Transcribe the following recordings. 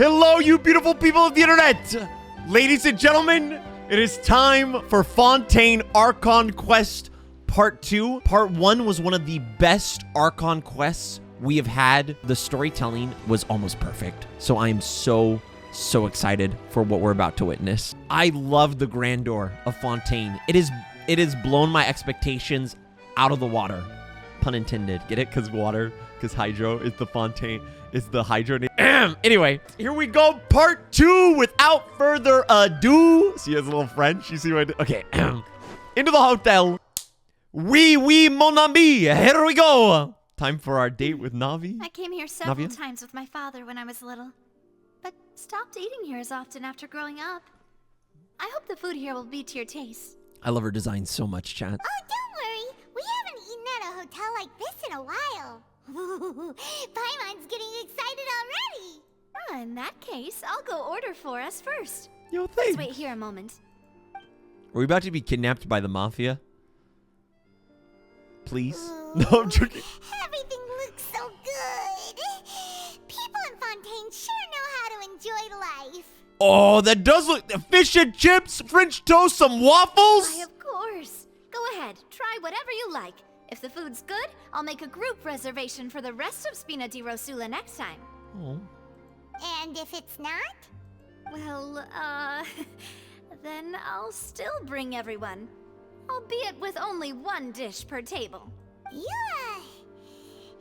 Hello, you beautiful people of the internet! Ladies and gentlemen, it is time for Fontaine Archon Quest Part 2. Part 1 was one of the best Archon quests we have had. The storytelling was almost perfect. So I am so excited for what we're about to witness. I love the grandeur of Fontaine. It has blown my expectations out of the water. Pun intended. Get it? Because water, because hydro is the Fontaine. It's the hydro. Anyway, here we go. Part 2 without further ado. See, as a little French. You see what I did? Okay. Into the hotel. Oui, mon ami. Here we go. Time for our date with Navi. I came here several Navia? times with my father when I was little, but stopped eating here as often after growing up. I hope the food here will be to your taste. I love her design so much, chat. Oh, don't worry. We haven't eaten at a hotel like this in a while. Paimon's getting excited already. In that case, I'll go order for us first. Yo, Let's thanks. wait here a moment. Are we about to be kidnapped by the mafia? Please? No, I'm joking. Everything looks so good. People in Fontaine sure know how to enjoy life. Oh, that does look... Fish and chips, French toast, some waffles? Why, of course. Go ahead, try whatever you like. If the food's good, I'll make a group reservation for the rest of Spina di Rosula next time. Oh. And if it's not? Well, then I'll still bring everyone. Albeit with only one dish per table. You,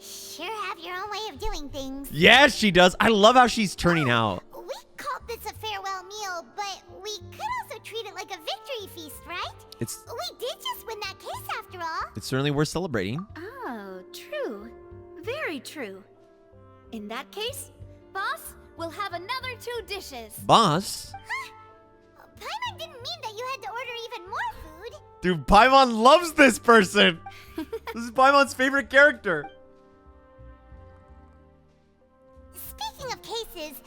sure have your own way of doing things. Yes, she does. I love how she's turning out. We called this a farewell meal, but we could also treat it like a victory feast, right? We did just win that case after all. It's certainly worth celebrating. Oh, true. Very true. In that case, boss, we'll have another 2 dishes. Boss? Paimon didn't mean that you had to order even more food. Dude, Paimon loves this person. This is Paimon's favorite character. Speaking of cases,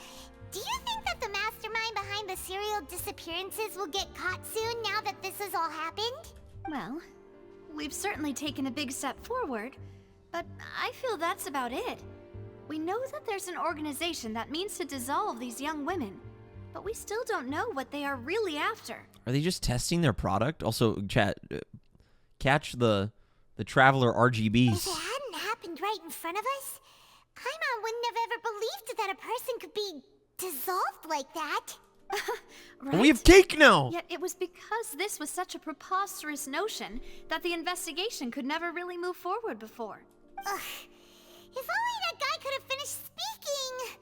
do you think that the mastermind behind the serial disappearances will get caught soon now that this has all happened? Well, we've certainly taken a big step forward, but I feel that's about it. We know that there's an organization that means to dissolve these young women, but we still don't know what they are really after. Are they just testing their product? Also, chat, catch the Traveler RGBs. If it hadn't happened right in front of us, Paimon wouldn't have ever believed that a person could be dissolved like that. Right? We have cake now. Yet it was because this was such a preposterous notion that the investigation could never really move forward before. Ugh. If only that guy could have finished speaking.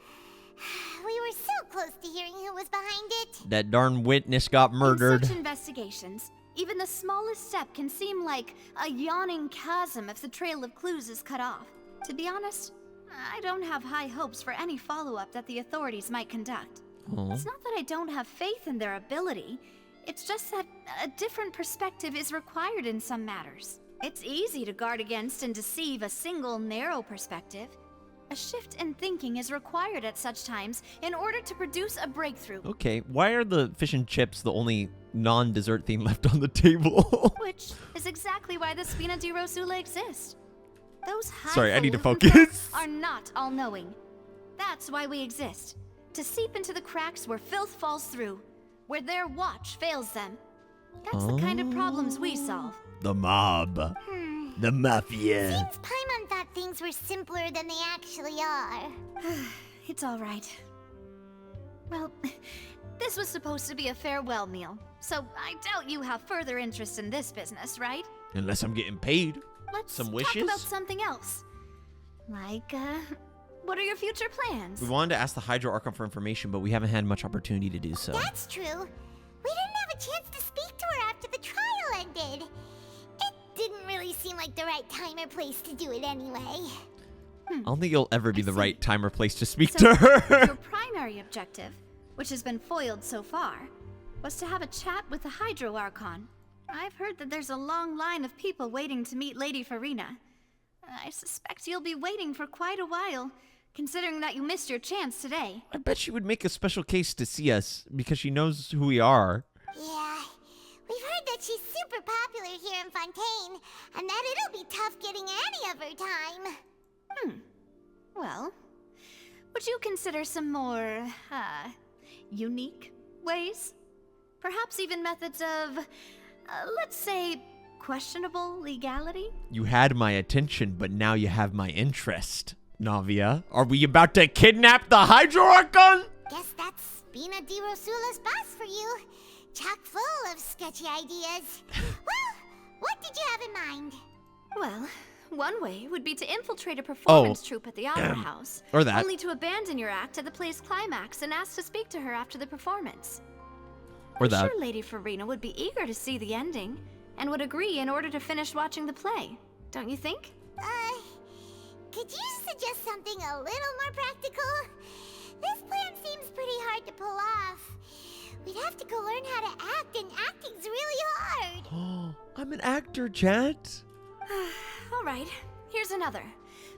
We were so close to hearing who was behind it. That darn witness got murdered. In such investigations, even the smallest step can seem like a yawning chasm if the trail of clues is cut off. To be honest, I don't have high hopes for any follow-up that the authorities might conduct. Oh. It's not that I don't have faith in their ability. It's just that a different perspective is required in some matters. It's easy to guard against and deceive a single narrow perspective. A shift in thinking is required at such times in order to produce a breakthrough. Okay, why are the fish and chips the only non-dessert thing left on the table? Which is exactly why the Spina di Rosula exists. Those Sorry, I need to highfalutin focus. folk are not all-knowing. That's why we exist. To seep into the cracks where filth falls through, where their watch fails them. That's the kind of problems we solve. The mob. The mafia. Seems Paimon thought things were simpler than they actually are. It's all right. Well, this was supposed to be a farewell meal, so I doubt you have further interest in this business, right? Unless I'm getting paid. Let's Some talk wishes? about something else. Like, what are your future plans? We wanted to ask the Hydro Archon for information, but we haven't had much opportunity to do so. That's true. We didn't have a chance to speak to her after the trial ended. It didn't really seem like the right time or place to do it anyway. I don't think it'll ever be I the see. right time or place to speak So, to her. your primary objective, which has been foiled so far, was to have a chat with the Hydro Archon. I've heard that there's a long line of people waiting to meet Lady Farina. I suspect you'll be waiting for quite a while, considering that you missed your chance today. I bet she would make a special case to see us because she knows who we are. Yeah, we've heard that she's super popular here in Fontaine, and that it'll be tough getting any of her time. Well, Would you consider some more, unique ways? Perhaps even methods of, let's say, questionable legality? You had my attention, but now you have my interest, Navia. Are we about to kidnap the Hydro Archon? Guess that's Spina di Rosula's boss for you. Chock full of sketchy ideas. Well, what did you have in mind? Well, one way would be to infiltrate a performance troupe at the opera house. Or that. Only to abandon your act at the play's climax and ask to speak to her after the performance. Or that. I'm sure Lady Farina would be eager to see the ending, and would agree in order to finish watching the play. Don't you think? Could you suggest something a little more practical? This plan seems pretty hard to pull off. We'd have to go learn how to act, and acting's really hard. Oh, I'm an actor, Jet. All right, here's another.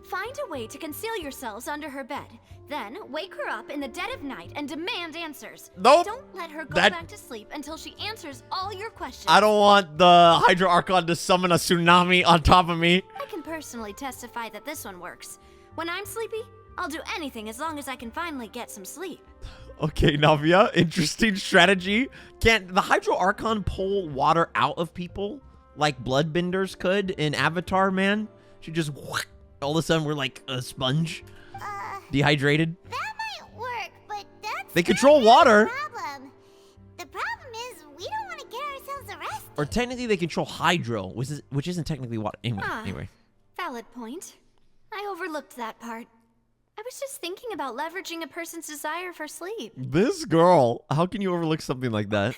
Find a way to conceal yourselves under her bed. Then wake her up in the dead of night and demand answers. Nope. Don't let her go back to sleep until she answers all your questions. I don't want the Hydro Archon to summon a tsunami on top of me. I can personally testify that this one works. When I'm sleepy, I'll do anything as long as I can finally get some sleep. Okay, Navia, interesting strategy. Can the Hydro Archon pull water out of people like bloodbenders could in Avatar, man? She just all of a sudden we're like a sponge, dehydrated. That might work, but that's They not control really water. the problem. The problem is we don't want to get ourselves arrested. Or technically they control hydro, which isn't technically water. Anyway. Valid point. I overlooked that part. I was just thinking about leveraging a person's desire for sleep. This girl, how can you overlook something like that?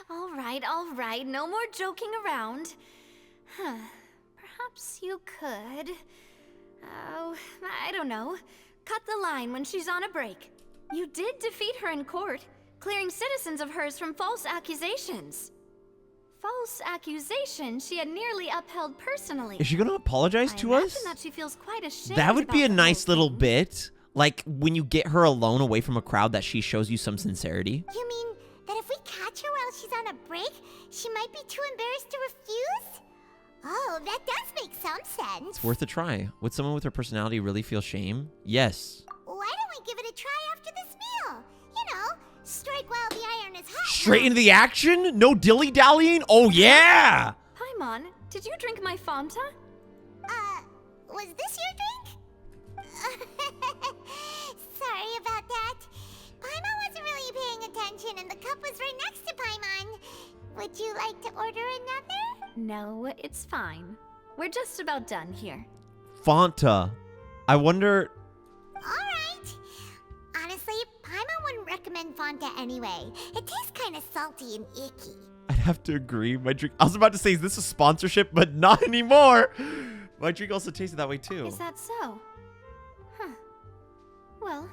All right. No more joking around. Perhaps you could... Oh, I don't know. Cut the line when she's on a break. You did defeat her in court, clearing citizens of hers from false accusations. False accusations she had nearly upheld personally. Is she gonna apologize to us? That she feels quite ashamed. That would be a about the nice whole little thing. bit. Like when you get her alone away from a crowd that she shows you some sincerity. You mean that if we catch her while she's on a break, she might be too embarrassed to refuse? Oh, that does make some sense. It's worth a try. Would someone with her personality really feel shame? Yes. Why don't we give it a try after this meal? You know, strike while the iron is hot. Straight into the action? No dilly-dallying? Oh, yeah! Paimon, did you drink my Fanta? Was this your drink? Sorry about that. Paimon wasn't really paying attention and the cup was right next to Paimon. Would you like to order another? No, it's fine. We're just about done here. Fanta. I wonder... Alright. Honestly, Paimon wouldn't recommend Fanta anyway. It tastes kind of salty and icky. I'd have to agree. My drink... I was about to say, is this a sponsorship? But not anymore. My drink also tasted that way, too. Is that so? Huh. Well,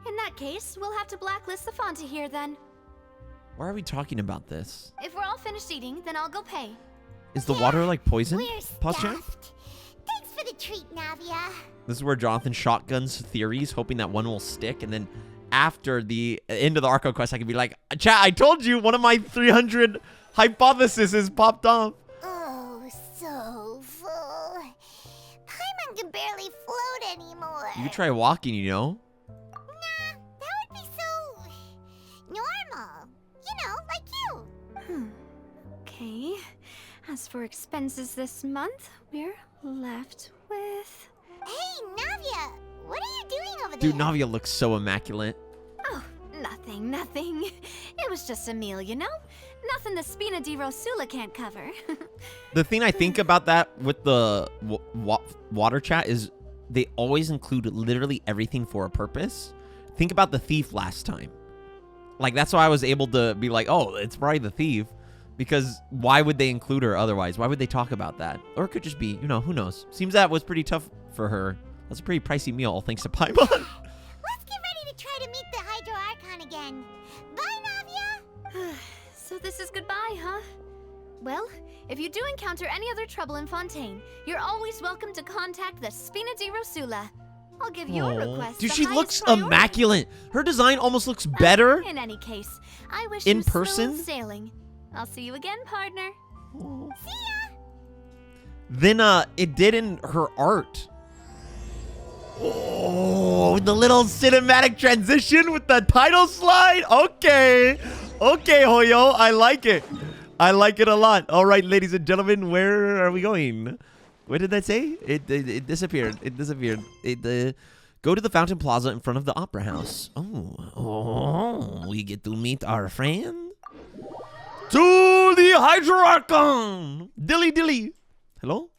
in that case, we'll have to blacklist the Fanta here then. Why are we talking about this? If we're all finished eating, then I'll go pay. Is the water like poison? We're Posture? stuffed. Thanks for the treat, Navia. This is where Jonathan shotguns theories, hoping that one will stick, and then after the end of the Archon quest, I can be like, chat, I told you one of my 300 hypotheses is popped off. Oh, so full. Paimon can barely float anymore. You could try walking, you know? Nah, that would be so... normal. You know, like you. Okay. As for expenses this month, we're left with... Hey, Navia, what are you doing over there? Dude, Navia looks so immaculate. Oh, nothing. It was just a meal, you know? Nothing the Spina di Rosula can't cover. The thing I think about that with the water chat is they always include literally everything for a purpose. Think about the thief last time. Like, that's why I was able to be like, oh, it's probably the thief. Because why would they include her otherwise? Why would they talk about that? Or it could just be, you know, who knows? Seems that was pretty tough for her. That's a pretty pricey meal, all thanks to Paimon. Let's get ready to try to meet the Hydro Archon again. Bye, Navia. So this is goodbye, huh? Well, if you do encounter any other trouble in Fontaine, you're always welcome to contact the Spina di Rosula. I'll give your request Dude, the she highest looks priority. immaculate. Her design almost looks better. In any case, I wish In you person? smooth sailing. I'll see you again, partner. See ya. Then it did in her art. Oh, the little cinematic transition with the title slide. Okay. Okay, Hoyo. I like it. I like it a lot. All right, ladies and gentlemen, where are we going? What did that say? It disappeared. It disappeared. Go to the Fountain Plaza in front of the Opera House. Oh, we get to meet our friend. To the Hydro Archon. Dilly dilly. Hello?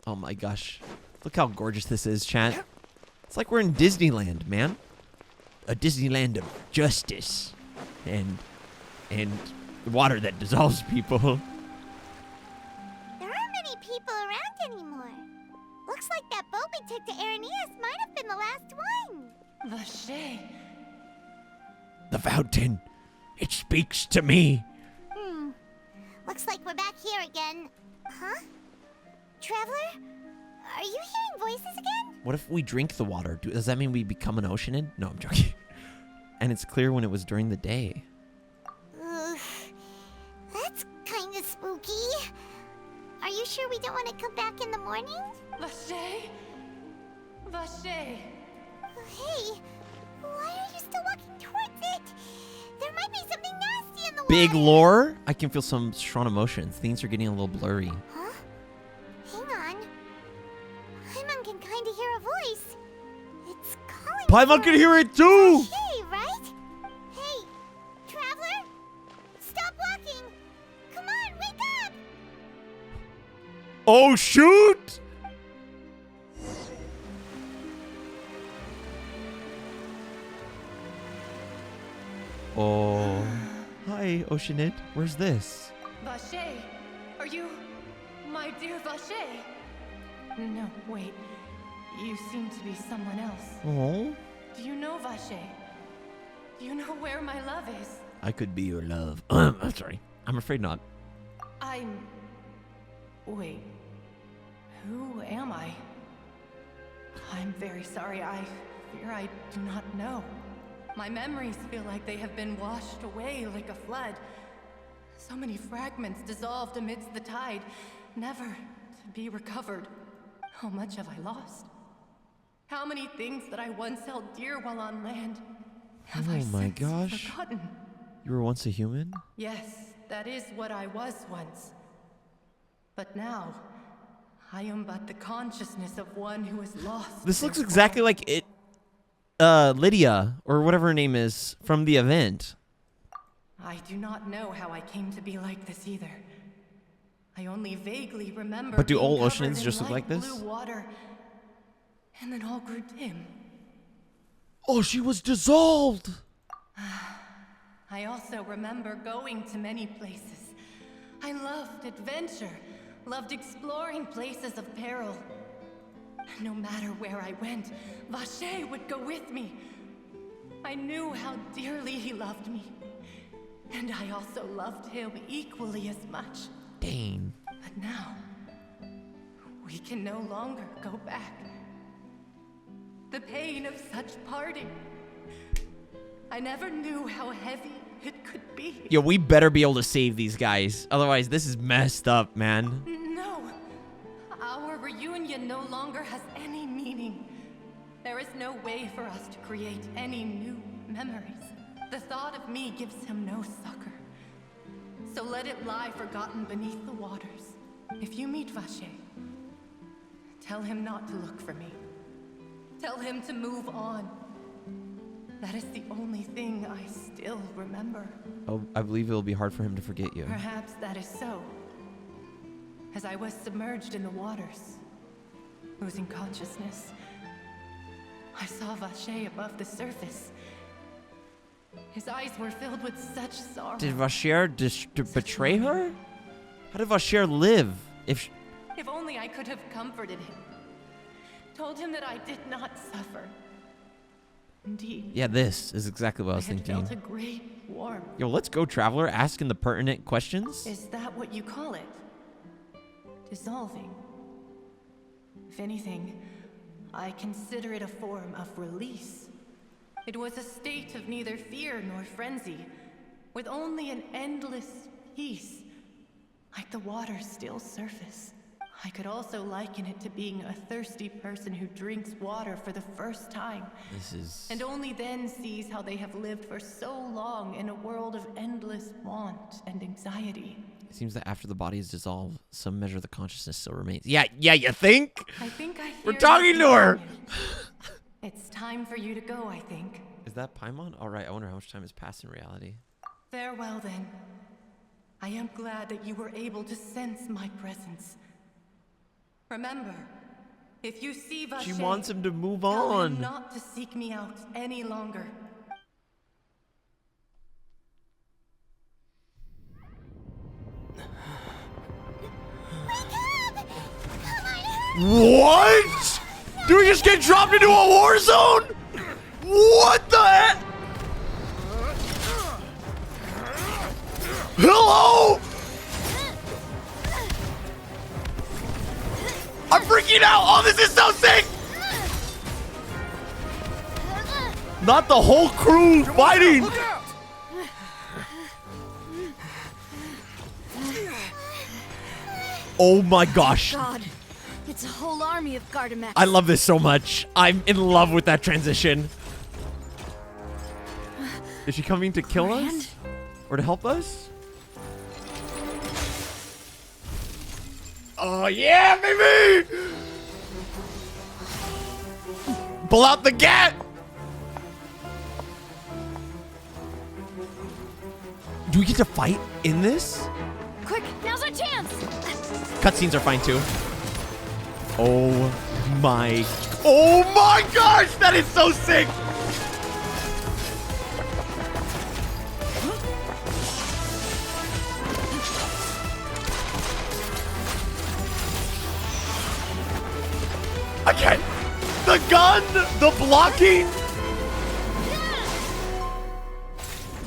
Oh my gosh. Look how gorgeous this is, chat. It's like we're in Disneyland, man. A Disneyland of justice. And water that dissolves people. There aren't many people around anymore. Looks like that boat we took to Araneas might have been the last one. Vacher. The fountain. It speaks to me. Looks like we're back here again. Huh? Traveler? Are you hearing voices again? What if we drink the water? Does that mean we become an Oceanid? No, I'm joking. And it's clear when it was during the day. That's kind of spooky. Are you sure we don't want to come back in the morning? Vacher. Vacher. Hey, why are you still walking towards it? There might be something nasty in the Big water. lore? I can feel some strong emotions. Things are getting a little blurry. Huh? Hang on. Paimon can kind of hear a voice. It's calling. Paimon for- can hear it too! Hey, right? Hey, traveler? Stop walking! Come on, wake up! Oh, shoot! Oh. Hi, Oceanid. Where's this? Vacher. Are you my dear Vacher? No, wait. You seem to be someone else. Oh. Do you know Vacher? Do you know where my love is? I could be your love. I'm sorry. I'm afraid not. Wait. Who am I? I'm very sorry. I fear I do not know. My memories feel like they have been washed away like a flood. So many fragments dissolved amidst the tide, never to be recovered. How much have I lost? How many things that I once held dear while on land have I my since gosh. forgotten? You were once a human? Yes, that is what I was once. But now, I am but the consciousness of one who is lost. This looks exactly like it. Lydia, or whatever her name is, from the event. I do not know how I came to be like this either. I only vaguely remember. But do being all covered Oceanids in just look light like this? blue water, and then all grew dim. Oh, she was dissolved! I also remember going to many places. I loved adventure, loved exploring places of peril. No matter where I went, Vacher would go with me. I knew how dearly he loved me. And I also loved him equally as much. Dang. But now, we can no longer go back. The pain of such parting. I never knew how heavy it could be. Yo, we better be able to save these guys. Otherwise, this is messed up, man. No. Our reunion no longer has any meaning. There is no way for us to create any new memories. The thought of me gives him no succor. So let it lie forgotten beneath the waters. If you meet Vacher, tell him not to look for me. Tell him to move on. That is the only thing I still remember. Oh, I believe it'll be hard for him to forget you. Perhaps that is so. As I was submerged in the waters, losing consciousness, I saw Vacher above the surface. His eyes were filled with such sorrow. Did Vacher betray her? How did Vacher live? If only I could have comforted him. Told him that I did not suffer. Indeed. Yeah, this is exactly what I was had thinking. felt a great warmth. Yo, let's go, Traveler, asking the pertinent questions. Is that what you call it? Dissolving. If anything, I consider it a form of release. It was a state of neither fear nor frenzy, with only an endless peace, like the water's still surface. I could also liken it to being a thirsty person who drinks water for the first time. And only then sees how they have lived for so long in a world of endless want and anxiety. It seems that after the body is dissolved, some measure of the consciousness still remains. Yeah, you think? I think I hear We're talking to her! It's time for you to go, I think. Is that Paimon? All right, I wonder how much time has passed in reality. Farewell, then. I am glad that you were able to sense my presence. Remember, if you see Vacher, She wants him to move tell him on. not to seek me out any longer. What? Do we just get dropped into a war zone? What the heck? Hello? I'm freaking out. Oh, this is so sick. Not the whole crew fighting. Oh my gosh. God, it's a whole army of Gardamex. I love this so much. I'm in love with that transition. Is she coming to kill us? Or to help us? Oh yeah, baby! Pull out the gat! Do we get to fight in this? Quick, now's our chance! Cutscenes are fine too. Oh my gosh, that is so sick! I can't. The gun, the blocking,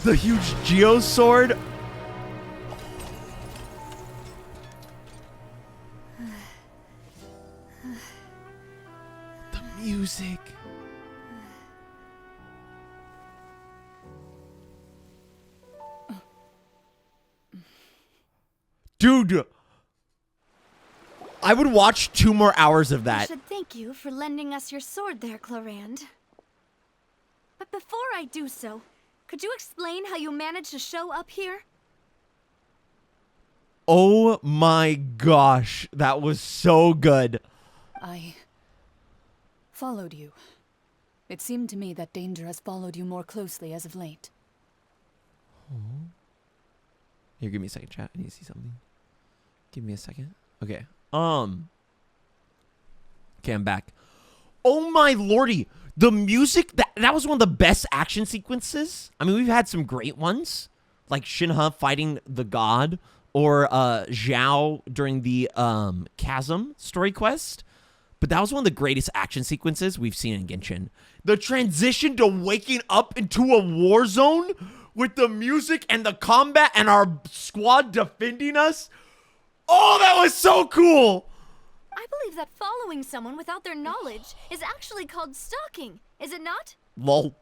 the huge geosword. The music. Dude. I would watch 2 more hours of I that. should thank you for lending us your sword there, Clorinde. But before I do so, could you explain how you managed to show up here? Oh my gosh, that was so good. I followed you. It seemed to me that danger has followed you more closely as of late. Here, give me a second, chat. I need to see something. Give me a second. Okay. Okay, I'm back. Oh my lordy. The music, that was one of the best action sequences. I mean, we've had some great ones. Like Shinha fighting the god. Or Zhao during the Chasm story quest. But that was one of the greatest action sequences we've seen in Genshin. The transition to waking up into a war zone with the music and the combat and our squad defending us. Oh, that was so cool! I believe that following someone without their knowledge is actually called stalking, is it not? Lol.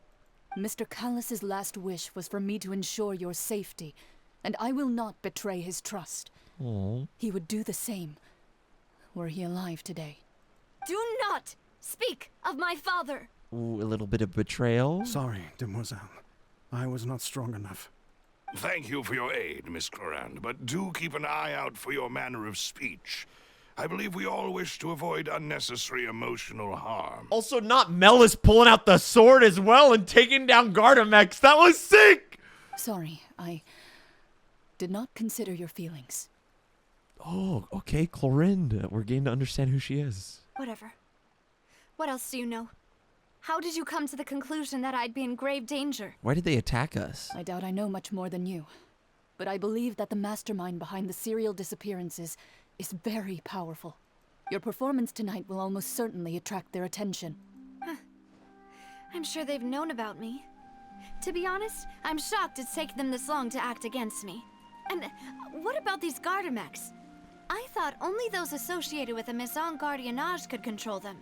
Mr. Callus's last wish was for me to ensure your safety, and I will not betray his trust. Aww. He would do the same, were he alive today. Do not speak of my father! Ooh, a little bit of betrayal. Sorry, demoiselle. I was not strong enough. Thank you for your aid, Miss Clorinde, but do keep an eye out for your manner of speech. I believe we all wish to avoid unnecessary emotional harm. Also, not Melis pulling out the sword as well and taking down Gardamex. That was sick! Sorry, I did not consider your feelings. Oh, okay, Clorinde. We're getting to understand who she is. Whatever. What else do you know? How did you come to the conclusion that I'd be in grave danger? Why did they attack us? I doubt I know much more than you, but I believe that the mastermind behind the serial disappearances is very powerful. Your performance tonight will almost certainly attract their attention. I'm sure they've known about me. To be honest, I'm shocked it's taken them this long to act against me. And what about these Gardamex? I thought only those associated with a Maison Gardiennage could control them.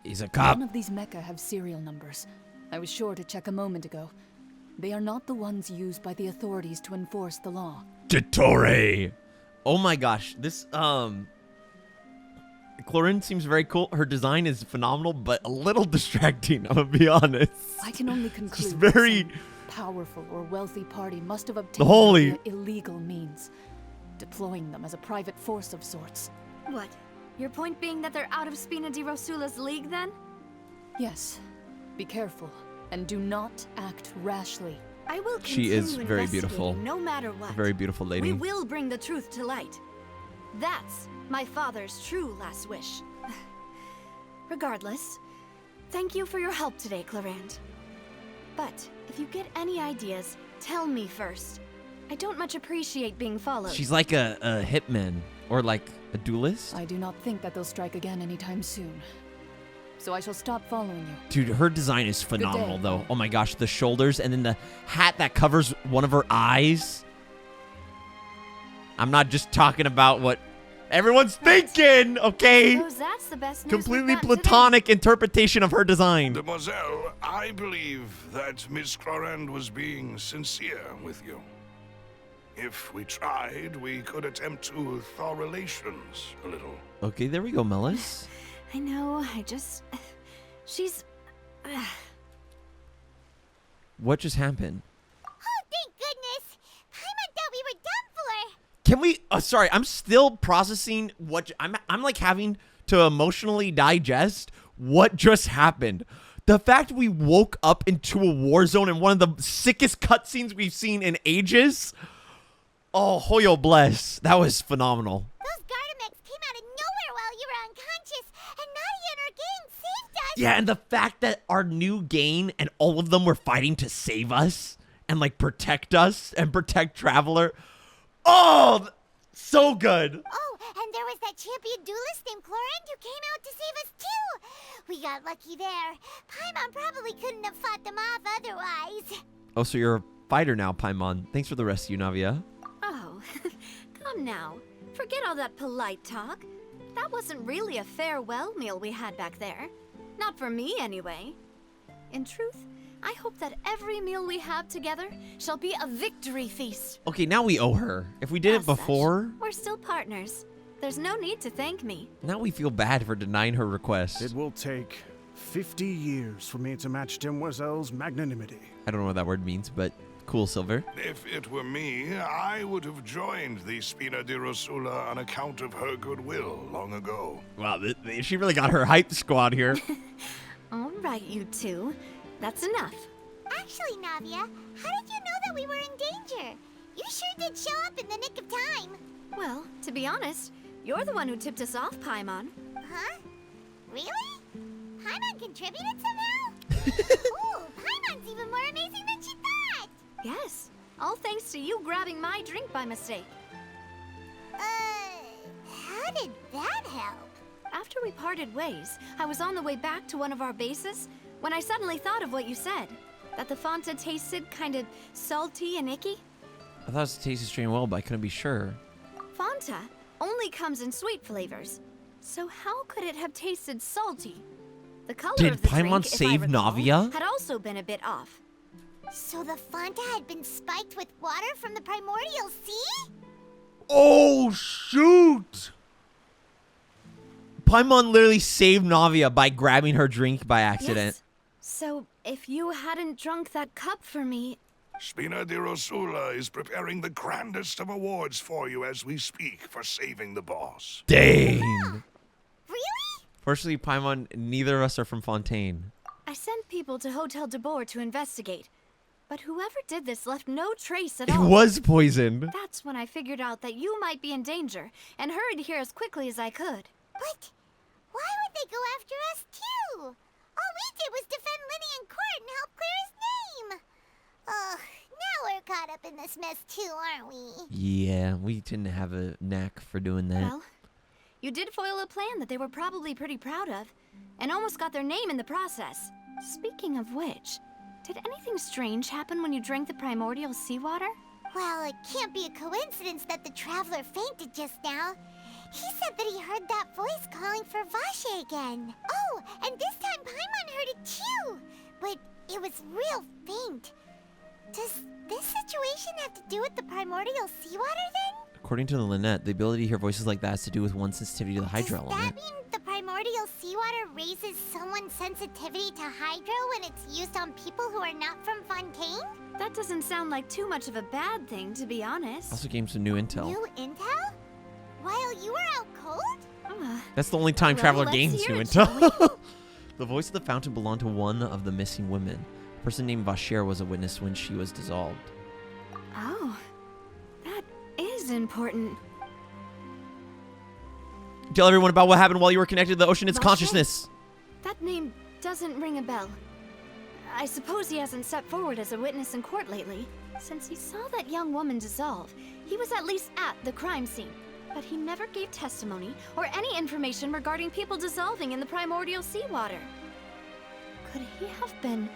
He's a cop. None of these mecha have serial numbers. I was sure to check a moment ago. They are not the ones used by the authorities to enforce the law. Dottore. Oh my gosh, this Clorinde seems very cool. Her design is phenomenal, but a little distracting, I'm gonna be honest. I can only conclude Just very... that some powerful or wealthy party must have The obtained holy... them via illegal means, deploying them as a private force of sorts. What? Your point being that they're out of Spina di Rosula's league, then? Yes. Be careful, and do not act rashly. I will She is continue very beautiful. investigating no matter what. A very beautiful lady. We will bring the truth to light. That's my father's true last wish. Regardless, thank you for your help today, Clorinde. But if you get any ideas, tell me first. I don't much appreciate being followed. She's like a hitman or like a duelist. I do not think that they'll strike again anytime soon. So I shall stop following you. Dude, her design is phenomenal day. though. Oh my gosh, the shoulders and then the hat that covers one of her eyes. I'm not just talking about what everyone's thinking, okay? Suppose that's the best news Completely we've gotten today. platonic interpretation of her design. Demoiselle, I believe that Miss Clorinde was being sincere with you. If we tried, we could attempt to thaw relations a little. Okay, there we go, Melis. I know, she's... What just happened? Oh, thank goodness! Paimon thought we were done for! Can we? Sorry, I'm still processing what I'm like having to emotionally digest what just happened. The fact we woke up into a war zone in one of the sickest cutscenes we've seen in ages. Oh, Hoyo bless. That was phenomenal. Those Gardamex came out of nowhere while you were unconscious, and Navia and her gang saved us! Yeah, and the fact that our new gang and all of them were fighting to save us and like protect us and protect Traveler. Oh, so good. Oh, and there was that champion duelist named Clorinde who came out to save us too! We got lucky there. Paimon probably couldn't have fought them off otherwise. Oh, so you're a fighter now, Paimon. Thanks for the rescue, Navia. Oh, come now. Forget all that polite talk. That wasn't really a farewell meal we had back there. Not for me, anyway. In truth, I hope that every meal we have together shall be a victory feast. Okay, now we owe her. If we did it As such, before, we're still partners. There's no need to thank me. now we feel bad for denying her request. It will take 50 years for me to match Demoiselle's magnanimity. I don't know what that word means, but cool, Silver. If it were me, I would have joined the Spina di Rosula on account of her goodwill long ago. Wow, she really got her hype squad here. All right, you two. That's enough. Actually, Navia, how did you know that we were in danger? You sure did show up in the nick of time. Well, to be honest, you're the one who tipped us off, Paimon. Huh? Really? Paimon contributed somehow? Ooh, Paimon's even more amazing than she thought! Yes, all thanks to you grabbing my drink by mistake. How did that help? After we parted ways, I was on the way back to one of our bases when I suddenly thought of what you said. That the Fonta tasted kind of salty and icky. I thought it tasted strange well, but I couldn't be sure. Fonta only comes in sweet flavors. So how could it have tasted salty? The color Did of the Paimon drink, if I save recall, Navia? had also been a bit off. So the Fonta had been spiked with water from the primordial sea? Oh, shoot! Paimon literally saved Navia by grabbing her drink by accident. Yes. So if you hadn't drunk that cup for me... Spina di Rosula is preparing the grandest of awards for you as we speak for saving the boss. Dang. Really? Fortunately, Paimon, neither of us are from Fontaine. I sent people to Hotel de Boer to investigate. But whoever did this left no trace at It all. was poisoned. That's when I figured out that you might be in danger and hurried here as quickly as I could. But why would they go after us too? All we did was defend Linny in court and help clear his name. Ugh, now we're caught up in this mess too, aren't we? Yeah, we didn't have a knack for doing that. Well, you did foil a plan that they were probably pretty proud of, and almost got their name in the process. Speaking of which, did anything strange happen when you drank the primordial seawater? Well, it can't be a coincidence that the traveler fainted just now. He said that he heard that voice calling for Vacher again. Oh, and this time Paimon heard it too. But it was real faint. Does this situation have to do with the primordial seawater then? According to the Lynette, the ability to hear voices like that has to do with one's sensitivity to the Hydra Does element. that mean the primordial seawater raises someone's sensitivity to hydro when it's used on people who are not from Fontaine? That doesn't sound like too much of a bad thing, to be honest. Also gained some new intel. New intel? While you were out cold? That's the only time Well, Traveler let's gains hear new it, shall intel. The voice of the fountain belonged to one of the missing women. A person named Vacher was a witness when she was dissolved. Oh, that is important. Tell everyone about what happened while you were connected to the Oceanid's Vacher? consciousness. That name doesn't ring a bell. I suppose he hasn't stepped forward as a witness in court lately. Since he saw that young woman dissolve, he was at least at the crime scene. But he never gave testimony or any information regarding people dissolving in the primordial seawater. Could he have been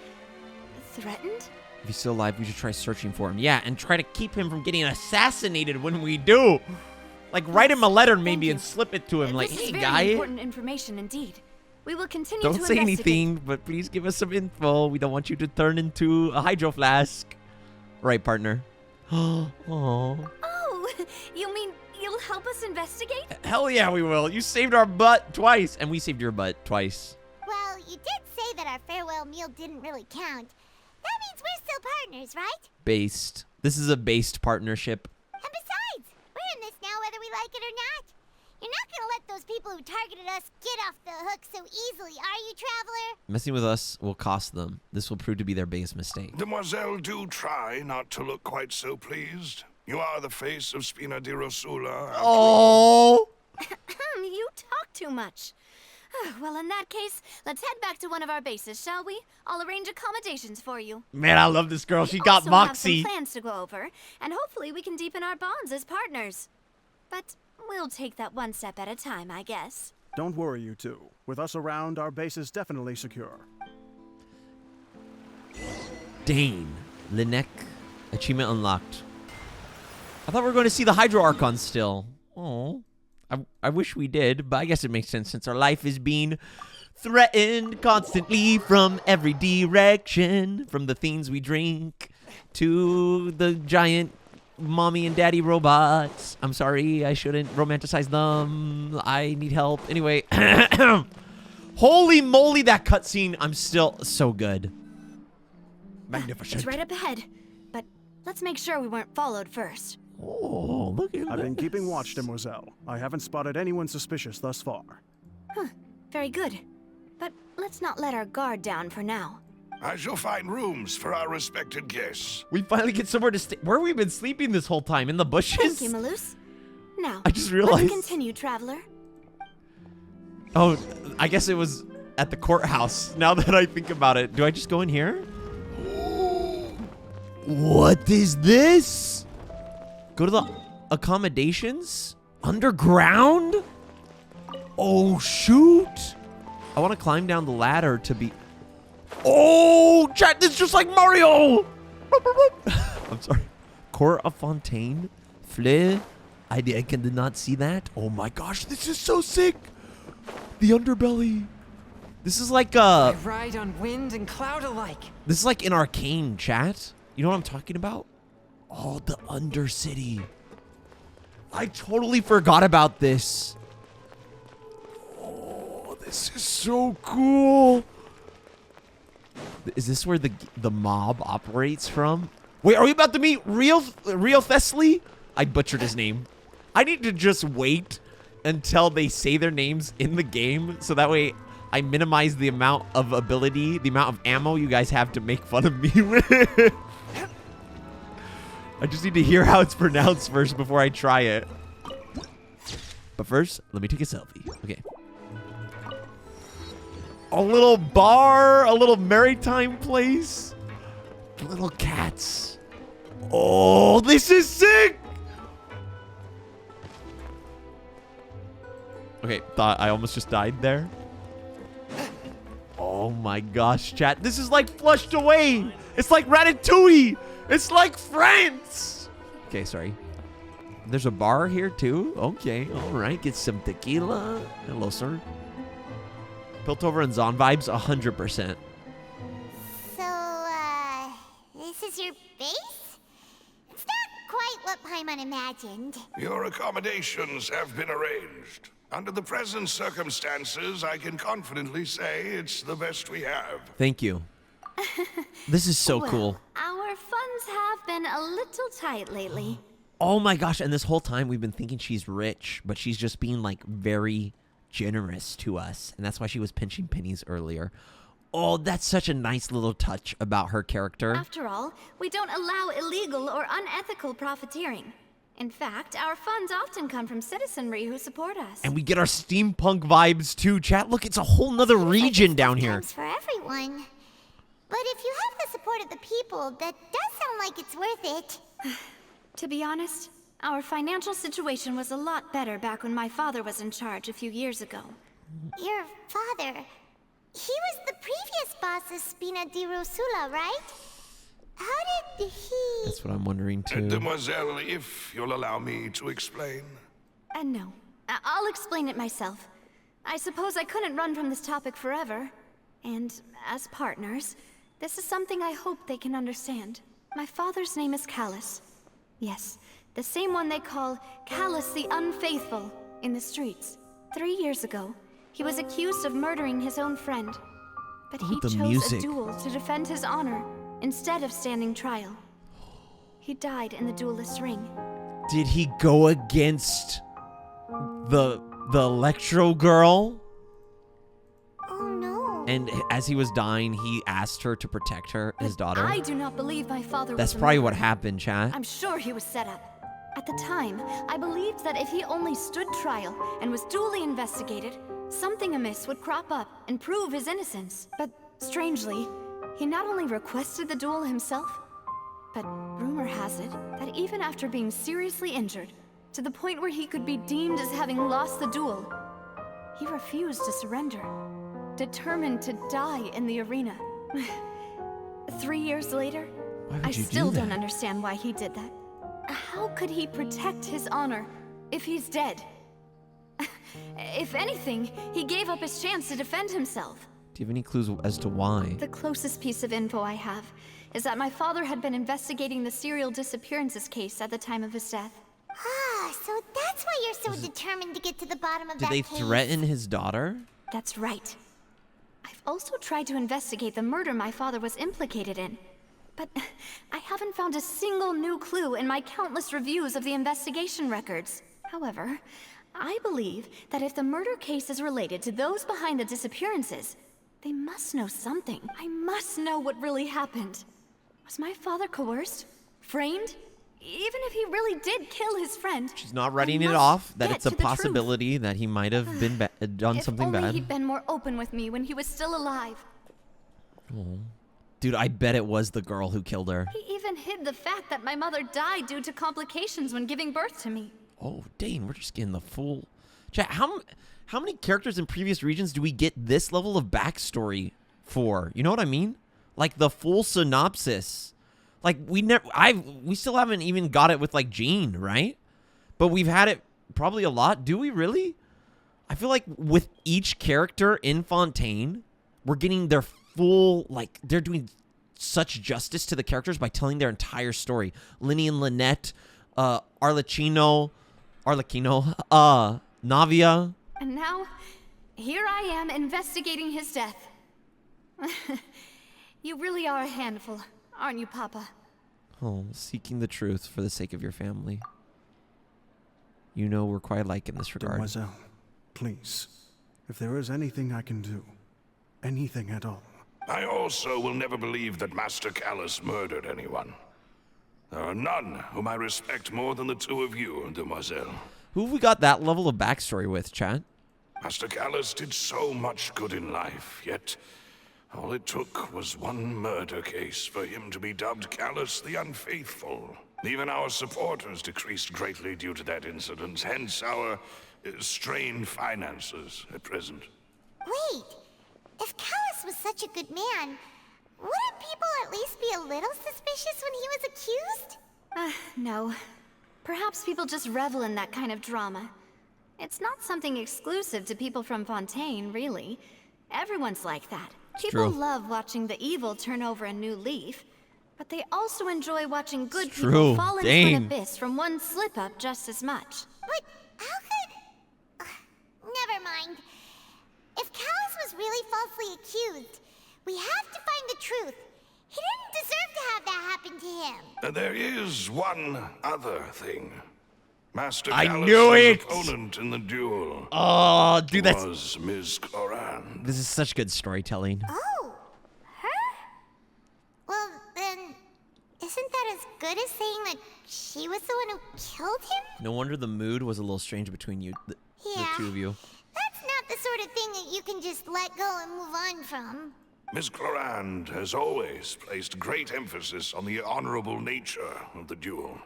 threatened? If he's still alive, we should try searching for him. Yeah, and try to keep him from getting assassinated when we do. Like, write him a letter maybe and slip it to him. Like, This hey, is very guy. important information indeed. We will continue to Don't say investigate. anything, but please give us some info. We don't want you to turn into a hydro flask. Right, partner. Oh. Oh, you mean you'll help us investigate? Hell yeah, we will. You saved our butt twice, and we saved your butt twice. Well, you did say that our farewell meal didn't really count. That means we're still partners, right? Based. This is a based partnership. And besides, we're in this now whether we like it or not. You're not gonna let those people who targeted us get off the hook so easily, are you, Traveler? Messing with us will cost them. This will prove to be their biggest mistake. Demoiselle, do try not to look quite so pleased. You are the face of Spina di Rosula. after all. Oh! You talk too much. Well, in that case, let's head back to one of our bases, shall we? I'll arrange accommodations for you. Man, I love this girl. She We got also moxie. have some plans to go over, and hopefully we can deepen our bonds as partners. But we'll take that one step at a time, I guess. Don't worry, you two. With us around, our base is definitely secure. Dane. Linek. Achievement unlocked. I thought we were going to see the Hydro Archon still. Oh. I wish we did, but I guess it makes sense since our life is being threatened constantly from every direction. From the things we drink to the giant mommy and daddy robots. I'm sorry, I shouldn't romanticize them. I need help. Anyway. Holy moly, that cutscene. I'm still so good. Magnificent. It's right up ahead, but let's make sure we weren't followed first. Oh, look at I've been this. keeping watch, Demoiselle. I haven't spotted anyone suspicious thus far. Very good. But let's not let our guard down for now. I shall find rooms for our respected guests. We finally get somewhere to stay. Where have we been sleeping this whole time? In the bushes? Thank you, Malus. Now, I just realized. let's continue, Traveler. Oh, I guess it was at the courthouse. Now that I think about it. Do I just go in here? What is this? Go to the accommodations? Underground? Oh, shoot. I want to climb down the ladder to be... Oh, chat, this is just like Mario. I'm sorry. Court of Fontaine? Fleur? I did not see that. Oh my gosh, this is so sick. The underbelly. This is like I ride on wind and cloud alike. This is like in Arcane, chat. You know what I'm talking about? Oh, the Undercity. I totally forgot about this. Oh, this is so cool. Is this where the mob operates from? Wait, are we about to meet real Thessaly? I butchered his name. I need to just wait until they say their names in the game, so that way I minimize the amount of ability, the amount of ammo you guys have to make fun of me with. I just need to hear how it's pronounced first before I try it. But first, let me take a selfie. Okay. A little bar, a little maritime place. Little cats. Oh, this is sick. Okay, thought I almost just died there. Oh my gosh, chat. This is like flushed away. It's like Ratatouille. It's like France. Okay, sorry. There's a bar here too. Okay, all right. Get some tequila. Hello, sir. Piltover and Zon vibes, 100%. So, this is your base? It's not quite what Paimon imagined. Your accommodations have been arranged. Under the present circumstances, I can confidently say it's the best we have. Thank you. This is so cool. Our funds have been a little tight lately. Oh my gosh, and this whole time we've been thinking she's rich, but she's just being like very generous to us. And that's why she was pinching pennies earlier. Oh, that's such a nice little touch about her character. After all, we don't allow illegal or unethical profiteering. In fact, our funds often come from citizenry who support us. And we get our steampunk vibes too, chat. Look, it's a whole nother region down here. Comes for everyone. But if you have the support of the people, that does sound like it's worth it. To be honest, our financial situation was a lot better back when my father was in charge a few years ago. Your father, he was the previous boss of Spina di Rosula, right? How did he... That's what I'm wondering too. Mademoiselle, if you'll allow me to explain. No. I'll explain it myself. I suppose I couldn't run from this topic forever. And as partners, this is something I hope they can understand. My father's name is Callus. Yes, the same one they call Callus the Unfaithful in the streets. 3 years ago, he was accused of murdering his own friend. But he chose a duel to defend his honor instead of standing trial. He died in the duelist's ring. Did he go against the Electro girl? Oh no. And as he was dying, he asked her to protect her, his daughter. I do not believe my father That's was a probably murderer. what happened, chat. I'm sure he was set up. At the time, I believed that if he only stood trial and was duly investigated, something amiss would crop up and prove his innocence. But strangely, he not only requested the duel himself, but rumor has it that even after being seriously injured, to the point where he could be deemed as having lost the duel, he refused to surrender, determined to die in the arena. 3 years later, I still don't understand why he did that. How could he protect his honor if he's dead? If anything, he gave up his chance to defend himself. Do you have any clues as to why? The closest piece of info I have is that my father had been investigating the serial disappearances case at the time of his death. Ah, so that's why you're so determined to get to the bottom of Did that they case. threaten his daughter? That's right. I've also tried to investigate the murder my father was implicated in, but I haven't found a single new clue in my countless reviews of the investigation records. However, I believe that if the murder case is related to those behind the disappearances, they must know something. I must know what really happened. Was my father coerced? Framed? Even if he really did kill his friend, She's not writing it off, that it's a possibility that he might have been done something If only bad. he'd been more open with me when he was still alive. Oh. Dude, I bet it was the girl who killed her. He even hid the fact that my mother died due to complications when giving birth to me. Oh, dang, we're just getting the full... Chat, how many characters in previous regions do we get this level of backstory for? You know what I mean? Like the full synopsis. Like we still haven't even got it with like Jean, right? But we've had it probably a lot. Do we really? I feel like with each character in Fontaine, we're getting their full, like they're doing such justice to the characters by telling their entire story. Linny and Lynette, Arlecchino, Navia. And now, here I am investigating his death. You really are a handful, aren't you, Papa? Oh, seeking the truth for the sake of your family. You know we're quite alike in this regard. Mademoiselle, please, if there is anything I can do, anything at all. I also will never believe that Master Callus murdered anyone. There are none whom I respect more than the two of you, Demoiselle. Who have we got that level of backstory with, Chad? Master Callus did so much good in life, yet all it took was one murder case for him to be dubbed Callus the Unfaithful. Even our supporters decreased greatly due to that incident, hence our strained finances at present. Wait, if Callus was such a good man, wouldn't people at least be a little suspicious when he was accused? No. Perhaps people just revel in that kind of drama. It's not something exclusive to people from Fontaine, really. Everyone's like that. People love watching the evil turn over a new leaf, but they also enjoy watching good people fall into an abyss from one slip-up just as much. But how could... was really falsely accused. We have to find the truth. He didn't deserve to have that happen to him. There is one other thing. Master I Callus' knew it! opponent in the duel Oh, dude, that's... was Ms. Clorinde. This is such good storytelling. Oh, her? Well, then, isn't that as good as saying that she was the one who killed him? No wonder the mood was a little strange between you, the two of you. That's not the sort of thing that you can just let go and move on from. Ms. Clorinde has always placed great emphasis on the honorable nature of the duel.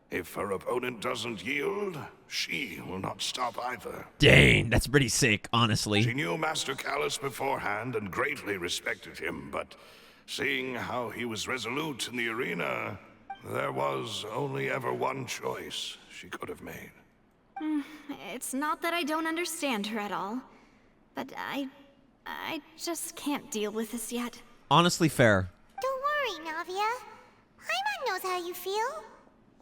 If her opponent doesn't yield, she will not stop either. Dang, that's pretty sick, honestly. She knew Master Callus beforehand and greatly respected him, but seeing how he was resolute in the arena, there was only ever one choice she could have made. It's not that I don't understand her at all, but I just can't deal with this yet. Honestly, fair. Don't worry, Navia. Paimon knows how you feel.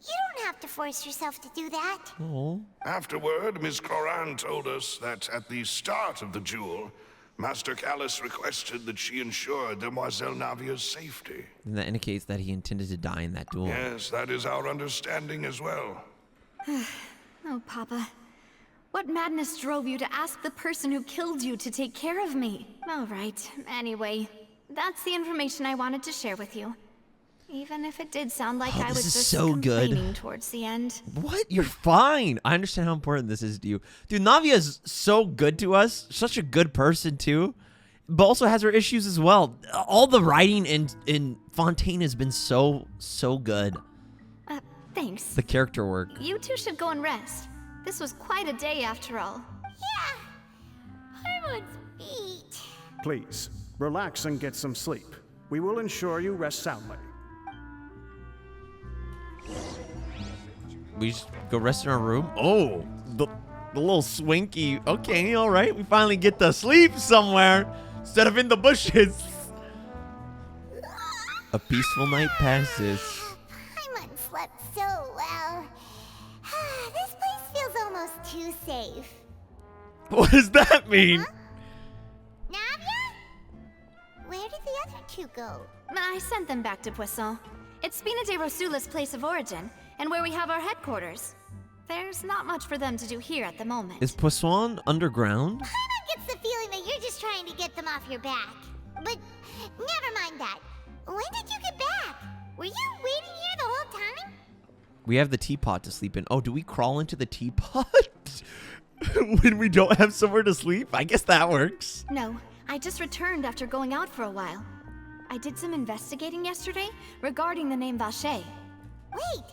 You don't have to force yourself to do that. Oh. Afterward, Ms. Clorinde told us that at the start of the duel, Master Callus requested that she ensure Demoiselle Navia's safety. And that indicates that he intended to die in that duel. Yes, that is our understanding as well. Oh, Papa. What madness drove you to ask the person who killed you to take care of me? All right. Anyway, that's the information I wanted to share with you. Even if it did sound like I was this is just so good. complaining towards the end. What? You're fine. I understand how important this is to you. Dude, Navia is so good to us. Such a good person, too. But also has her issues as well. All the writing in Fontaine has been so good. Thanks. The character work. You two should go and rest. This was quite a day after all. Yeah. Paimon's beat. Please, relax and get some sleep. We will ensure you rest soundly. We just go rest in our room. Oh, the little swinky. Okay, all right. We finally get to sleep somewhere instead of in the bushes. A peaceful night passes. Paimon slept so well. This place feels almost too safe. What does that mean? Huh? Navia? Where did the other two go? I sent them back to Poisson. It's Spina di Rosula's place of origin, and where we have our headquarters. There's not much for them to do here at the moment. Is Poisson underground? Paimon gets the feeling that you're just trying to get them off your back. But never mind that. When did you get back? Were you waiting here the whole time? We have the teapot to sleep in. Oh, do we crawl into the teapot when we don't have somewhere to sleep? I guess that works. No, I just returned after going out for a while. I did some investigating yesterday regarding the name Vacher. Wait,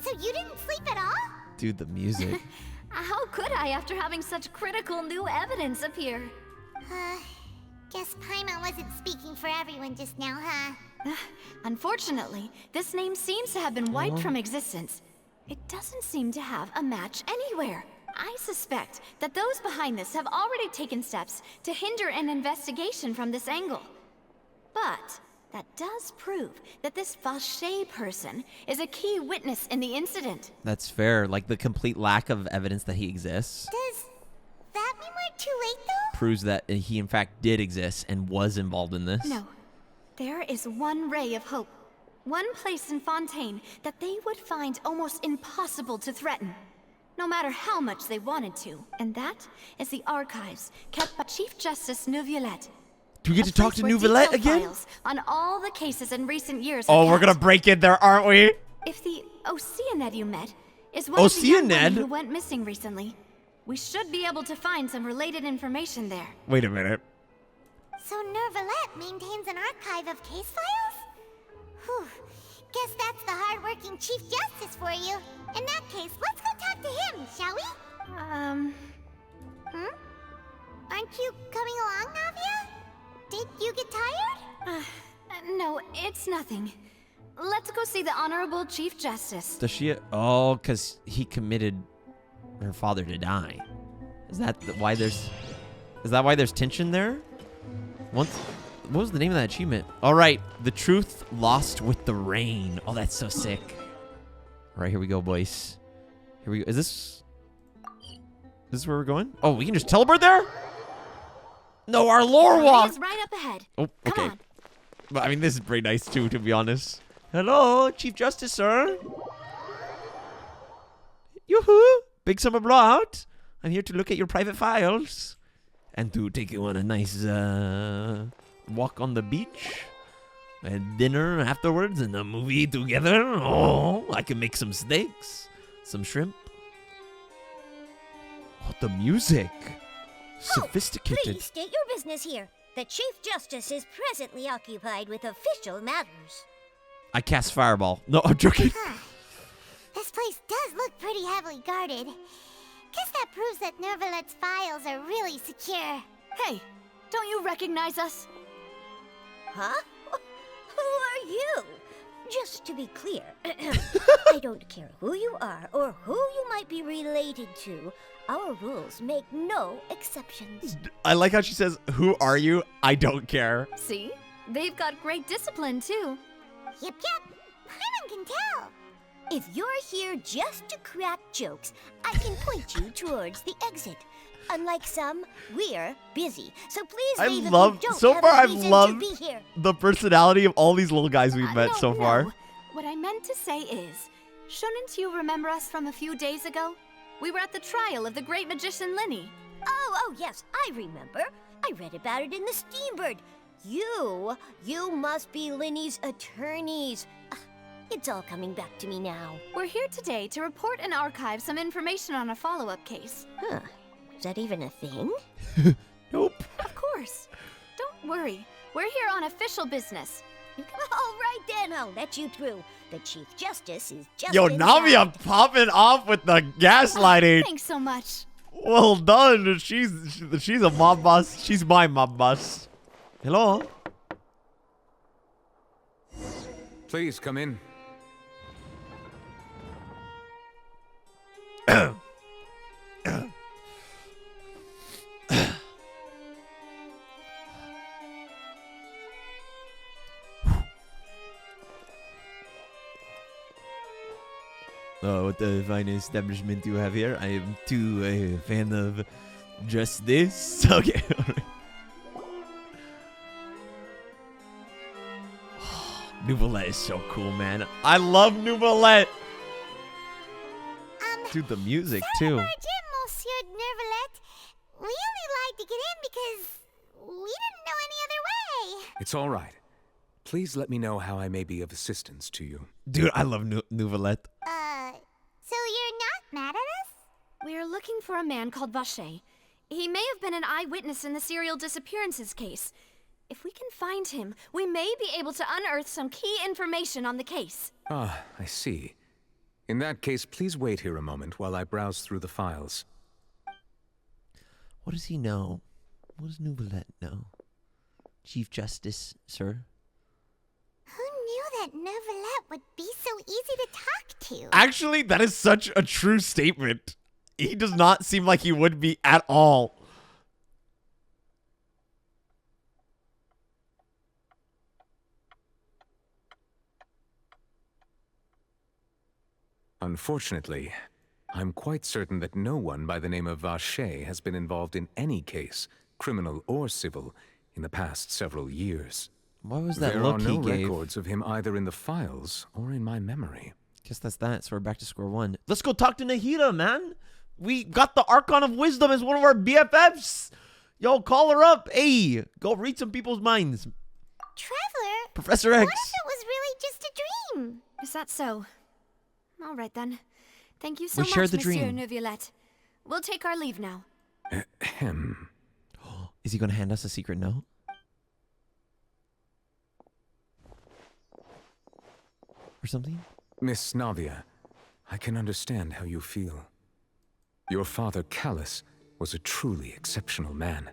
so you didn't sleep at all? Dude, the music. How could I after having such critical new evidence appear? Guess Paimon wasn't speaking for everyone just now, huh? Unfortunately, this name seems to have been wiped from existence. It doesn't seem to have a match anywhere. I suspect that those behind this have already taken steps to hinder an investigation from this angle. But that does prove that this Vacher person is a key witness in the incident. That's fair. Like the complete lack of evidence that he exists Does that mean we're too late, though? proves that he in fact did exist and was involved in this. No. There is one ray of hope. One place in Fontaine that they would find almost impossible to threaten, no matter how much they wanted to. And that is the archives kept by Chief Justice Neuvillette. Do we get to talk to Neuvillette again? On all the cases in recent years. Oh, we're gonna break in there, aren't we? If the Oceanid you met is one of the young women who went missing recently, we should be able to find some related information there. Wait a minute. So Neuvillette maintains an archive of case files? Whew. Guess that's the hard-working Chief Justice for you. In that case, let's go talk to him, shall we? Aren't you coming along, Navia? Did you get tired? No, it's nothing. Let's go see the Honorable Chief Justice. Does she? Oh, because he committed her father to die. Is that why there's? Is that why there's tension there? What was the name of that achievement? All right, the truth lost with the rain. Oh, that's so sick. All right, here we go, boys. Here we go. Is this where we're going? Oh, we can just teleport there? No, our lore walk. It's right up ahead. Oh, Come okay. on. But I mean, this is pretty nice too, to be honest. Hello, Chief Justice, sir. Yoo-hoo! Big summer blowout. I'm here to look at your private files. And to take you on a nice walk on the beach. And dinner afterwards and a movie together. Oh, I can make some steaks. Some shrimp. Oh, the music. Sophisticated. Please state your business here. The Chief Justice is presently occupied with official matters. I cast Fireball. No, I'm joking. This place does look pretty heavily guarded. Guess that proves that Neuvillette's files are really secure. Hey, don't you recognize us? Huh? Who are you? Just to be clear, I don't care who you are or who you might be related to. Our rules make no exceptions. I like how she says, "Who are you? I don't care." See? They've got great discipline, too. Yep. Paimon can tell. If you're here just to crack jokes, I can point you towards the exit. Unlike some, we're busy. So please leave if you don't so have far a I've reason to loved be here. the personality of all these little guys we've met so far. No. What I meant to say is, shouldn't you remember us from a few days ago? We were at the trial of the great magician Linny. Oh, yes, I remember. I read about it in the Steambird. You must be Linny's attorneys. It's all coming back to me now. We're here today to report and archive some information on a follow-up case. Huh. Is that even a thing? Nope. Of course. Don't worry. We're here on official business. All right then, I'll let you through. The Chief Justice is just Yo, inside. Navia popping off with the gaslighting. Thanks so much. Well done. She's a mob boss. She's my mob boss. Hello. Please come in. Oh, what the fine establishment you have here? I am too a fan of just this. Okay. Neuvillette is so cool, man. I love Neuvillette. Dude, the music too. Monsieur Neuvillette. We only lied to get in because we didn't know any other way. It's all right. Please let me know how I may be of assistance to you. Dude, I love Neuvillette. So you're not mad at us? We're looking for a man called Vacher. He may have been an eyewitness in the serial disappearances case. If we can find him, we may be able to unearth some key information on the case. Ah, I see. In that case, please wait here a moment while I browse through the files. What does he know? What does Neuvillette know? Chief Justice, sir? Who knew that Neuvillette would be so easy to talk to? Actually, that is such a true statement. He does not seem like he would be at all. Unfortunately, I'm quite certain that no one by the name of Vacher has been involved in any case, criminal or civil, in the past several years. What was that There look are no he gave? records of him either in the files or in my memory. Guess that's that, so we're back to square one. Let's go talk to Nahida, man. We got the Archon of Wisdom as one of our BFFs. Yo, call her up. Hey, go read some people's minds. Traveler? Professor X. What if it was really just a dream? Is that so? All right then. Thank you so We much, share the Monsieur dream. Neuvillette. We'll take our leave now. Ahem. Is he going to hand us a secret note? Or something? Miss Navia, I can understand how you feel. Your father, Callus, was a truly exceptional man.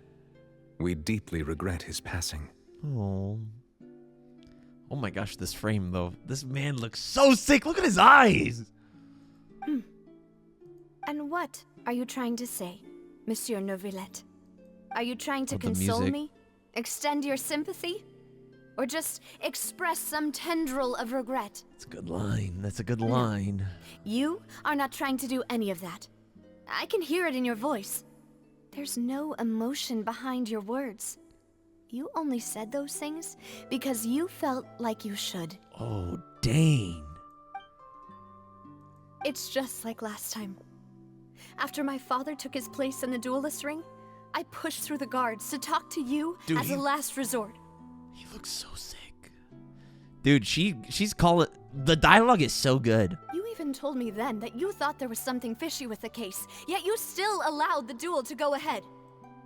We deeply regret his passing. Oh. Oh my gosh, this frame though. This man looks so sick. Look at his eyes. And what are you trying to say, Monsieur Neuvillette? Are you trying to Oh, the console music. me? Extend your sympathy? Or just express some tendril of regret? That's a good line. That's a good line. You are not trying to do any of that. I can hear it in your voice. There's no emotion behind your words. You only said those things because you felt like you should. Oh, dang. It's just like last time. After my father took his place in the duelist ring, I pushed through the guards to talk to you as a last resort. He looks so sick. Dude, she's calling... The dialogue is so good. You even told me then that you thought there was something fishy with the case, yet you still allowed the duel to go ahead.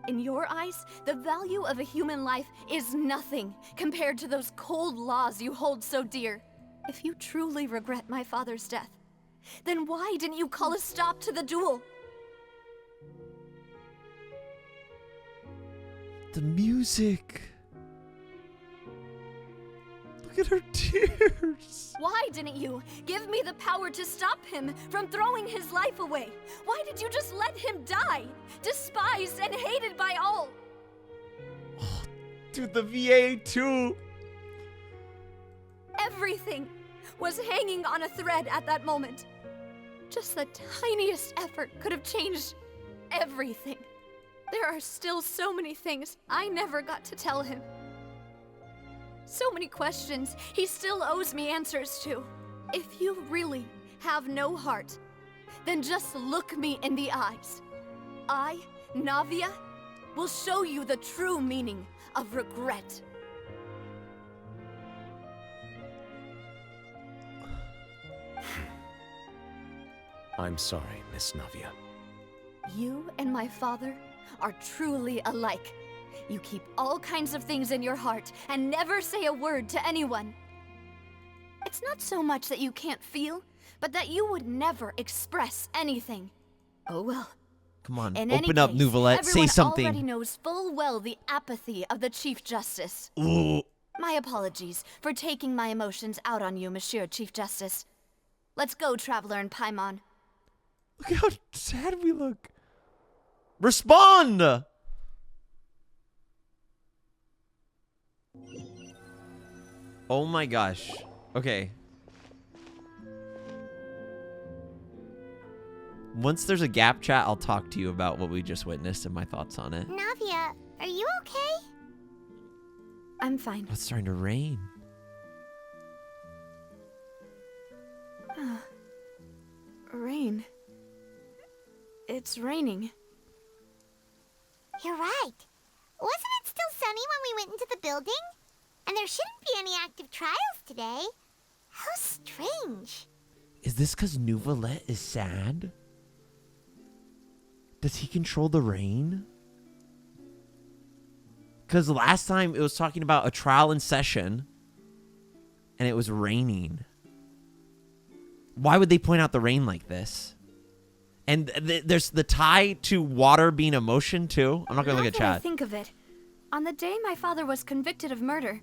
In your eyes, the value of a human life is nothing compared to those cold laws you hold so dear. If you truly regret my father's death, then why didn't you call a stop to the duel? The music. Look at her tears. Why didn't you give me the power to stop him from throwing his life away? Why did you just let him die, despised and hated by all? Oh, dude, the VA too. Everything was hanging on a thread at that moment. Just the tiniest effort could have changed everything. There are still so many things I never got to tell him. So many questions he still owes me answers to. If you really have no heart, then just look me in the eyes. I, Navia, will show you the true meaning of regret. I'm sorry, Miss Navia. You and my father are truly alike. You keep all kinds of things in your heart and never say a word to anyone. It's not so much that you can't feel, but that you would never express anything. Oh well. Come on, In open any up, case, Neuvillette. Say everyone something. already knows full well the apathy of the Chief Justice. Ooh. My apologies for taking my emotions out on you, Monsieur Chief Justice. Let's go, Traveler and Paimon. Look how sad we look. Respond! Oh my gosh. Okay. Once there's a gap chat, I'll talk to you about what we just witnessed and my thoughts on it. Navia, are you okay? I'm fine. It's starting to rain. Rain. It's raining. You're right. Wasn't it still sunny when we went into the building? And there shouldn't be any active trials today. How strange. Is this because Neuvillette is sad? Does he control the rain? Because last time it was talking about a trial in session and it was raining. Why would they point out the rain like this? And there's the tie to water being emotion too. I'm not going to look at Now that I chat. think of it, on the day my father was convicted of murder,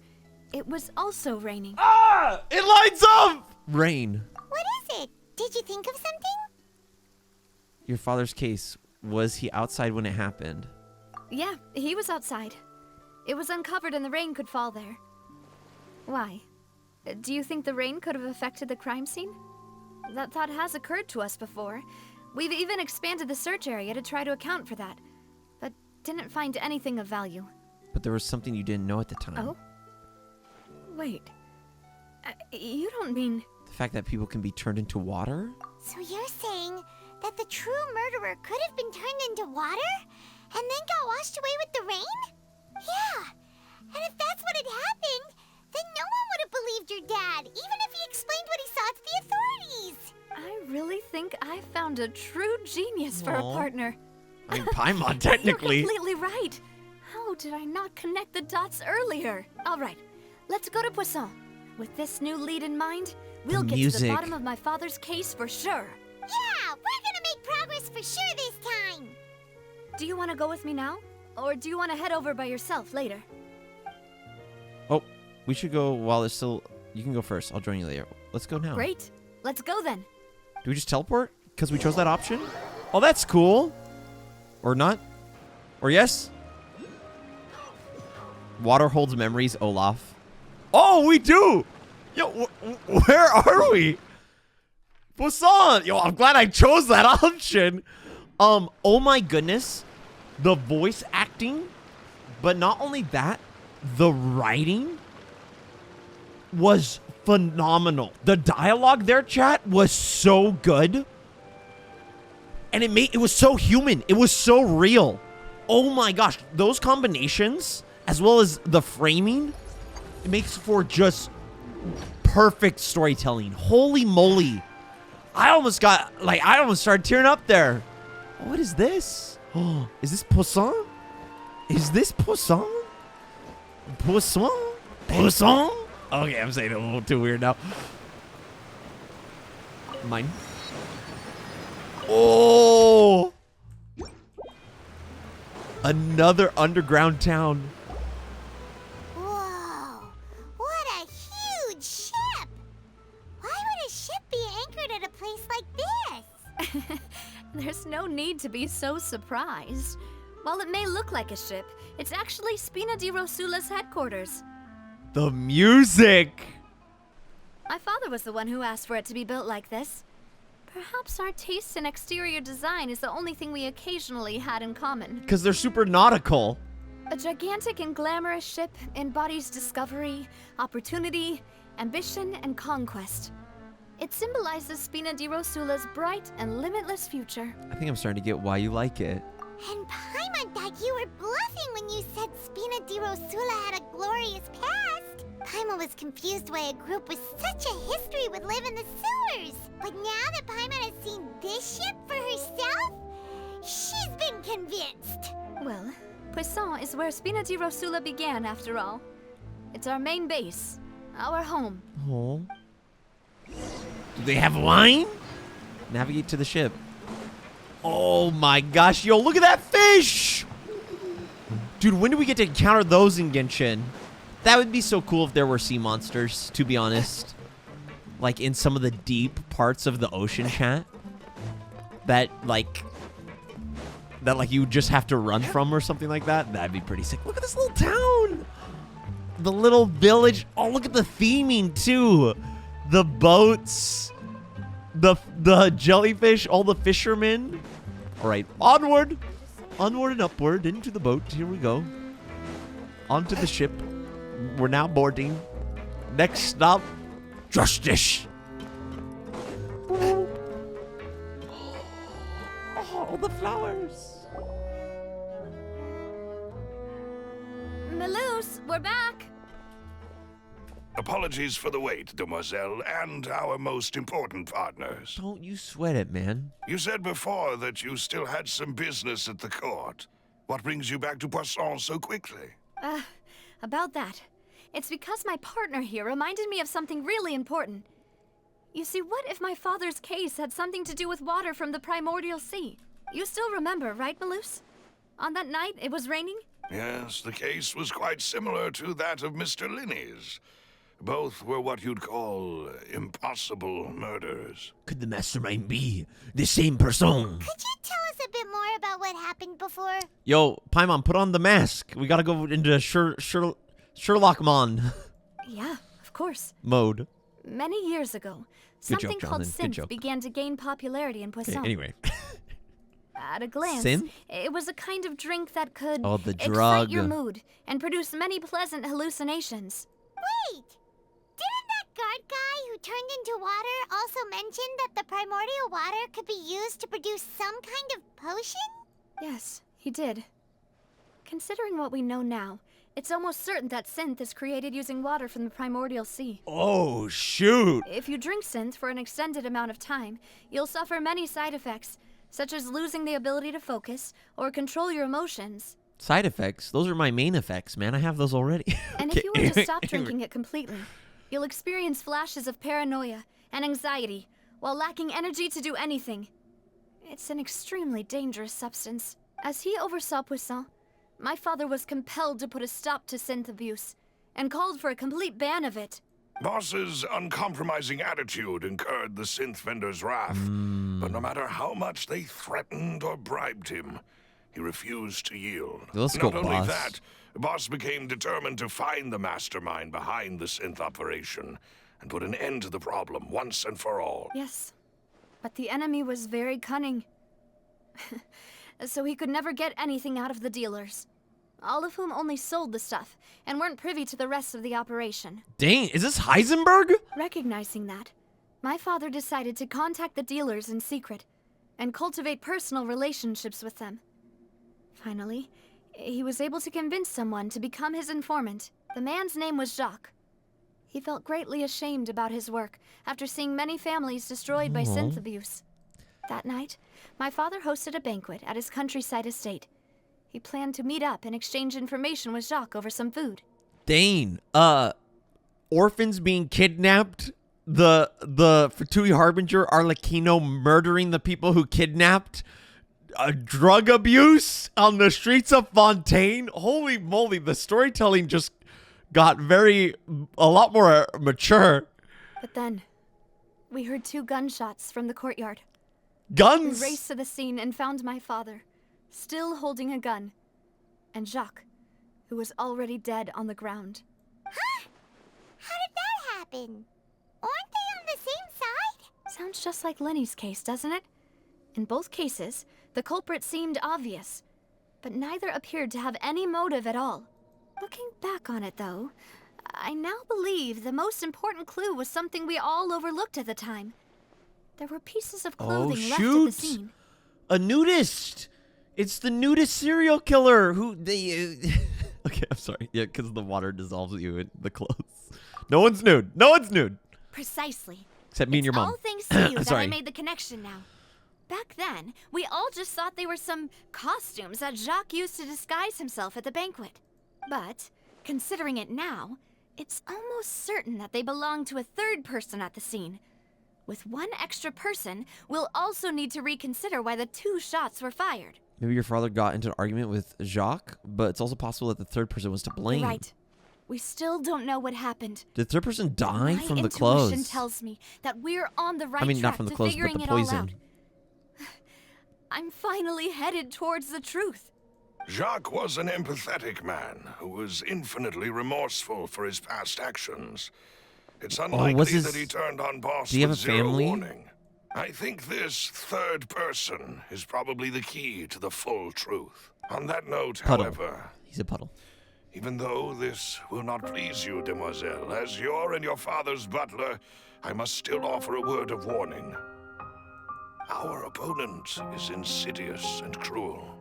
it was also raining. Ah! It lines up! Rain. What is it? Did you think of something? Your father's case. Was he outside when it happened? Yeah, he was outside. It was uncovered and the rain could fall there. Why? Do you think the rain could have affected the crime scene? That thought has occurred to us before. We've even expanded the search area to try to account for that, but didn't find anything of value. But there was something you didn't know at the time. Oh? Wait. You don't mean... The fact that people can be turned into water? So you're saying that the true murderer could have been turned into water and then got washed away with the rain? Yeah. And if that's what had happened, then no one would have believed your dad, even if he explained what he saw to the authorities. I really think I found a true genius for a Aw. partner. I mean, Paimon, technically. You're completely right. How did I not connect the dots earlier? All right, let's go to Poisson. With this new lead in mind, we'll get to music. the bottom of my father's case for sure. Yeah, we're gonna make progress for sure this time. Do you want to go with me now? Or do you want to head over by yourself later? Oh, we should go while it's still... You can go first. I'll join you later. Let's go now. Great. Let's go then. Do we just teleport? Because we chose that option? Oh, that's cool. Or not? Or yes? Water holds memories, Olaf. Oh, we do! Yo, where are we? Poisson! Yo, I'm glad I chose that option. Oh my goodness. The voice acting, but not only that, the writing was phenomenal. The dialogue there, chat, was so good. And it was so human. It was so real. Oh my gosh. Those combinations, as well as the framing, it makes for just perfect storytelling. Holy moly. I almost started tearing up there. What is this? Oh, is this Poisson? Is this Poisson? Poisson? Poisson? Okay, I'm saying it a little too weird now. Mine. Oh! Another underground town. Whoa! What a huge ship! Why would a ship be anchored at a place like this? There's no need to be so surprised. While it may look like a ship, it's actually Spina di Rosula's headquarters. The music! My father was the one who asked for it to be built like this. Perhaps our taste in exterior design is the only thing we occasionally had in common. Because they're super nautical. A gigantic and glamorous ship embodies discovery, opportunity, ambition, and conquest. It symbolizes Spina di Rosula's bright and limitless future. I think I'm starting to get why you like it. And Paimon thought you were bluffing when you said Spina di Rosula had a glorious past. Paimon was confused why a group with such a history would live in the sewers. But now that Paimon has seen this ship for herself, she's been convinced. Well, Poisson is where Spina di Rosula began, after all. It's our main base, our home. Oh. Do they have wine? Navigate to the ship. Oh my gosh, yo, look at that fish! Dude, when do we get to encounter those in Genshin? That would be so cool if there were sea monsters, to be honest. Like in some of the deep parts of the ocean, chat. That you just have to run from or something like that. That'd be pretty sick. Look at this little town! The little village. Oh, look at the theming too. The boats. The jellyfish, all the fishermen. All right, onward and upward into the boat. Here we go. Onto the ship. We're now boarding. Next stop, Justice. Oh, the flowers. Melus, we're back. Apologies for the wait, demoiselle, and our most important partners. Don't you sweat it, man. You said before that you still had some business at the court. What brings you back to Poisson so quickly? About that. It's because my partner here reminded me of something really important. You see, what if my father's case had something to do with water from the primordial sea? You still remember, right, Melus? On that night, it was raining? Yes, the case was quite similar to that of Mr. Linney's. Both were what you'd call impossible murders. Could the mastermind be the same person? Could you tell us a bit more about what happened before? Yo, Paimon, put on the mask. We gotta go into Sherlock Mon Yeah, of course. mode. Many years ago, Good something joke, called Jonathan. Good Sinthe joke. began to gain popularity in Poisson. Anyway. At a glance, Sinthe? it was a kind of drink that could Oh, the excite drug. your mood and produce many pleasant hallucinations. Wait! Didn't that guard guy who turned into water also mention that the primordial water could be used to produce some kind of potion? Yes, he did. Considering what we know now, it's almost certain that Sinthe is created using water from the primordial sea. Oh, shoot. If you drink Sinthe for an extended amount of time, you'll suffer many side effects, such as losing the ability to focus or control your emotions. Side effects? Those are my main effects, man. I have those already. And Okay, if you were to stop anyway. drinking it completely, you'll experience flashes of paranoia and anxiety while lacking energy to do anything. It's an extremely dangerous substance. As he oversaw Poisson, my father was compelled to put a stop to Sinthe abuse and called for a complete ban of it. Boss's uncompromising attitude incurred the synth vendor's wrath, but no matter how much they threatened or bribed him, he refused to yield. Let's go, Not only Boss. that, Boss became determined to find the mastermind behind the synth operation and put an end to the problem once and for all. Yes, but the enemy was very cunning. so he could never get anything out of the dealers. All of whom only sold the stuff, and weren't privy to the rest of the operation. Dang, is this Heisenberg? Recognizing that, my father decided to contact the dealers in secret, and cultivate personal relationships with them. Finally, he was able to convince someone to become his informant. The man's name was Jacques. He felt greatly ashamed about his work after seeing many families destroyed by Sinthe abuse. That night, my father hosted a banquet at his countryside estate. He planned to meet up and exchange information with Jacques over some food. Dane, orphans being kidnapped, the Fatui Harbinger Arlecchino murdering the people who kidnapped, drug abuse on the streets of Fontaine. Holy moly, the storytelling just got a lot more mature. But then, we heard 2 gunshots from the courtyard. Guns? We raced to the scene and found my father, still holding a gun, and Jacques, who was already dead on the ground. Huh? How did that happen? Aren't they on the same side? Sounds just like Lenny's case, doesn't it? In both cases, the culprit seemed obvious, but neither appeared to have any motive at all. Looking back on it, though, I now believe the most important clue was something we all overlooked at the time. There were pieces of clothing left at the scene. A nudist! It's the nudist serial killer who they... Okay, I'm sorry. Yeah, because the water dissolves you in the clothes. No one's nude. No one's nude. Precisely. Except me and your mom. All thanks to you that Sorry. I made the connection now. Back then, we all just thought they were some costumes that Jacques used to disguise himself at the banquet. But, considering it now, it's almost certain that they belong to a third person at the scene. With one extra person, we'll also need to reconsider why the 2 shots were fired. Maybe your father got into an argument with Jacques, but it's also possible that the third person was to blame. You're right. We still don't know what happened. Did the third person die My from the clothes? intuition tells me that we're on the right I mean, track not from the to clothes, but figuring the it all poison. out. I'm finally headed towards the truth. Jacques was an empathetic man who was infinitely remorseful for his past actions. It's unlikely that he turned on Boss Do you have with a zero family? warning. I think this third person is probably the key to the full truth. On that note, Puddle. however, He's a puddle. even though this will not please you, demoiselle, as your and your father's butler, I must still offer a word of warning. Our opponent is insidious and cruel.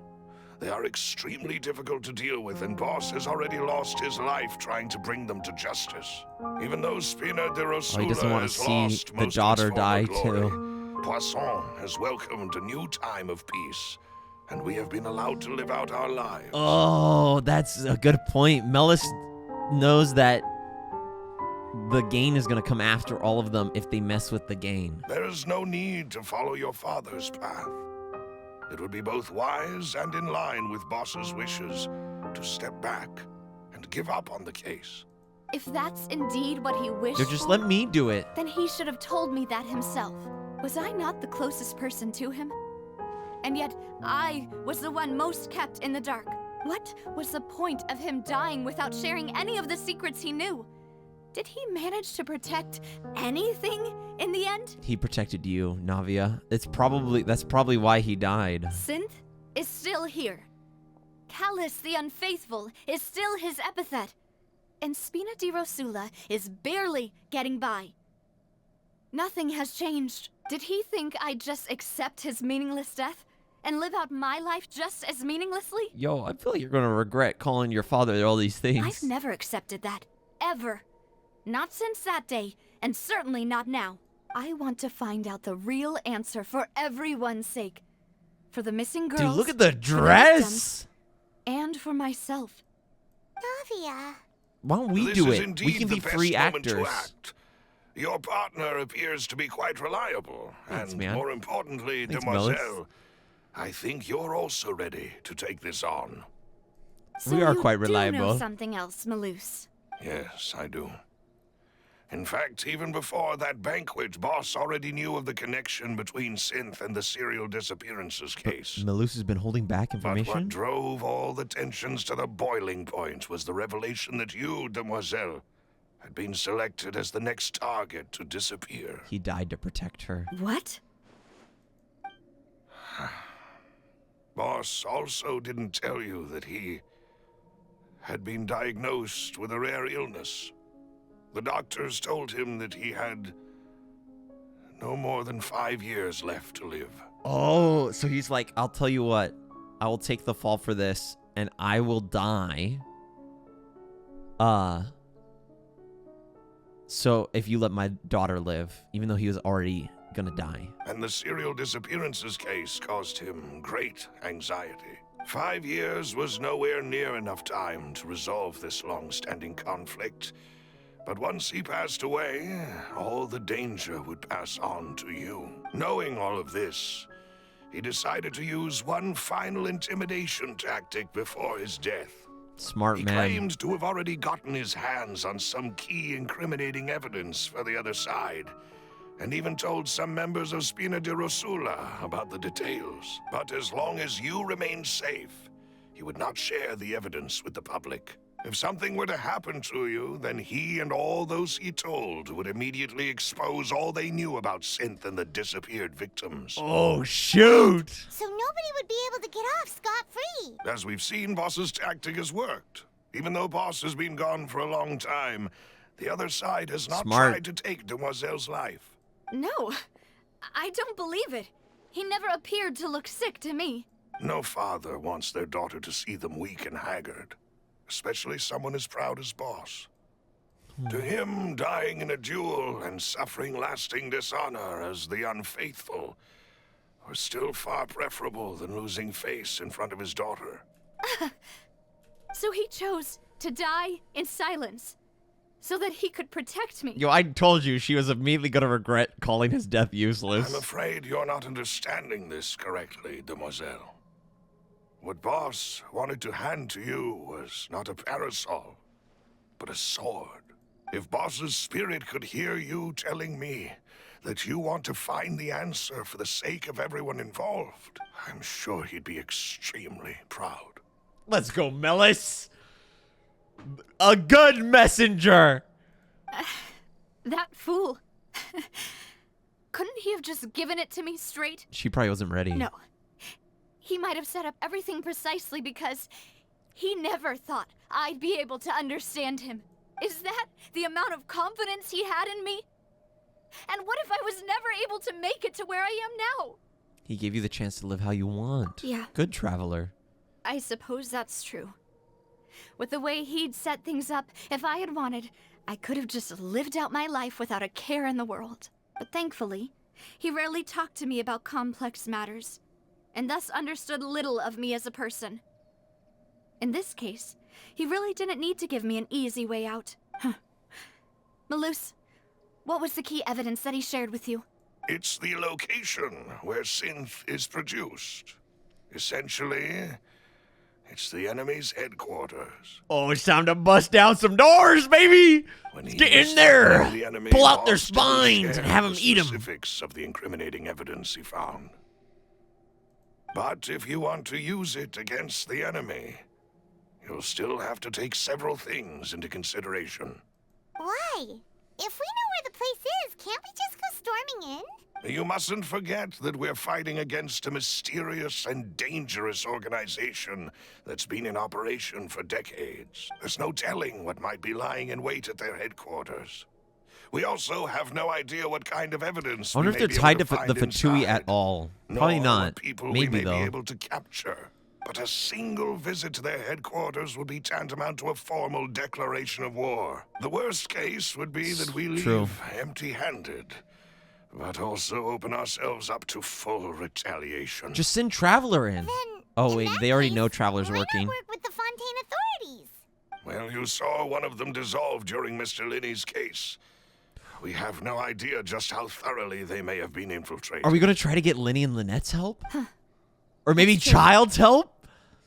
They are extremely difficult to deal with, and Boss has already lost his life trying to bring them to justice. Even though Spina di Rosula he doesn't want to has see lost the most daughter of its former die, glory, too. Poisson has welcomed a new time of peace, and we have been allowed to live out our lives. Oh, that's a good point. Melis knows that the gain is going to come after all of them if they mess with the gain. There is no need to follow your father's path. It would be both wise and in line with Boss's wishes to step back and give up on the case. If that's indeed what he wished Dude, just for, let me do it. then he should have told me that himself. Was I not the closest person to him? And yet, I was the one most kept in the dark. What was the point of him dying without sharing any of the secrets he knew? Did he manage to protect anything in the end? He protected you, Navia. That's probably why he died. Sinthe is still here. Callous the Unfaithful is still his epithet. And Spina di Rosula is barely getting by. Nothing has changed. Did he think I'd just accept his meaningless death and live out my life just as meaninglessly? Yo, I feel like you're going to regret calling your father all these things. I've never accepted that. Ever. Not since that day, and certainly not now. I want to find out the real answer for everyone's sake. For the missing girls. Dude, look at the for the dress. victims, and for myself. Navia. Why don't we This do is it? indeed We can the be best free moment to actors. act. Your partner appears to be quite reliable, Thanks, and man. more importantly, Thanks, demoiselle, I think you're also ready to take this on. So We are you quite do reliable. know something else, Malus. Yes, I do. In fact, even before that banquet, Boss already knew of the connection between Sinthe and the serial disappearances case. Malus has been holding back But information? what drove all the tensions to the boiling point was the revelation that you, demoiselle, had been selected as the next target to disappear. He died to protect her. What? Boss also didn't tell you that he had been diagnosed with a rare illness. The doctors told him that he had no more than 5 years left to live. Oh, so he's like, I'll tell you what. I will take the fall for this, and I will die. So if you let my daughter live, even though he was already gonna die. And the serial disappearances case caused him great anxiety. 5 years was nowhere near enough time to resolve this long-standing conflict. But once he passed away, all the danger would pass on to you. Knowing all of this, he decided to use one final intimidation tactic before his death. Smart man. He claimed to have already gotten his hands on some key incriminating evidence for the other side, and even told some members of Spina di Rosula about the details. But as long as you remained safe, he would not share the evidence with the public. If something were to happen to you, then he and all those he told would immediately expose all they knew about Sinthe and the disappeared victims. Oh, shoot! So nobody would be able to get off scot-free. As we've seen, Boss's tactic has worked. Even though Boss has been gone for a long time, the other side has not tried to take Demoiselle's life. No, I don't believe it. He never appeared to look sick to me. No father wants their daughter to see them weak and haggard, especially someone as proud as Boss. To him, dying in a duel and suffering lasting dishonor as the unfaithful were still far preferable than losing face in front of his daughter. So he chose to die in silence, so that he could protect me. Yo, I told you she was immediately gonna regret calling his death useless. I'm afraid you're not understanding this correctly, Demoiselle. What Boss wanted to hand to you was not a parasol, but a sword. If Boss's spirit could hear you telling me that you want to find the answer for the sake of everyone involved, I'm sure he'd be extremely proud. Let's go, Melis. A good messenger. That fool. Couldn't he have just given it to me straight? She probably wasn't ready. No. He might have set up everything precisely because he never thought I'd be able to understand him. Is that the amount of confidence he had in me? And what if I was never able to make it to where I am now? He gave you the chance to live how you want. Yeah. Good traveler. I suppose that's true. With the way he'd set things up, if I had wanted, I could have just lived out my life without a care in the world. But thankfully, he rarely talked to me about complex matters, and thus understood little of me as a person. In this case, he really didn't need to give me an easy way out. Malus, what was the key evidence that he shared with you? It's the location where Sinthe is produced. Essentially, it's the enemy's headquarters. Oh, it's time to bust down some doors, baby! Let's get in there! Pull out their spines and have them eat them. Specifics of the incriminating evidence he found. But if you want to use it against the enemy, you'll still have to take several things into consideration. Why? If we know where the place is, can't we just go storming in? You mustn't forget that we're fighting against a mysterious and dangerous organization that's been in operation for decades. There's no telling what might be lying in wait at their headquarters. We also have no idea what kind of evidence I wonder if they're tied to the Fatui at all. Probably not. People Maybe, we may though. be able to capture. But a single visit to their headquarters would be tantamount to a formal declaration of war. The worst case would be that we leave empty-handed, but also open ourselves up to full retaliation. Just send Traveler in. Oh, wait, they already know Traveler's Why working. not work with the Fontaine authorities? Well, you saw one of them dissolve during Mr. Linney's case. We have no idea just how thoroughly they may have been infiltrated. Are we going to try to get Linny and Lynette's help? Or maybe Childe's help?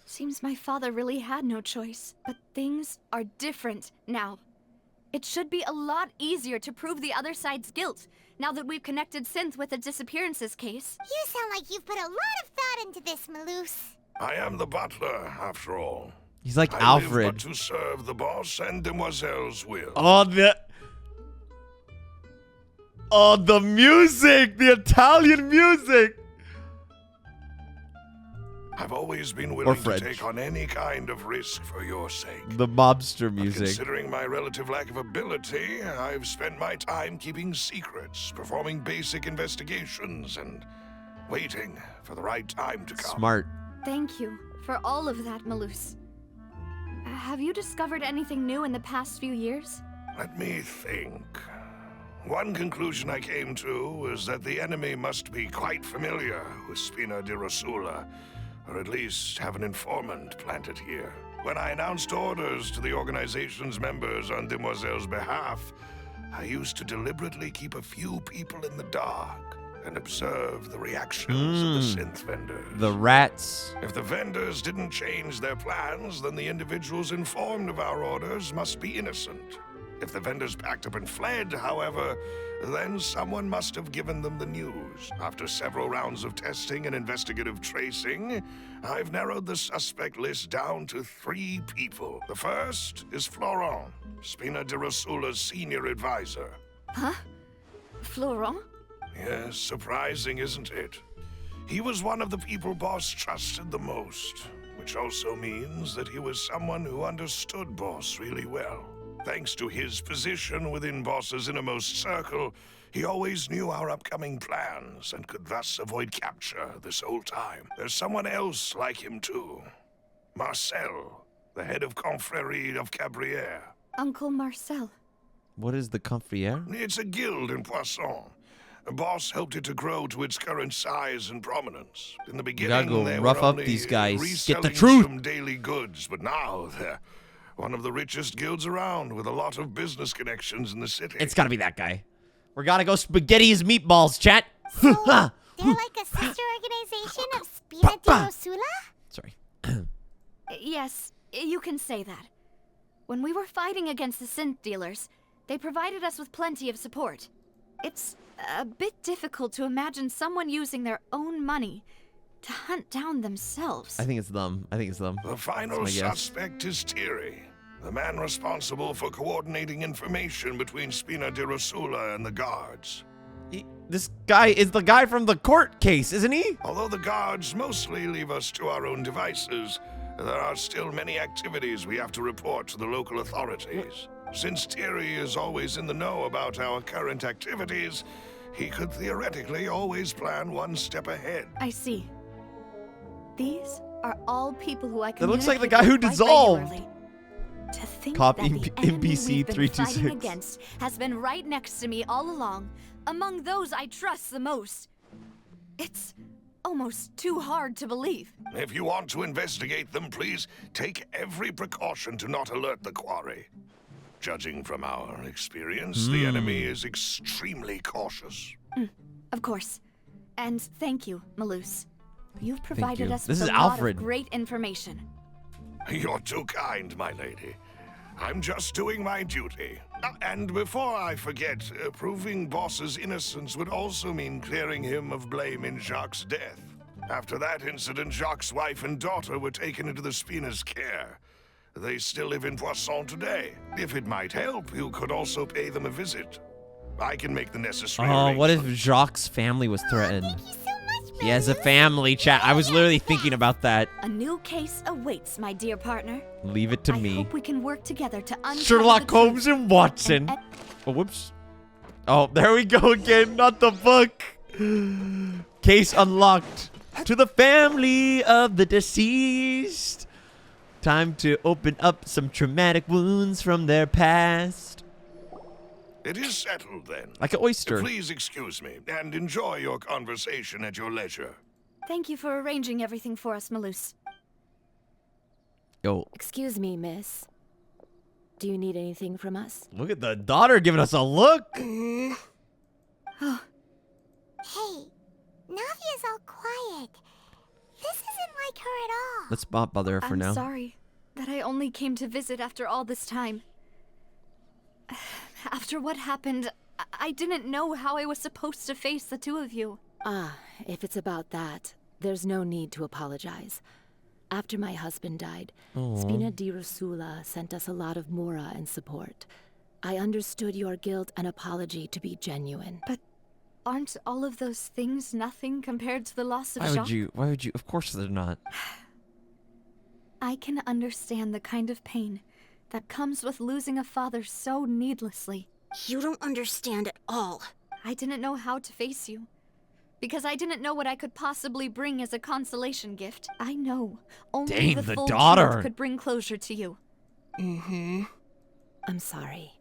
Seems my father really had no choice. But things are different now. It should be a lot easier to prove the other side's guilt, now that we've connected Sinthe with the disappearances case. You sound like you've put a lot of thought into this, Malus. I am the butler, after all. He's like I Alfred. live but to serve the boss and Demoiselle's will. Oh, the music! The Italian music! I've always been willing to French. take on any kind of risk for your sake. The mobster But music. considering my relative lack of ability, I've spent my time keeping secrets, performing basic investigations, and waiting for the right time to come. Smart. Thank you for all of that, Malus. Have you discovered anything new in the past few years? Let me think. One conclusion I came to was that the enemy must be quite familiar with Spina di Rosula, or at least have an informant planted here. When I announced orders to the organization's members on Demoiselle's behalf, I used to deliberately keep a few people in the dark and observe the reactions of the synth vendors. The rats. If the vendors didn't change their plans, then the individuals informed of our orders must be innocent. If the vendors packed up and fled, however, then someone must have given them the news. After several rounds of testing and investigative tracing, I've narrowed the suspect list down to 3 people. The first is Florent, Spina di Rosula's senior advisor. Huh? Florent? Yes, surprising, isn't it? He was one of the people Boss trusted the most, which also means that he was someone who understood Boss really well. Thanks to his position within Boss's innermost circle, he always knew our upcoming plans and could thus avoid capture this whole time. There's someone else like him too. Marcel, the head of Confrérie of Cabrières. Uncle Marcel. What is the Confriere? It's a guild in Poisson. Boss helped it to grow to its current size and prominence. In the beginning, go they rough were up only these guys. Get the reselling truth. some daily goods, but now they're one of the richest guilds around, with a lot of business connections in the city. It's gotta be that guy. We're gotta go spaghetti his meatballs, chat. They're like a sister organization of Spina di Rosula? Sorry. Yes, you can say that. When we were fighting against the synth dealers, they provided us with plenty of support. It's a bit difficult to imagine someone using their own money to hunt down themselves. I think it's them. The final That's my guess. suspect is Thierry, the man responsible for coordinating information between Spina di Rosula and the guards. This guy is the guy from the court case, isn't he? Although the guards mostly leave us to our own devices, there are still many activities we have to report to the local authorities. Since Thierry is always in the know about our current activities, he could theoretically always plan one step ahead. I see. These are all people who I That looks like the communicate guy who with quite dissolved. regularly. To think Copying that the enemy NPC we've been 326. fighting against has been right next to me all along, among those I trust the most. It's almost too hard to believe. If you want to investigate them, please take every precaution to not alert the quarry. Judging from our experience, the enemy is extremely cautious. Of course. And thank you, Malus. You've provided you. us This with is a lot Alfred. of great information. You're too kind, my lady. I'm just doing my duty. And before I forget, proving Boss's innocence would also mean clearing him of blame in Jacques' death. After that incident, Jacques' wife and daughter were taken into the Spina's care. They still live in Poisson today. If it might help, you could also pay them a visit. I can make the necessary What if arrangements. Jacques' family was threatened? Thank you so much, He has a Malus. family, chat. I was literally thinking about that. A new case awaits, my dear partner. Leave it to I me. hope we can work together to uncover Sherlock the truth. Holmes and Watson. And- Oh, whoops. Oh, there we go again. Not the book. Case unlocked. To the family of the deceased. Time to open up some traumatic wounds from their past. It is settled, then. Like an oyster. Please excuse me, and enjoy your conversation at your leisure. Thank you for arranging everything for us, Malus. Yo, Excuse me, miss. Do you need anything from us? look at the daughter giving us a look. Hey, Navia's all quiet. This isn't like her at all. Let's not bother her for I'm now. sorry that I only came to visit after all this time. After what happened, I didn't know how I was supposed to face the two of you. Ah, if it's about that, there's no need to apologize. After my husband died, Spina di Rosula sent us a lot of mora and support. I understood your guilt and apology to be genuine. Aren't all of those things nothing compared to the loss of Why Jacques? Why would you? Of course they're not. I can understand the kind of pain that comes with losing a father so needlessly. You don't understand at all. I didn't know how to face you, because I didn't know what I could possibly bring as a consolation gift. I know only Dang, the the full daughter. truth could bring closure to you. I'm sorry.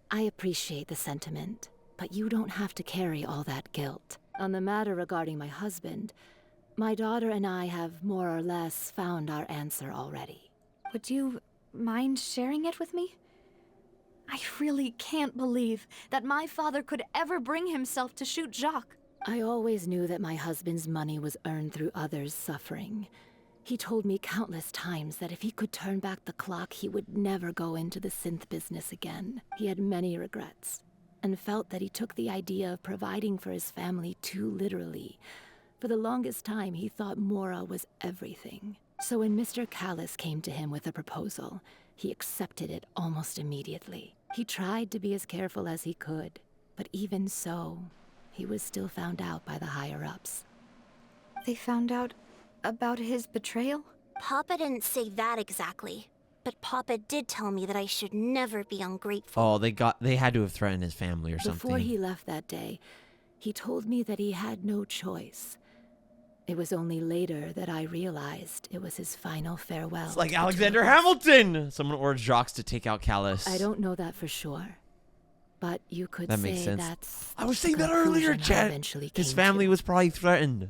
I appreciate the sentiment, but you don't have to carry all that guilt. On the matter regarding my husband, my daughter and I have more or less found our answer already. Would you mind sharing it with me? I really can't believe that my father could ever bring himself to shoot Jacques. I always knew that my husband's money was earned through others' suffering. He told me countless times that if he could turn back the clock, he would never go into the Sinthe business again. He had many regrets, and felt that he took the idea of providing for his family too literally. For the longest time, he thought Mora was everything. So when Mr. Callis came to him with a proposal, he accepted it almost immediately. He tried to be as careful as he could, but even so, he was still found out by the higher-ups. They found out about his betrayal? Papa didn't say that exactly, but Papa did tell me that I should never be ungrateful. Oh, they had to have threatened his family or something. Before he left that day, he told me that he had no choice. It was only later that I realized it was his final farewell. It's like Alexander Hamilton! Someone ordered Jacques to take out Callis. I don't know that for sure, but you could That say makes sense. that's I was the saying that earlier, conclusion I Chad. eventually His came family to. was probably threatened.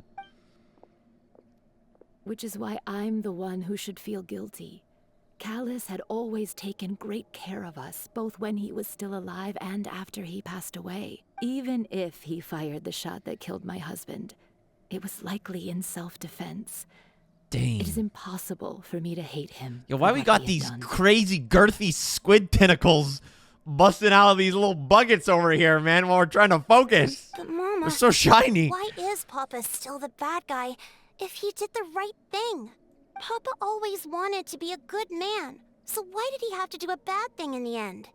Which is why I'm the one who should feel guilty. Callis had always taken great care of us, both when he was still alive and after he passed away. Even if he fired the shot that killed my husband, it was likely in self-defense. Dang. It is impossible for me to hate him. Yo, for why we what got he had these done. crazy girthy squid tentacles busting out of these little buckets over here, man, while we're trying to focus? But Mama, They're so shiny. why is Papa still the bad guy if he did the right thing? Papa always wanted to be a good man, so why did he have to do a bad thing in the end?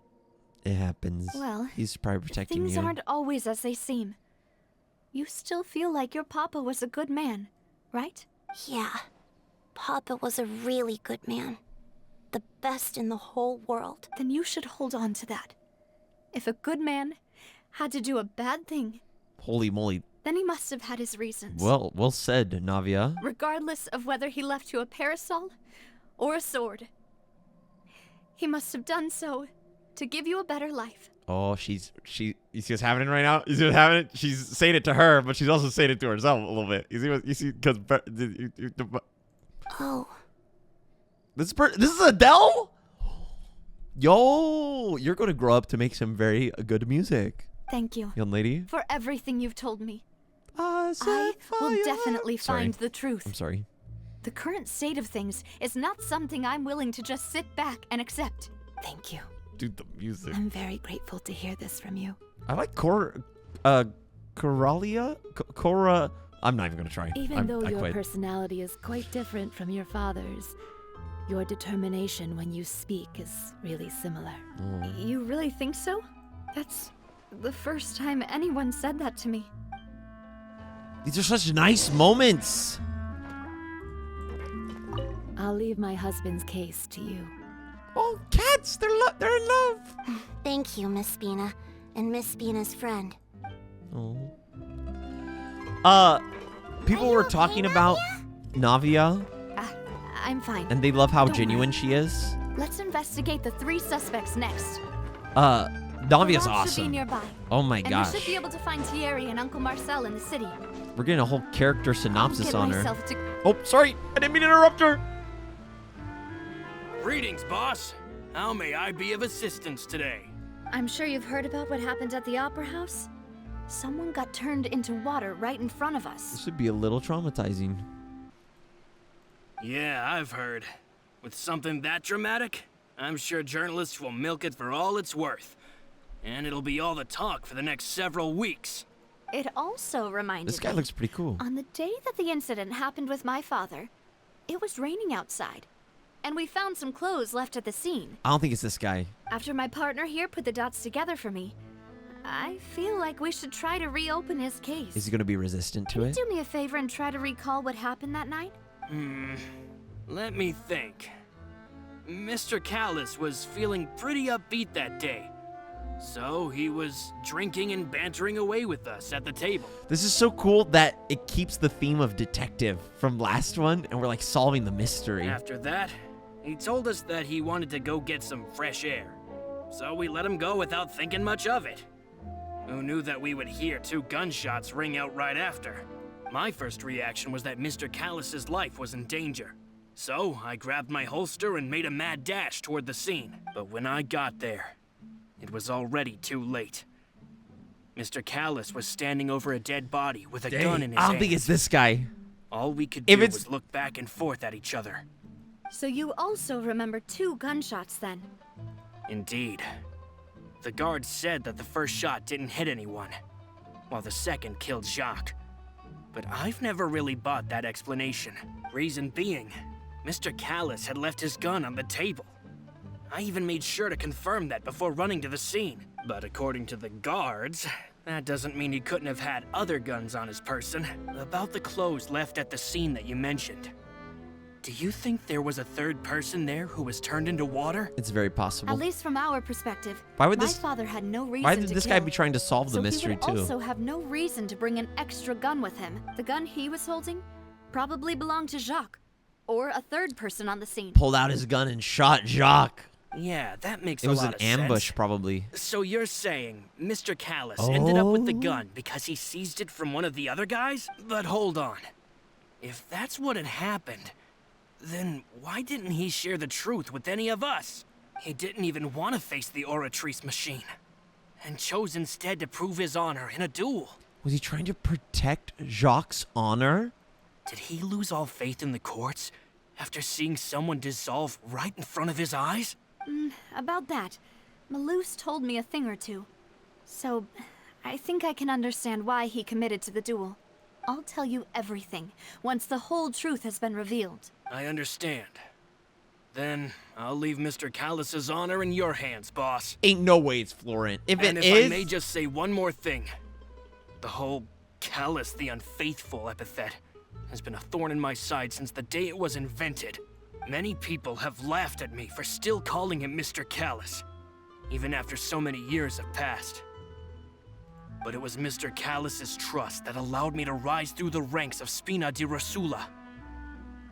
It happens. Well, He's probably protecting things you. aren't always as they seem. You still feel like your papa was a good man, right? Yeah, Papa was a really good man. The best in the whole world. Then you should hold on to that. If a good man had to do a bad thing, Holy moly. then he must have had his reasons. Well said, Navia. Regardless of whether he left you a parasol or a sword. He must have done so to give you a better life. Oh, you see what's happening right now? You see what's happening? She's saying it to her, but she's also saying it to herself a little bit. You see, because Oh, this is Adele? Yo, you're going to grow up to make some very good music, Thank you young lady. for everything you've told me. I I will definitely Sorry. find the truth. I'm sorry. The current state of things is not something I'm willing to just sit back and accept. Thank you. Dude, the music. I'm very grateful to hear this from you. I like Coralia? Cora. I'm not even going to try. Even though I your quit. personality is quite different from your father's, your determination when you speak is really similar. You really think so? That's the first time anyone said that to me. These are such nice moments. I'll leave my husband's case to you. Oh, cats! They're in love. thank you, Miss Spina, and Miss Spina's friend. Oh. People Are you were okay, talking about Navia, I'm fine. and they love how Don't genuine worry. she is. Let's investigate the 3 suspects next. Navia's The lab should be awesome. nearby. Oh my And we gosh. should be able to find Thierry and Uncle Marcel in the city. We're getting a whole character synopsis Get on her. myself to... Oh, sorry. I didn't mean to interrupt her. Greetings, boss. How may I be of assistance today? I'm sure you've heard about what happened at the Opera House. Someone got turned into water right in front of This us. would be a little traumatizing. Yeah, I've heard. With something that dramatic, I'm sure journalists will milk it for all it's worth. And it'll be all the talk for the next several weeks. It also reminded This guy me, looks pretty cool. on the day that the incident happened with my father, it was raining outside. And we found some clothes left at the scene. I don't think it's this guy. After my partner here put the dots together for me, I feel like we should try to reopen his case. Is he going to be resistant to Can you it? do me a favor and try to recall what happened that night? Let me think. Mr. Callus was feeling pretty upbeat that day. So he was drinking and bantering away with us at the table. This is so cool that it keeps the theme of detective from last one, and we're like solving the mystery. After that, he told us that he wanted to go get some fresh air. So we let him go without thinking much of it. Who knew that we would hear 2 gunshots ring out right after? My first reaction was that Mr. Callus's life was in danger. So I grabbed my holster and made a mad dash toward the scene. But when I got there, it was already too late. Mr. Callus was standing over a dead body with a gun in his hand. I don't think it's this guy. All we could do was look back and forth at each other. So you also remember 2 gunshots then? Indeed. The guard said that the first shot didn't hit anyone, while the second killed Jacques. But I've never really bought that explanation. Reason being, Mr. Callus had left his gun on the table. I even made sure to confirm that before running to the scene. But according to the guards, that doesn't mean he couldn't have had other guns on his person. About the clothes left at the scene that you mentioned, do you think there was a third person there who was turned into water? It's very possible. At least from our perspective, Why would my this? father had no reason Why to did this kill. guy be trying to solve the mystery So he would too? also have no reason to bring an extra gun with him. The gun he was holding probably belonged to Jacques, or a third person on the scene. Pulled out his gun and shot Jacques. Yeah, that makes It a was lot an of ambush, sense. probably. So you're saying Mr. Callus ended up with the Oh. gun because he seized it from one of the other guys? But hold on. If that's what had happened, then why didn't he share the truth with any of us? He didn't even want to face the Oratrice machine, and chose instead to prove his honor in a duel. Was he trying to protect Jacques' honor? Did he lose all faith in the courts after seeing someone dissolve right in front of his eyes? About that, Malus told me a thing or two. So, I think I can understand why he committed to the duel. I'll tell you everything, once the whole truth has been revealed. I understand. Then I'll leave Mr. Callus's honor in your hands, boss. Ain't no way it's Florent. If And it if is, I may just say one more thing. The whole Callus the Unfaithful epithet has been a thorn in my side since the day it was invented. Many people have laughed at me for still calling him Mr. Callus, even after so many years have passed. But it was Mr. Callus's trust that allowed me to rise through the ranks of Spina di Rosula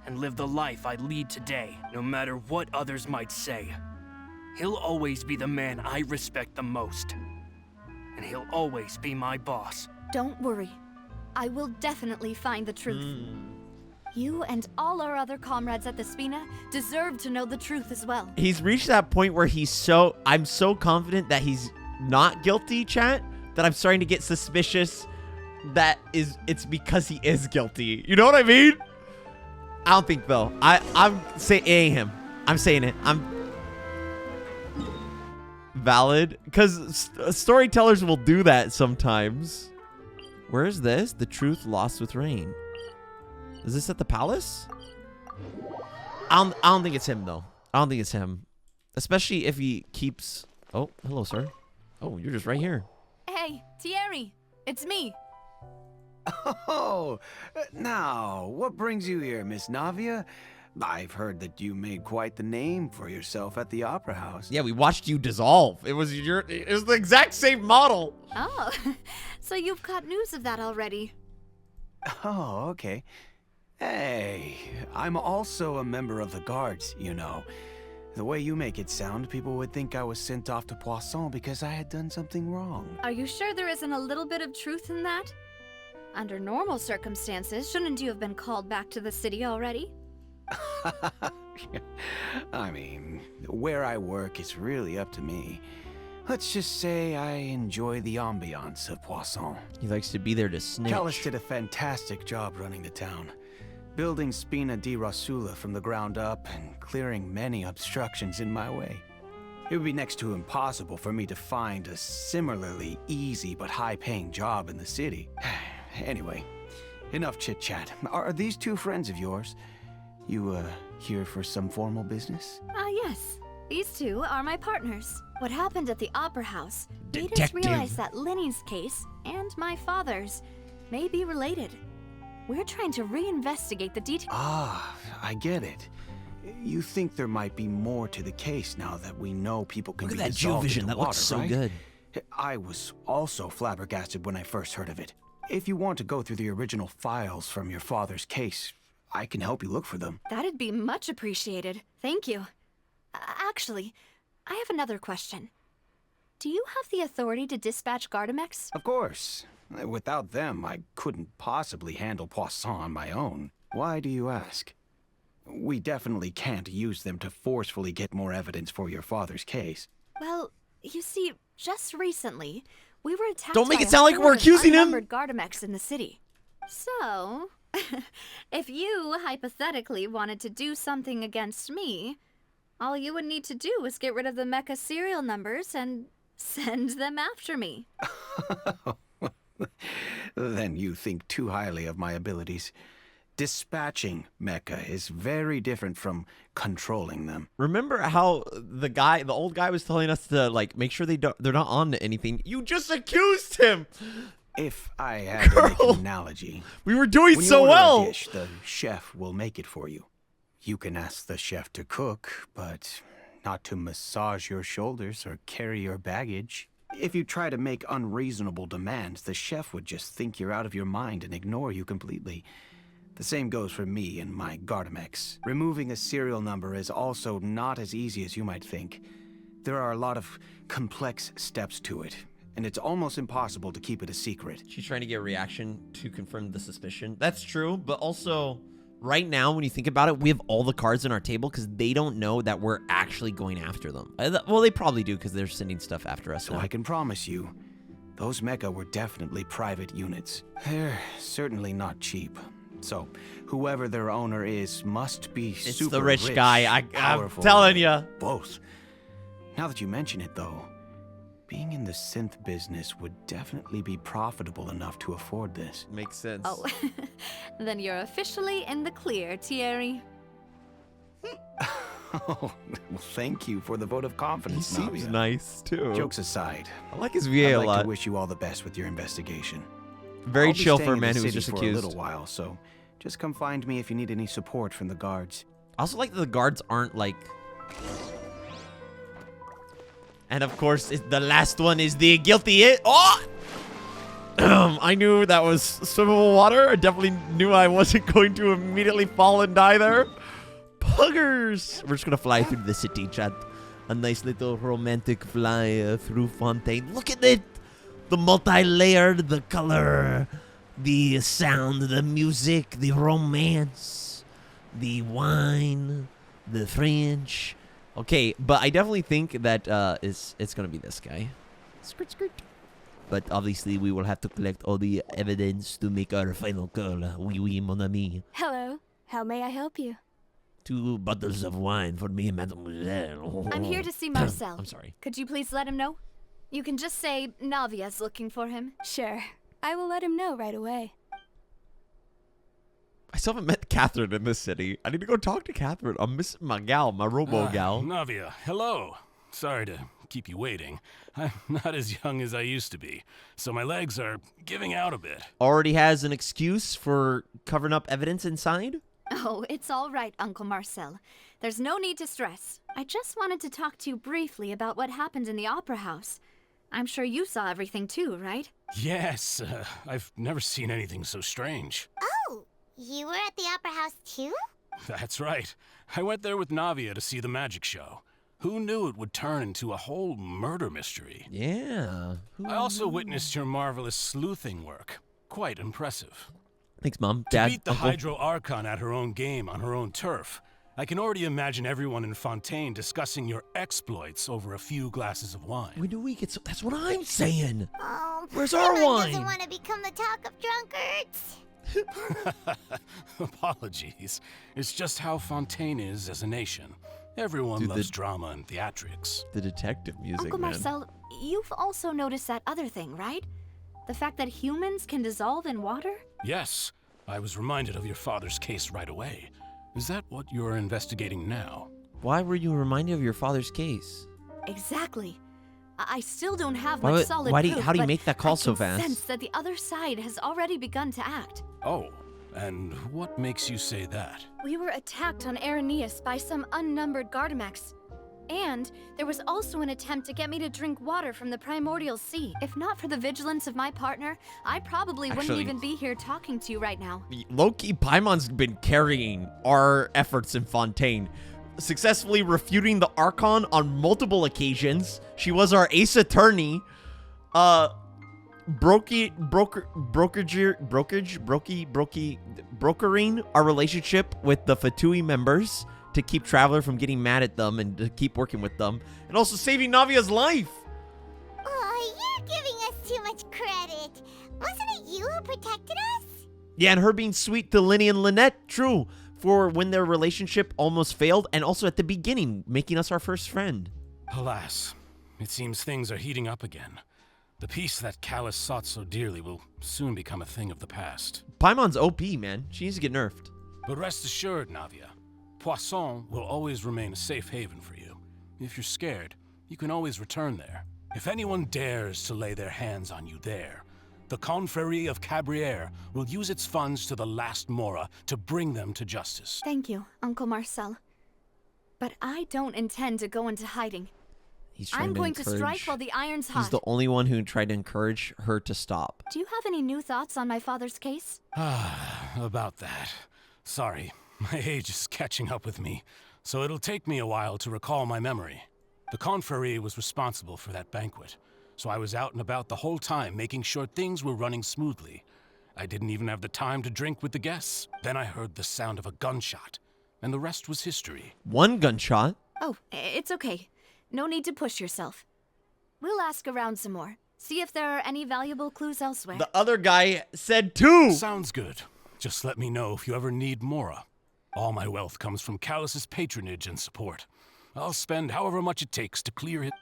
and live the life I lead today, no matter what others might say. He'll always be the man I respect the most, and he'll always be my boss. Don't worry. I will definitely find the truth. You and all our other comrades at the Spina deserve to know the truth as well. he's reached that point where I'm so confident that he's not guilty, chat, that I'm starting to get suspicious that it's because he is guilty. You know what I mean? I don't think though. I'm saying it ain't him. I'm saying it. I'm valid because storytellers will do that sometimes. Where is this? The truth lost with rain. Is this at the palace? I don't think it's him though. I don't think it's him, especially if he keeps. Oh, hello, sir. Oh, you're just right here. Hey, Thierry, it's me. Oh, now, what brings you here, Miss Navia? I've heard that you made quite the name for yourself at the Opera House. Yeah, we watched you dissolve. It was the exact same model. Oh, so you've got news of that already. Oh, okay. Hey, I'm also a member of the guards, you know. The way you make it sound, people would think I was sent off to Poisson because I had done something wrong. Are you sure there isn't a little bit of truth in that? Under normal circumstances, shouldn't you have been called back to the city already? I mean, where I work is really up to me. Let's just say I enjoy the ambiance of Poisson. He likes to be there to snitch. Callus did a fantastic job running the town, building Spina di Rosula from the ground up and clearing many obstructions in my way. It would be next to impossible for me to find a similarly easy but high-paying job in the city. Anyway, enough chit-chat. Are these two friends of yours? You, here for some formal business? Yes. These two are my partners. What happened at the Opera House made us Detective. realize that Linny's case and my father's may be related. We're trying to reinvestigate the details. Ah, I get it. You think there might be more to the case now that we know people can Look be at that dissolved Geovision. into That water, looks so right? good. I was also flabbergasted when I first heard of it. If you want to go through the original files from your father's case, I can help you look for them. That'd be much appreciated. Thank you. Actually, I have another question. Do you have the authority to dispatch Gardamex? Of course. Without them, I couldn't possibly handle Poisson on my own. Why do you ask? We definitely can't use them to forcefully get more evidence for your father's case. Well, you see, just recently, we were attacked Don't make by it sound like a we're horde of accusing him. unnumbered Gardamex in the city. So, if you hypothetically wanted to do something against me, all you would need to do is get rid of the mecha serial numbers and send them after me. Then you think too highly of my abilities. Dispatching mecha is very different from controlling them. Remember how the old guy was telling us to like make sure they're not on to anything? You just accused him. If I had to make an analogy, we were doing when you so order well. a dish, the chef will make it for you. You can ask the chef to cook, but not to massage your shoulders or carry your baggage. If you try to make unreasonable demands, the chef would just think you're out of your mind and ignore you completely. The same goes for me and my Gardamex. Removing a serial number is also not as easy as you might think. There are a lot of complex steps to it, and it's almost impossible to keep it a secret. She's trying to get a reaction to confirm the suspicion. That's true, but also right now, when you think about it, we have all the cards on our table because they don't know that we're actually going after them. Well, they probably do because they're sending stuff after us. So I can promise you, those mecha were definitely private units. They're certainly not cheap. So, whoever their owner is must be It's super the rich guy. I'm powerful, telling ya. Both. Now that you mention it, though, being in the synth business would definitely be profitable enough to afford this. Makes sense. Oh, then you're officially in the clear, Thierry. Oh, well, thank you for the vote of confidence, He seems Navia. nice, too. Jokes aside, I like his VA I'd a like lot. to wish you all the best with your investigation. Very I'll be chill staying for a in the man who was city just for accused. a little while, so just come find me if you need any support from the guards. I also like that the guards aren't like... And of course, the last one is the guilty. Oh! I knew that was swimmable water. I definitely knew I wasn't going to immediately fall and die there. Puggers! We're just going to fly through the city, chat. A nice little romantic fly through Fontaine. Look at it! The multi-layered, the color, the sound, the music, the romance, the wine, the French. Okay, but I definitely think that it's gonna be this guy. Skirt, skirt. But obviously, we will have to collect all the evidence to make our final call. Oui, oui, mon ami. Hello. How may I help you? 2 bottles of wine for me, mademoiselle. I'm here to see Marcel. I'm sorry. Could you please let him know? You can just say Navia's looking for him. Sure. I will let him know right away. I still haven't met Catherine in this city. I need to go talk to Catherine. I'm missing my gal, my robo gal. Navia, hello. Sorry to keep you waiting. I'm not as young as I used to be, so my legs are giving out a bit. Already has an excuse for covering up evidence inside? Oh, it's all right, Uncle Marcel. There's no need to stress. I just wanted to talk to you briefly about what happened in the Opera House. I'm sure you saw everything too, right? Yes, I've never seen anything so strange. Oh, you were at the Opera House too? That's right. I went there with Navia to see the magic show. Who knew it would turn into a whole murder mystery? Yeah. I also witnessed your marvelous sleuthing work. Quite impressive. Thanks, Mom, Dad, To beat the Uncle. Hydro Archon at her own game on her own turf, I can already imagine everyone in Fontaine discussing your exploits over a few glasses of wine. When do we get so? That's what I'm saying. Oh, Where's our Paimon wine? doesn't want to become the talk of drunkards. Apologies. It's just how Fontaine is as a nation. Everyone Dude, loves drama and theatrics. The detective music, Uncle man. Marcel, you've also noticed that other thing, right? The fact that humans can dissolve in water? Yes, I was reminded of your father's case right away. Is that what you're investigating now? Why were you reminded of your father's case? Exactly. I still don't have much solid proof, how do you but make that call so I can fast? sense that the other side has already begun to act. Oh, and what makes you say that? We were attacked on Araneus by some unnumbered Gardamex. And there was also an attempt to get me to drink water from the primordial sea. If not for the vigilance of my partner, I probably wouldn't even be here talking to you right now. Low-key, Paimon's been carrying our efforts in Fontaine, successfully refuting the Archon on multiple occasions. She was our ace attorney. Brokering our relationship with the Fatui members to keep Traveler from getting mad at them and to keep working with them, and also saving Navia's life. Oh, you're giving us too much credit. Wasn't it you who protected us? Yeah, and her being sweet to Linny and Lynette, true, for when their relationship almost failed, and also at the beginning, making us our first friend. Alas, it seems things are heating up again. The peace that Callus sought so dearly will soon become a thing of the past. Paimon's OP, man. She needs to get nerfed. But rest assured, Navia, Poisson will always remain a safe haven for you. If you're scared, you can always return there. If anyone dares to lay their hands on you there, the Confrérie of Cabrières will use its funds to the last Mora to bring them to justice. Thank you, Uncle Marcel. But I don't intend to go into hiding. I'm going to strike while the iron's hot. He's the only one who tried to encourage her to stop. Do you have any new thoughts on my father's case? About that. Sorry, my age is catching up with me, so it'll take me a while to recall my memory. The Confrérie was responsible for that banquet, so I was out and about the whole time making sure things were running smoothly. I didn't even have the time to drink with the guests. Then I heard the sound of a gunshot, and the rest was history. One gunshot? Oh, it's okay. No need to push yourself. We'll ask around some more. See if there are any valuable clues elsewhere. The other guy said 2. Sounds good. Just let me know if you ever need Mora. All my wealth comes from Callus's patronage and support. I'll spend however much it takes to clear it.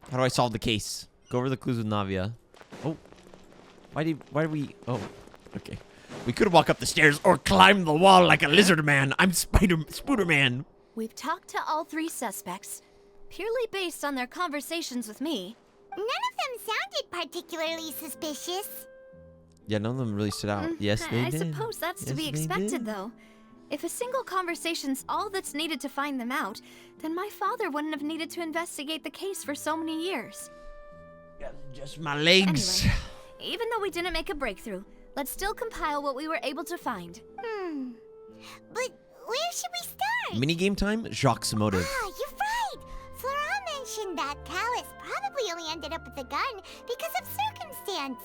How do I solve the case? Go over the clues with Navia. Oh. Why did we... Oh. Okay. We could walk up the stairs or climb the wall like a lizard man. I'm Spooderman. We've talked to all 3 suspects, purely based on their conversations with me. None of them sounded particularly suspicious. Yeah, none of them really stood out. Yes, they did. I suppose that's to be expected, though. If a single conversation's all that's needed to find them out, then my father wouldn't have needed to investigate the case for so many years. Just my legs. Anyway, even though we didn't make a breakthrough, let's still compile what we were able to find. But where should we start? Minigame time? Jacques' motive. Ah, you're right! Flora mentioned that Callus probably only ended up with the gun because of circumstance.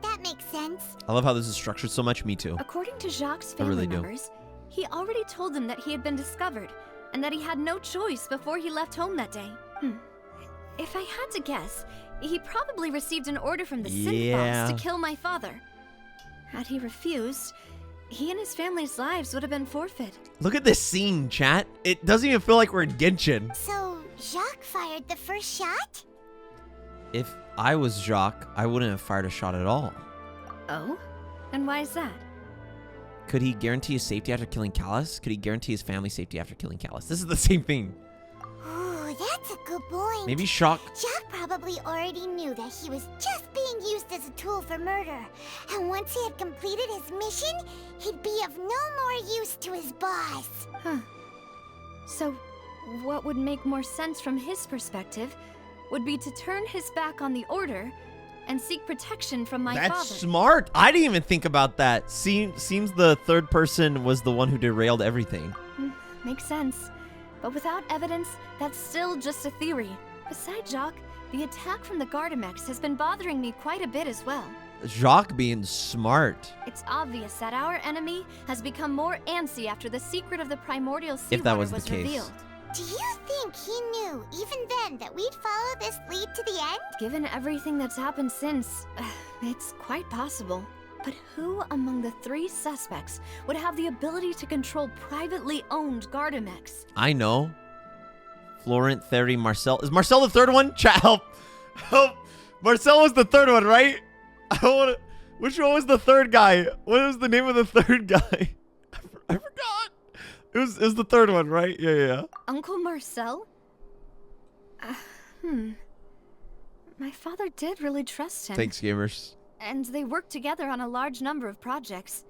That makes sense. I love how this is structured so much. Me too. According to Jacques' family members, he already told them that he had been discovered, and that he had no choice before he left home that day. If I had to guess, he probably received an order from the Sinthe boss to kill my father. Had he refused, he and his family's lives would have been forfeit. Look at this scene, chat. It doesn't even feel like we're in Genshin. So, Jacques fired the first shot? If I was Jacques, I wouldn't have fired a shot at all. Oh? And why is that? Could he guarantee his safety after killing Callus? Could he guarantee his family's safety after killing Callus? This is the same thing. Ooh, that's a good point. Maybe Jacques probably already knew that he was just being used as a tool for murder. And once he had completed his mission, he'd be of no more use to his boss. So, what would make more sense from his perspective would be to turn his back on the order and seek protection from my father. That's smart. I didn't even think about that. Seems the third person was the one who derailed everything. Makes sense. But without evidence, that's still just a theory. Besides Jacques, the attack from the Gardamex has been bothering me quite a bit as well. Jacques being smart. It's obvious that our enemy has become more antsy after the secret of the primordial seawater was revealed. Do you think he knew, even then, that we'd follow this lead to the end? Given everything that's happened since, it's quite possible. But who among the 3 suspects would have the ability to control privately owned Gardamex? I know. Florent, Theory, Marcel. Is Marcel the third one? Chat, help. Help. Marcel was the third one, right? I don't want to... Which one was the third guy? What was the name of the third guy? I forgot. It was the third one, right? Yeah. Uncle Marcel? My father did really trust him. Thanks, gamers. And they worked together on a large number of projects.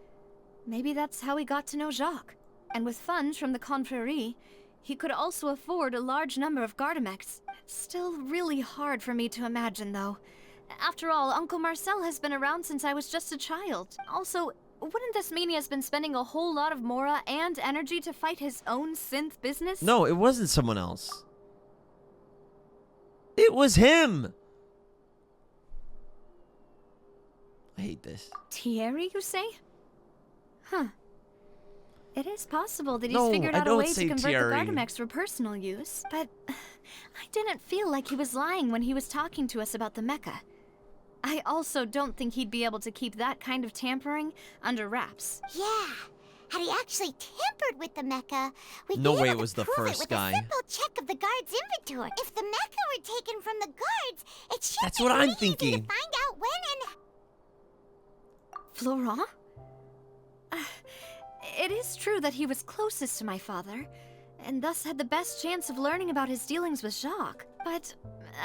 Maybe that's how he got to know Jacques. And with funds from the Confrérie, he could also afford a large number of Gardamex. It's still really hard for me to imagine, though. After all, Uncle Marcel has been around since I was just a child. Also, wouldn't this mean he has been spending a whole lot of mora and energy to fight his own synth business? No, it wasn't someone else. It was him. I hate this. Thierry, you say? Huh. It is possible that he's No, figured I out a don't way to say convert Thierry. the Gardamex for personal use, but I didn't feel like he was lying when he was talking to us about the mecha. I also don't think he'd be able to keep that kind of tampering under wraps. Yeah. Had he actually tampered with the mecha, we'd No be way able it was to the prove it first with guy. a simple check of the guard's inventory. If the mecha were taken from the guards, it should That's be what I'm pretty easy thinking. to find out when and... Florent? It is true that he was closest to my father, and thus had the best chance of learning about his dealings with Jacques. But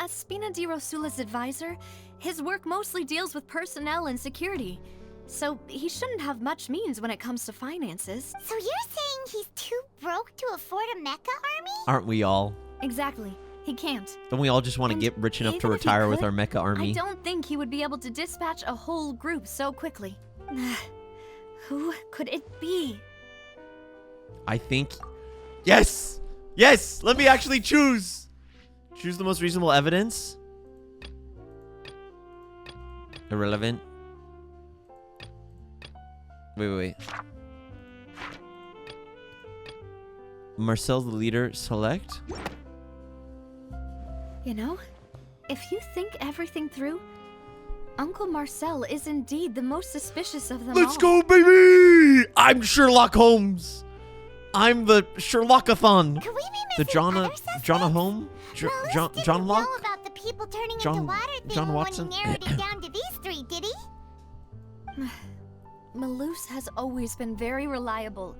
as Spina di Rosula's advisor, his work mostly deals with personnel and security, so he shouldn't have much means when it comes to finances. So you're saying he's too broke to afford a mecha army? Aren't we all? Exactly. He can't. Don't we all just want to And get rich enough to even if he retire with could, our mecha I army? don't think he would be able to dispatch a whole group so quickly. Who could it be? I think... Yes! Yes! Let me actually choose! Choose the most reasonable evidence. Irrelevant. Wait. Marcel the leader, select. You know, if you think everything through, Uncle Marcel is indeed the most suspicious of them all. Let's go, baby! I'm Sherlock Holmes. I'm the Sherlockathon. Could we be The missing other John Holmes? John Locke? know about the people turning John- into water thing John Watson? when he narrowed it down to these three, did he? Malouse has always been very reliable,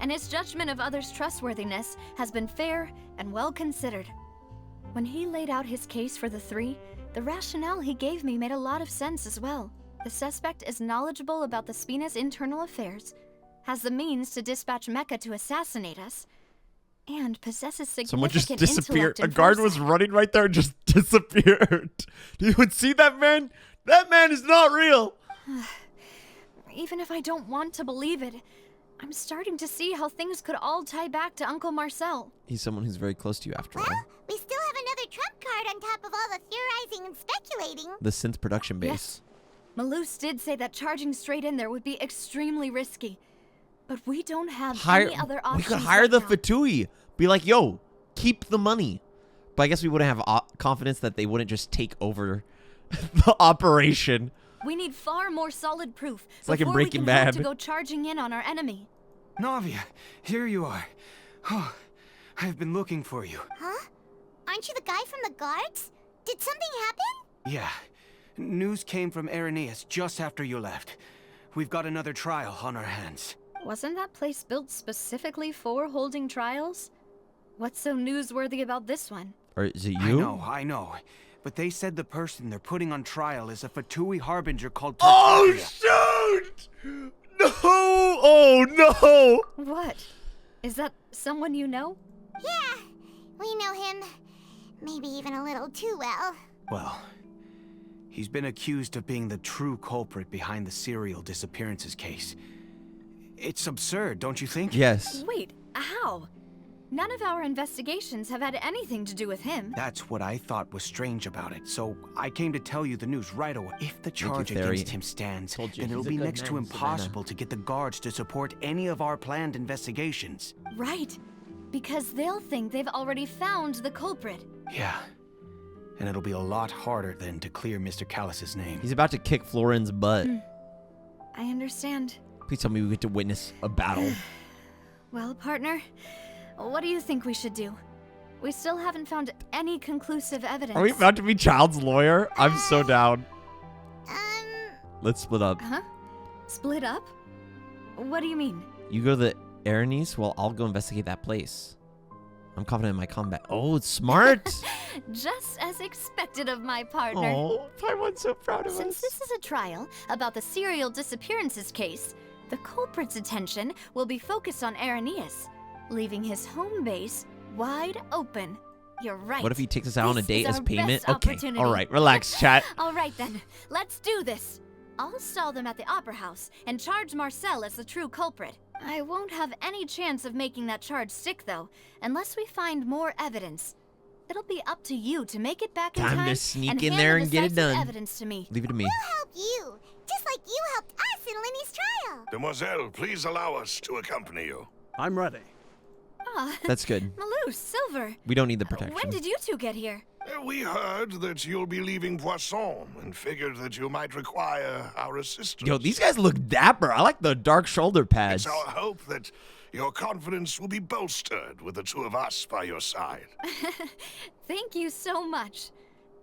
and his judgment of others' trustworthiness has been fair and well considered. When he laid out his case for the three, the rationale he gave me made a lot of sense as well. The suspect is knowledgeable about the Spina's internal affairs, has the means to dispatch Mecha to assassinate us, and possesses significant Someone just disappeared. intellect A and guard was foresight. running right there and just disappeared. Do you even see that man? That man is not real. Even if I don't want to believe it, I'm starting to see how things could all tie back to Uncle Marcel. He's someone who's very close to you after all. We still have another trump card on top of all the theorizing and speculating. The synth production base. Yes. Malouse did say that charging straight in there would be extremely risky. But we don't have any other options. We could hire right the now. Fatui. Be like, yo, keep the money. But I guess we wouldn't have confidence that they wouldn't just take over the operation. We need far more solid proof It's like in before Breaking we can hope Bad. to go charging in on our enemy. Navia, here you are. Oh, I've been looking for you. Huh? Aren't you the guy from the guards? Did something happen? Yeah. News came from Irenaeus just after you left. We've got another trial on our hands. Wasn't that place built specifically for holding trials? What's so newsworthy about this one? Or is it you? I know. But they said the person they're putting on trial is a Fatui harbinger called Oh, Tartaria. shoot! No! Oh, no! What? Is that someone you know? Yeah, we know him. Maybe even a little too well. Well, he's been accused of being the true culprit behind the serial disappearances case. It's absurd, don't you think? Yes. Wait, how? None of our investigations have had anything to do with him. That's what I thought was strange about it, so I came to tell you the news right away. If the charge Theory. against him stands, Told you, then it'll he's a be good next to man, impossible to get the guards to support any of our planned investigations. Right. Because they'll think they've already found the culprit. Yeah. And it'll be a lot harder then to clear Mr. Callus's name. He's about to kick Florin's butt. I understand. Please tell me we get to witness a battle. Well, partner, what do you think we should do? We still haven't found any conclusive evidence. Are we about to be Childe's lawyer? I'm so down. Let's split up. Huh? Split up? What do you mean? You go to the Arenice? Well, I'll go investigate that place. I'm confident in my combat. Oh, it's smart. Just as expected of my partner. Oh, Paimon's so proud of Since us. this is a trial about the serial disappearances case, the culprit's attention will be focused on Arenius, leaving his home base wide open. You're right. What if he takes us out on a This date is as our payment? best Okay, opportunity. all right, relax, chat. All right then, let's do this. I'll stall them at the Opera House and charge Marcel as the true culprit. I won't have any chance of making that charge stick, though, unless we find more evidence. It'll be up to you to make it back in time. Time to sneak and in hand there the and get it decisive done. Evidence to me. Leave it to me. We'll help you, just like you helped us in Linny's trial. Demoiselle, please allow us to accompany you. I'm ready. Ah, That's good. Malou, Silver. We don't need the protection. When did you two get here? We heard that you'll be leaving Poisson and figured that you might require our assistance. Yo, these guys look dapper. I like the dark shoulder pads. It's our hope that your confidence will be bolstered with the two of us by your side. Thank you so much.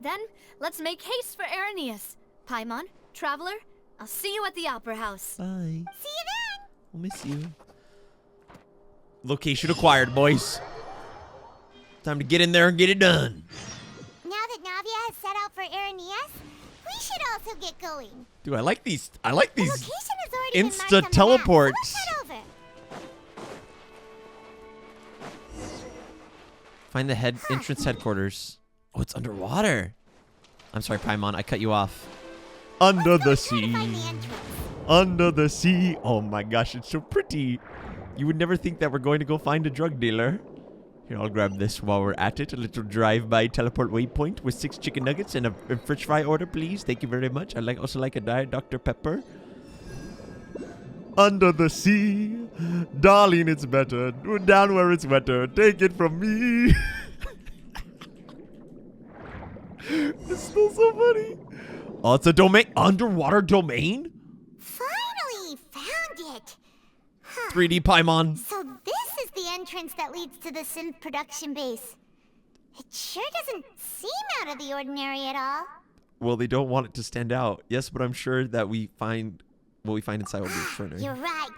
Then, let's make haste for Arenius. Paimon, Traveler, I'll see you at the Opera House. Bye. See you then. I'll miss you. Location acquired, boys. Time to get in there and get it done. Now that Navia has set out for Arenius, we should also get going. Dude, I like these. The location has already been marked on Insta the map, so teleports. let's head over. Find the entrance headquarters. Oh, it's underwater. I'm sorry, Paimon. I cut you off. Under the sea. Under the sea. Oh my gosh, it's so pretty. You would never think that we're going to go find a drug dealer. Here, I'll grab this while we're at it. A little drive-by teleport waypoint with 6 chicken nuggets and a french fry order, please. Thank you very much. I'd also like a Diet Dr. Pepper. Under the sea. Darling, it's better. Down where it's wetter. Take it from me. It's still so funny. Oh, it's a domain. Underwater domain? Finally found it. 3D Paimon. So this is the entrance that leads to the Sinthe production base. It sure doesn't seem out of the ordinary at all. Well, they don't want it to stand out. Yes, but I'm sure that what we find inside will be extraordinary. You're right.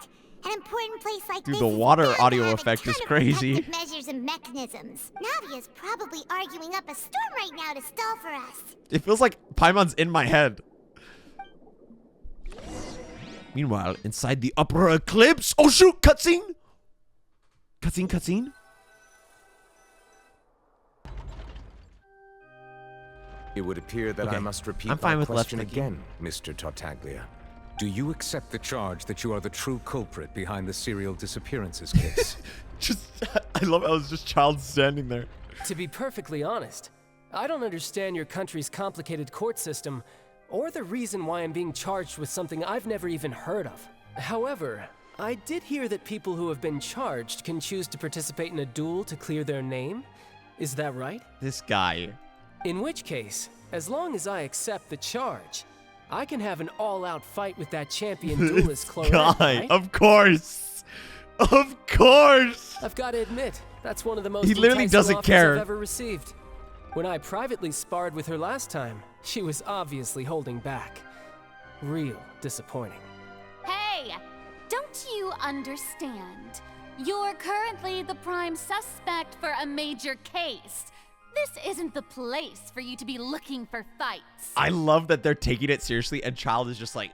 An important place like Dude, this the is water bound to audio have a effect ton is of crazy. protective measures and mechanisms. Navia's probably arguing up a storm right now to stall for us. It feels like Paimon's in my head. Meanwhile, inside the upper eclipse. Oh shoot, cutscene. Cutscene. It would appear that Okay. I must repeat I'm fine my with left question clicking. again, Mr. Tartaglia. Do you accept the charge that you are the true culprit behind the serial disappearances case? I love how it was just Childe standing there. To be perfectly honest, I don't understand your country's complicated court system, or the reason why I'm being charged with something I've never even heard of. However, I did hear that people who have been charged can choose to participate in a duel to clear their name. Is that right? This guy. In which case, as long as I accept the charge, I can have an all-out fight with that champion duelist Clorinde, Guy, right? of course. Of course. I've got to admit, that's one of the most He literally enticing doesn't offers care. I've ever received. When I privately sparred with her last time, she was obviously holding back. Real disappointing. Hey, don't you understand? You're currently the prime suspect for a major case. This isn't the place for you to be looking for fights. I love that they're taking it seriously and Childe is just like,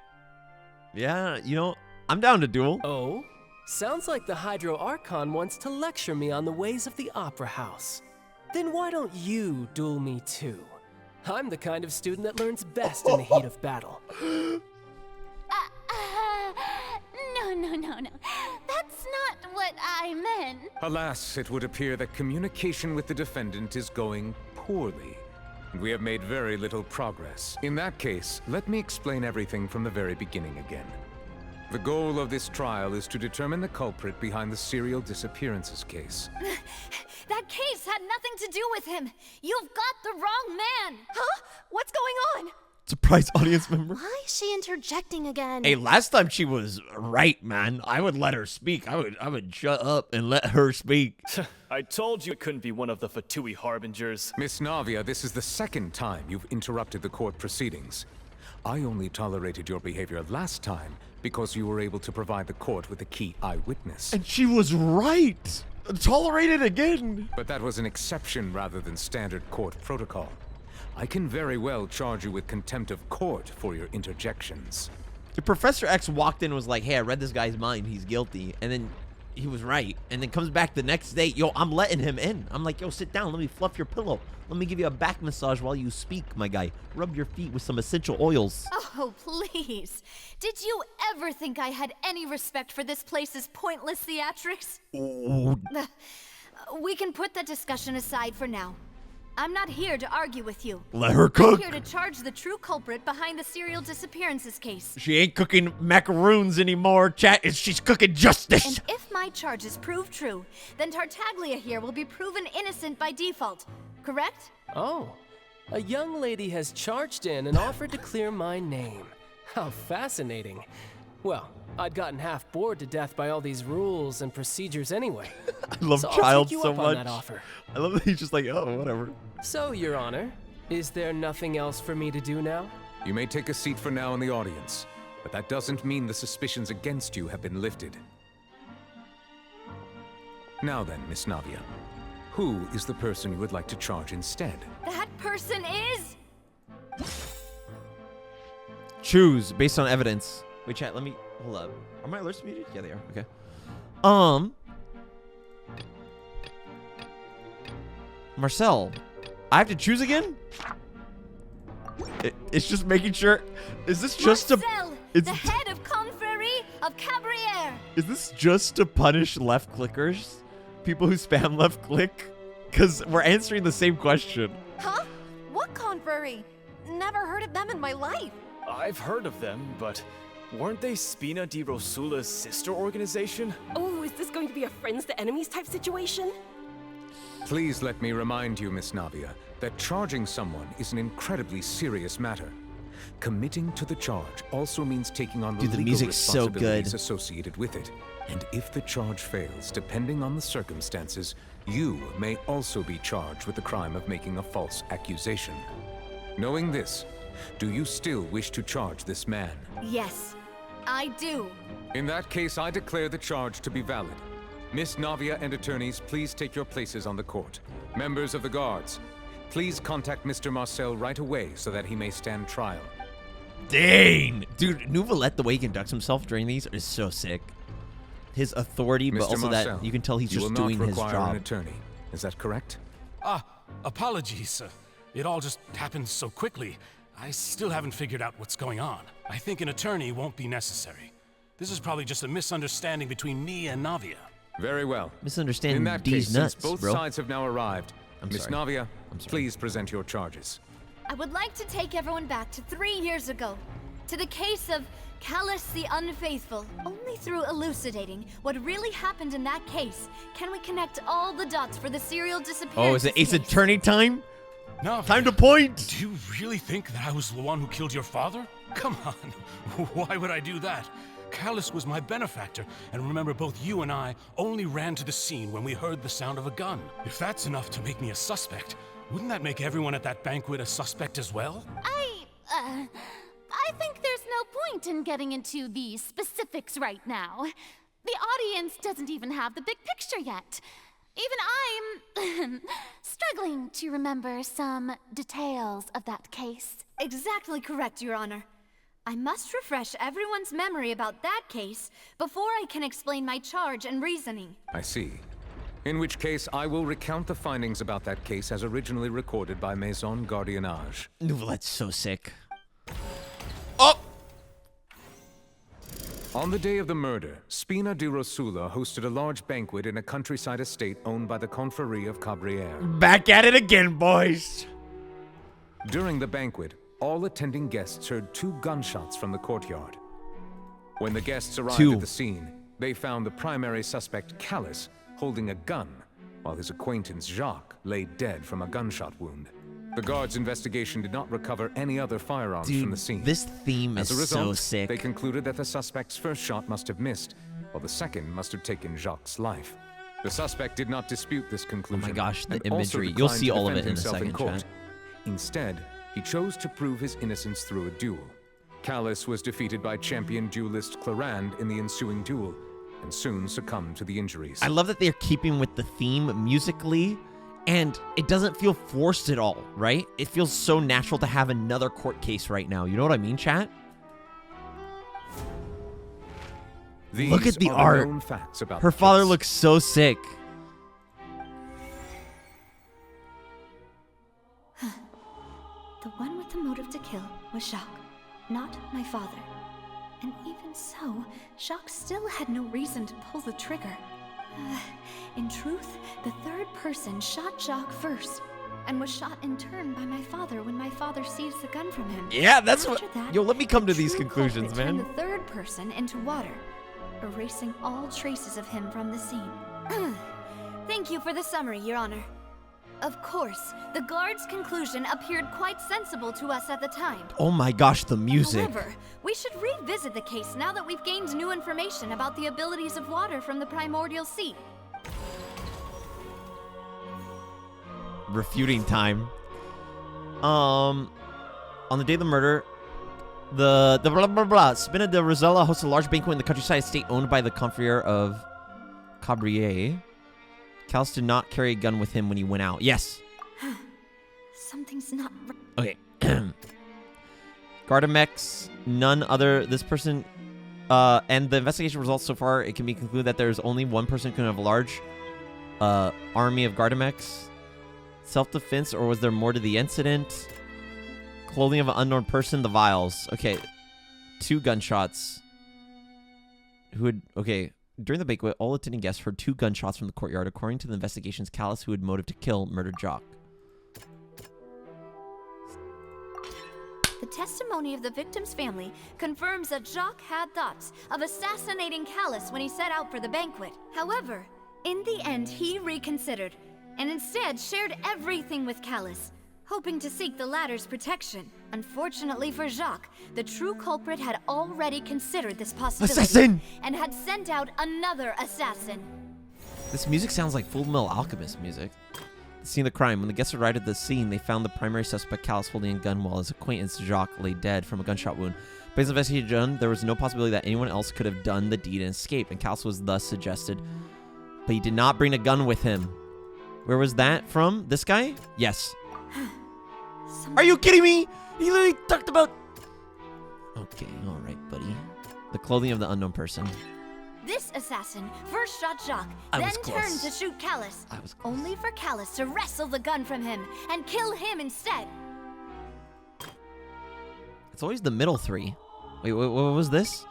yeah, you know, I'm down to duel. Oh? Sounds like the Hydro Archon wants to lecture me on the ways of the Opera House. Then why don't you duel me too? I'm the kind of student that learns best in the heat of battle. No. That's not what I meant. Alas, it would appear that communication with the defendant is going poorly, and we have made very little progress. In that case, let me explain everything from the very beginning again. The goal of this trial is to determine the culprit behind the serial disappearances case. That case had nothing to do with him. You've got the wrong man. Huh? What's going on? Surprise audience member. Why is she interjecting again? Hey, last time she was right, man. I would let her speak. I would shut up and let her speak. I told you it couldn't be one of the Fatui harbingers. Miss Navia, this is the second time you've interrupted the court proceedings. I only tolerated your behavior last time because you were able to provide the court with a key eyewitness. And she was right. Tolerate it again. But that was an exception rather than standard court protocol. I can very well charge you with contempt of court for your interjections. If Professor X walked in and was like, hey, I read this guy's mind, he's guilty, and then he was right, and then comes back the next day, yo, I'm letting him in. I'm like, yo, sit down, let me fluff your pillow. Let me give you a back massage while you speak, my guy. Rub your feet with some essential oils. Oh, please. Did you ever think I had any respect for this place's pointless theatrics? Ooh. We can put that discussion aside for now. I'm not here to argue with you. Let her cook. I'm here to charge the true culprit behind the serial disappearances case. She ain't cooking macaroons anymore, chat. She's cooking justice. And if my charges prove true, then Tartaglia here will be proven innocent by default. Correct? Oh, a young lady has charged in and offered to clear my name. How fascinating. Well, I'd gotten half bored to death by all these rules and procedures anyway. I love so Childe I'll take you so up much. on that offer. I love that he's just like, oh, whatever. So, Your Honor, is there nothing else for me to do now? You may take a seat for now in the audience, but that doesn't mean the suspicions against you have been lifted. Now then, Miss Navia, who is the person you would like to charge instead? That person is... Choose based on evidence. Wait, chat, let me... Hold up. Are my alerts muted? Yeah, they are. Okay. Marcel, I have to choose again? It's just making sure... Is this just Marcel, the head of Confrérie of Cabriere. Is this just to punish left clickers? People who spam left click? Because we're answering the same question. Huh? What confrérie? Never heard of them in my life. I've heard of them, but weren't they Spina di Rosula's sister organization? Oh, is this going to be a friends to enemies type situation? Please let me remind you, Miss Navia, that charging someone is an incredibly serious matter. Committing to the charge also means taking on the legal music's so responsibilities good. associated with it. And if the charge fails, depending on the circumstances, you may also be charged with the crime of making a false accusation. Knowing this, do you still wish to charge this man? Yes, I do. In that case, I declare the charge to be valid. Miss Navia and attorneys, please take your places on the court. Members of the guards, please contact Mr. Marcel right away so that he may stand trial. Dang! Dude, Neuvillette, the way he conducts himself during these is so sick. His authority, but Mr. also Marcel, that you can tell he's just you will doing not his require job. an attorney. Is that correct? Apologies. It all just happened so quickly. I still haven't figured out what's going on. I think an attorney won't be necessary. This is probably just a misunderstanding between me and Navia. Very well. Misunderstanding In that D's case, nuts, since both bro. sides have now arrived, Miss sorry. Navia, please present your charges. I would like to take everyone back to 3 years ago, to the case of Callus the Unfaithful. Only through elucidating what really happened in that case can we connect all the dots for the serial disappearance. Oh, is it Ace Attorney time? No. Time to point! Do you really think that I was the one who killed your father? Come on. Why would I do that? Callus was my benefactor, and remember, both you and I only ran to the scene when we heard the sound of a gun. If that's enough to make me a suspect, wouldn't that make everyone at that banquet a suspect as well? I think there's no point in getting into the specifics right now. The audience doesn't even have the big picture yet. Even I'm struggling to remember some details of that case. Exactly correct, Your Honor. I must refresh everyone's memory about that case before I can explain my charge and reasoning. I see. In which case, I will recount the findings about that case as originally recorded by Maison Gardiennage. Neuvillette's so sick. On the day of the murder, Spina di Rosula hosted a large banquet in a countryside estate owned by the Confrérie of Cabriere. Back at it again, boys! During the banquet, all attending guests heard 2 gunshots from the courtyard. When the guests arrived at the scene, they found the primary suspect, Callus, holding a gun, while his acquaintance, Jacques, lay dead from a gunshot wound. The guards' investigation did not recover any other firearms from the scene. This theme is As a result, so sick. they concluded that the suspect's first shot must have missed, while the second must have taken Jacques' life. The suspect did not dispute this conclusion. Oh my gosh, the and also imagery. You'll declined see to all of defend it in a himself second, court. chat. Instead, he chose to prove his innocence through a duel. Callus was defeated by champion duelist Clorinde in the ensuing duel, and soon succumbed to the injuries. I love that they're keeping with the theme musically, and it doesn't feel forced at all, right? It feels so natural to have another court case right now. You know what I mean, chat? Look at the art. Her father looks so sick. The one with the motive to kill was Jacques, not my father. And even so, Jacques still had no reason to pull the trigger. In truth, the third person shot Jacques first, and was shot in turn by my father when my father seized the gun from him. Yeah, that's After what... that, Yo, let me come to the these true conclusions, culprit man. turned the third person into water, erasing all traces of him from the scene. Thank you for the summary, Your Honor. Of course, the guard's conclusion appeared quite sensible to us at the time. Oh my gosh, the music. However, we should revisit the case now that we've gained new information about the abilities of water from the primordial sea. Refuting time. On the day of the murder, the blah blah blah. Spina di Rosula hosts a large banquet in the countryside estate owned by the confreer of Cabrier. Callus did not carry a gun with him when he went out. Yes. Something's not Okay. Gardamex, none other. This person, and the investigation results so far, it can be concluded that there's only one person who can have a large army of Gardamex. Self-defense, or was there more to the incident? Clothing of an unknown person, the vials. Okay. 2 gunshots. Who would... Okay. During the banquet, all attending guests heard 2 gunshots from the courtyard. According to the investigations, Callus, who had motive to kill, murdered Jacques. The testimony of the victim's family confirms that Jacques had thoughts of assassinating Callus when he set out for the banquet. However, in the end, he reconsidered, and instead shared everything with Callus, hoping to seek the latter's protection. Unfortunately for Jacques, the true culprit had already considered this possibility Assassin! And had sent out another assassin. This music sounds like Full Metal Alchemist music. The scene of the crime. When the guests arrived at the scene, they found the primary suspect, Callus, holding a gun while his acquaintance, Jacques, lay dead from a gunshot wound. Based on the investigation done, there was no possibility that anyone else could have done the deed and escaped, and Callus was thus suggested. But he did not bring a gun with him. Where was that from? This guy? Yes. Are you kidding me? He literally talked about... Okay, alright, buddy. The clothing of the unknown person. This assassin first shot Jacques, I then was close. turned to shoot Callus. I was close. Only for Callus to wrestle the gun from him and kill him instead. It's always the middle 3. Wait, what was this?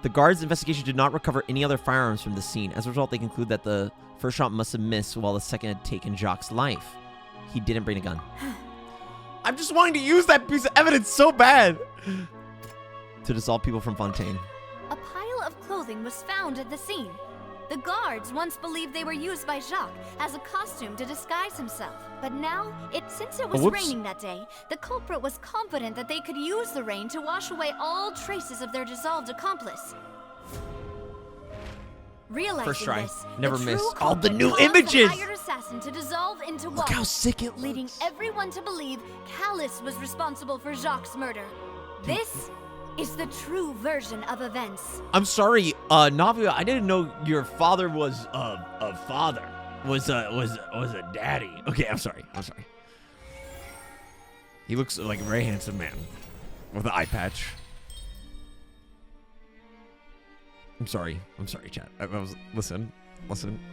The guards' investigation did not recover any other firearms from the scene. As a result, they conclude that the first shot must have missed while the second had taken Jacques' life. He didn't bring a gun. I'm just wanting to use that piece of evidence so bad. To dissolve people from Fontaine. A pile of clothing was found at the scene. The guards once believed they were used by Jacques as a costume to disguise himself. But now, since it was raining that day, the culprit was confident that they could use the rain to wash away all traces of their dissolved accomplice. Realizing First try. this, Never the missed. true All the culprit new caused images! The hired assassin to dissolve into Look water, how sick it leading looks. everyone to believe Callus was responsible for Jacques' murder. This is the true version of events. I'm sorry, Navia, I didn't know your father was a father. Was a daddy. Okay, I'm sorry. He looks like a very handsome man with an eye patch. I'm sorry, chat. Listen.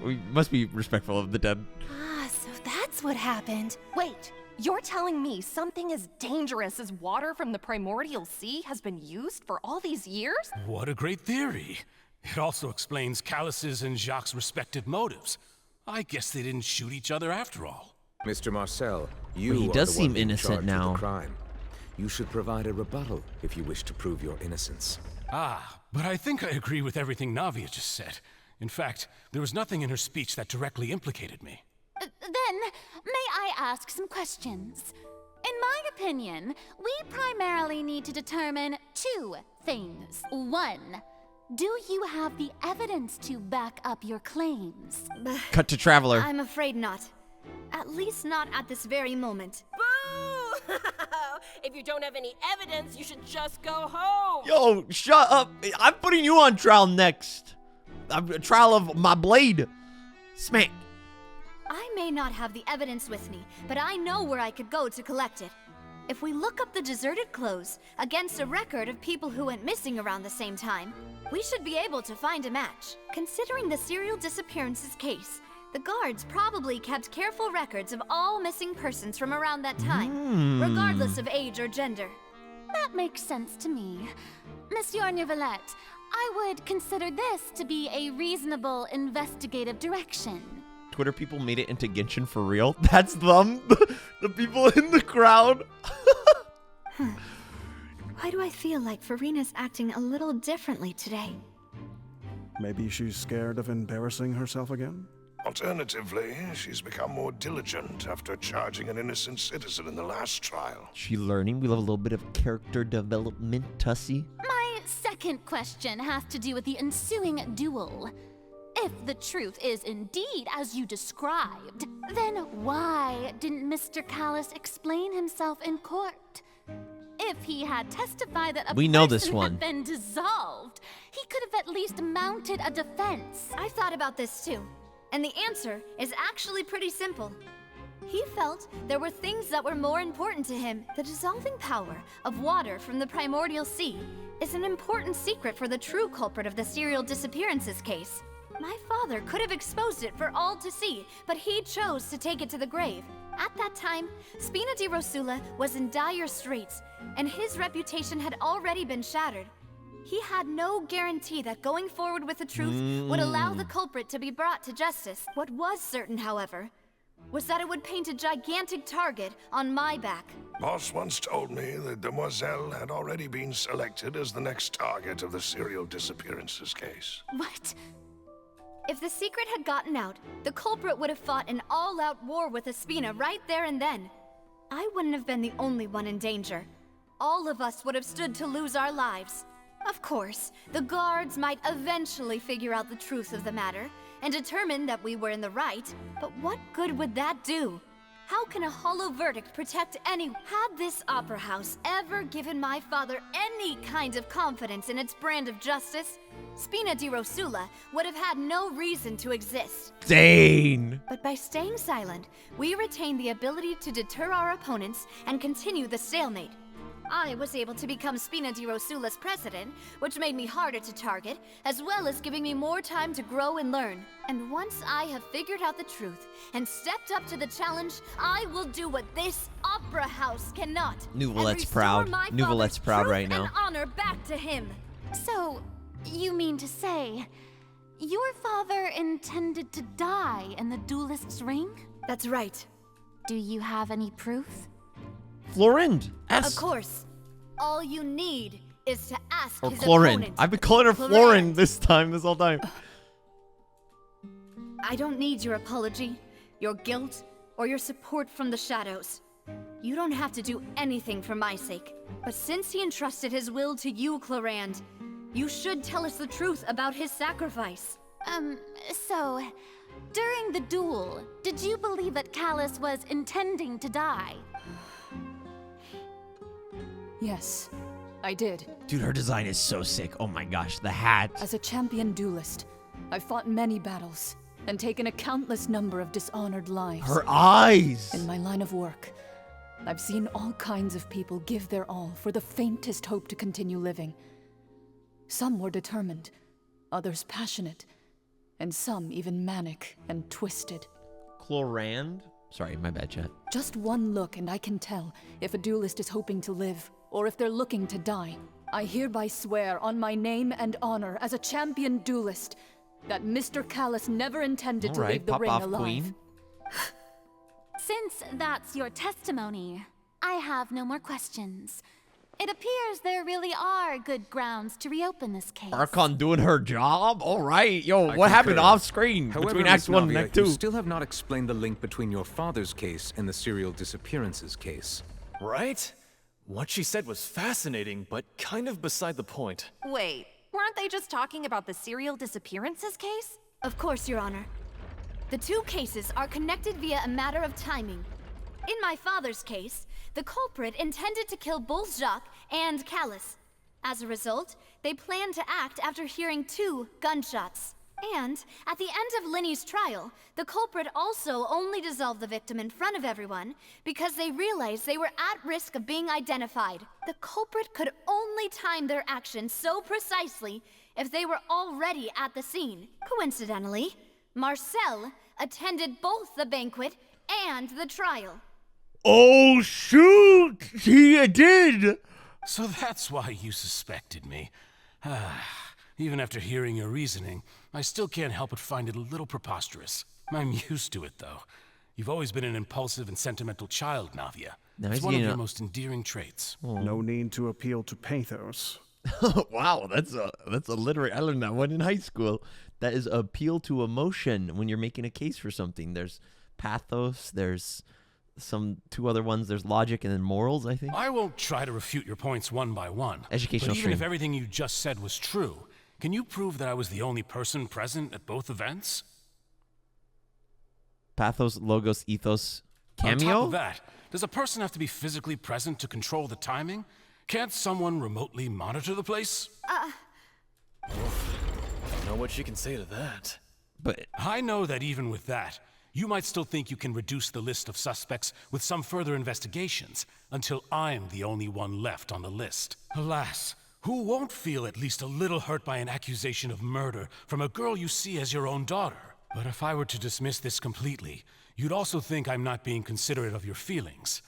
We must be respectful of the dead. Ah, so that's what happened. Wait, you're telling me something as dangerous as water from the primordial sea has been used for all these years? What a great theory. It also explains Callus's and Jacques' respective motives. I guess they didn't shoot each other after all. Mr. Marcel, you Well, he are does the one seem being innocent charged with now. the crime. You should provide a rebuttal if you wish to prove your innocence. Ah, but I think I agree with everything Navia just said. In fact, there was nothing in her speech that directly implicated me. Then, may I ask some questions? In my opinion, we primarily need to determine 2 things. 1, do you have the evidence to back up your claims? Cut to Traveler. I'm afraid not. At least not at this very moment. Boo! If you don't have any evidence, you should just go home. Yo, shut up. I'm putting you on trial next. Trial of my blade. Smack. I may not have the evidence with me, but I know where I could go to collect it. If we look up the deserted clothes against a record of people who went missing around the same time, we should be able to find a match. Considering the serial disappearances case, the guards probably kept careful records of all missing persons from around that time, regardless of age or gender. That makes sense to me. Monsieur Neuvillette, I would consider this to be a reasonable investigative direction. Twitter people made it into Genshin for real. That's them. The people in the crowd. Why do I feel like Farina's acting a little differently today? Maybe she's scared of embarrassing herself again? Alternatively, she's become more diligent after charging an innocent citizen in the last trial. She learning. We love a little bit of character development, Tussie. My second question has to do with the ensuing duel. If the truth is indeed as you described, then why didn't Mr. Callus explain himself in court? If he had testified that a person had been dissolved, he could have at least mounted a defense. I thought about this too, and the answer is actually pretty simple. He felt there were things that were more important to him. The dissolving power of water from the primordial sea is an important secret for the true culprit of the serial disappearances case. My father could have exposed it for all to see, but he chose to take it to the grave. At that time, Spina di Rosula was in dire straits, and his reputation had already been shattered. He had no guarantee that going forward with the truth would allow the culprit to be brought to justice. What was certain, however, was that it would paint a gigantic target on my back. Boss once told me that Demoiselle had already been selected as the next target of the serial disappearances case. What? If the secret had gotten out, the culprit would have fought an all-out war with Espina right there and then. I wouldn't have been the only one in danger. All of us would have stood to lose our lives. Of course, the guards might eventually figure out the truth of the matter and determine that we were in the right, but what good would that do? How can a hollow verdict protect any? Had this opera house ever given my father any kind of confidence in its brand of justice, Spina di Rosula would have had no reason to exist. Dane! But by staying silent, we retain the ability to deter our opponents and continue the stalemate. I was able to become Spina di Rosula's president, which made me harder to target, as well as giving me more time to grow and learn. And once I have figured out the truth and stepped up to the challenge, I will do what this opera house cannot. Neuvillette's proud. Neuvillette's proud right now. And honor back to him. So, you mean to say, your father intended to die in the duelist's ring? That's right. Do you have any proof? Clorinde. Of course. All you need is to ask or his Clorinde. opponent. I've been calling her Clorinde this whole time. I don't need your apology, your guilt, or your support from the shadows. You don't have to do anything for my sake. But since he entrusted his will to you, Clorinde, you should tell us the truth about his sacrifice. So, during the duel, did you believe that Callus was intending to die? Yes, I did. Dude, her design is so sick. Oh my gosh, the hat. As a champion duelist, I've fought many battles and taken a countless number of dishonored lives. Her eyes! In my line of work, I've seen all kinds of people give their all for the faintest hope to continue living. Some were determined, others passionate, and some even manic and twisted. Clorinde? Sorry, my bad, chat. Just one look and I can tell if a duelist is hoping to live or if they're looking to die. I hereby swear on my name and honor as a champion duelist that Mr. Callus never intended to leave the ring alive. Queen. Since that's your testimony, I have no more questions. It appears there really are good grounds to reopen this case. Archon doing her job? All right. Yo, what happened off screen between Act 1 and Act 2? You still have not explained the link between your father's case and the serial disappearances case. Right? What she said was fascinating, but kind of beside the point. Wait, weren't they just talking about the serial disappearances case? Of course, Your Honor. The two cases are connected via a matter of timing. In my father's case, the culprit intended to kill both Jacques and Callus. As a result, they planned to act after hearing 2 gunshots. And at the end of Linny's trial, the culprit also only dissolved the victim in front of everyone because they realized they were at risk of being identified. The culprit could only time their actions so precisely if they were already at the scene. Coincidentally, Marcel attended both the banquet and the trial. Oh, shoot! He did! So that's why you suspected me. Even after hearing your reasoning, I still can't help but find it a little preposterous. I'm used to it, though. You've always been an impulsive and sentimental child, Navia. It's one of your most endearing traits. No need to appeal to pathos. Wow, that's a literary. I learned that one in high school. That is appeal to emotion when you're making a case for something. There's pathos. There's some 2 other ones. There's logic and then morals, I think. I won't try to refute your points one by one. Educational but even stream. if everything you just said was true, can you prove that I was the only person present at both events? Pathos, logos, ethos, cameo? On top of that, does a person have to be physically present to control the timing? Can't someone remotely monitor the place? I don't know what she can say to that. But I know that even with that, you might still think you can reduce the list of suspects with some further investigations until I'm the only one left on the list. Alas, who won't feel at least a little hurt by an accusation of murder from a girl you see as your own daughter? But if I were to dismiss this completely, you'd also think I'm not being considerate of your feelings.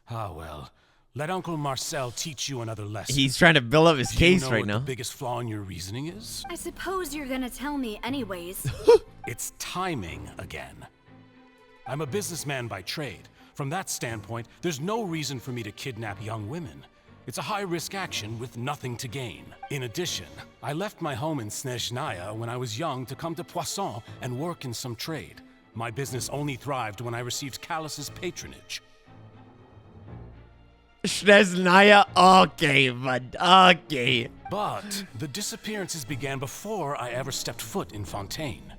Ah, well, let Uncle Marcel teach you another lesson. He's trying to build up his case right what now. The biggest flaw in your reasoning is? I suppose you're gonna tell me anyways. It's timing again. I'm a businessman by trade. From that standpoint, there's no reason for me to kidnap young women. It's a high-risk action with nothing to gain. In addition, I left my home in Snezhnaya when I was young to come to Poisson and work in some trade. My business only thrived when I received Callus's patronage. Snezhnaya, okay, bud, okay. But the disappearances began before I ever stepped foot in Fontaine.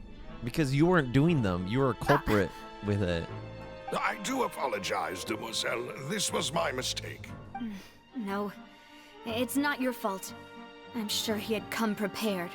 Because you weren't doing them. You were a culprit with it. I do apologize, Demoiselle. This was my mistake. No, it's not your fault. I'm sure he had come prepared.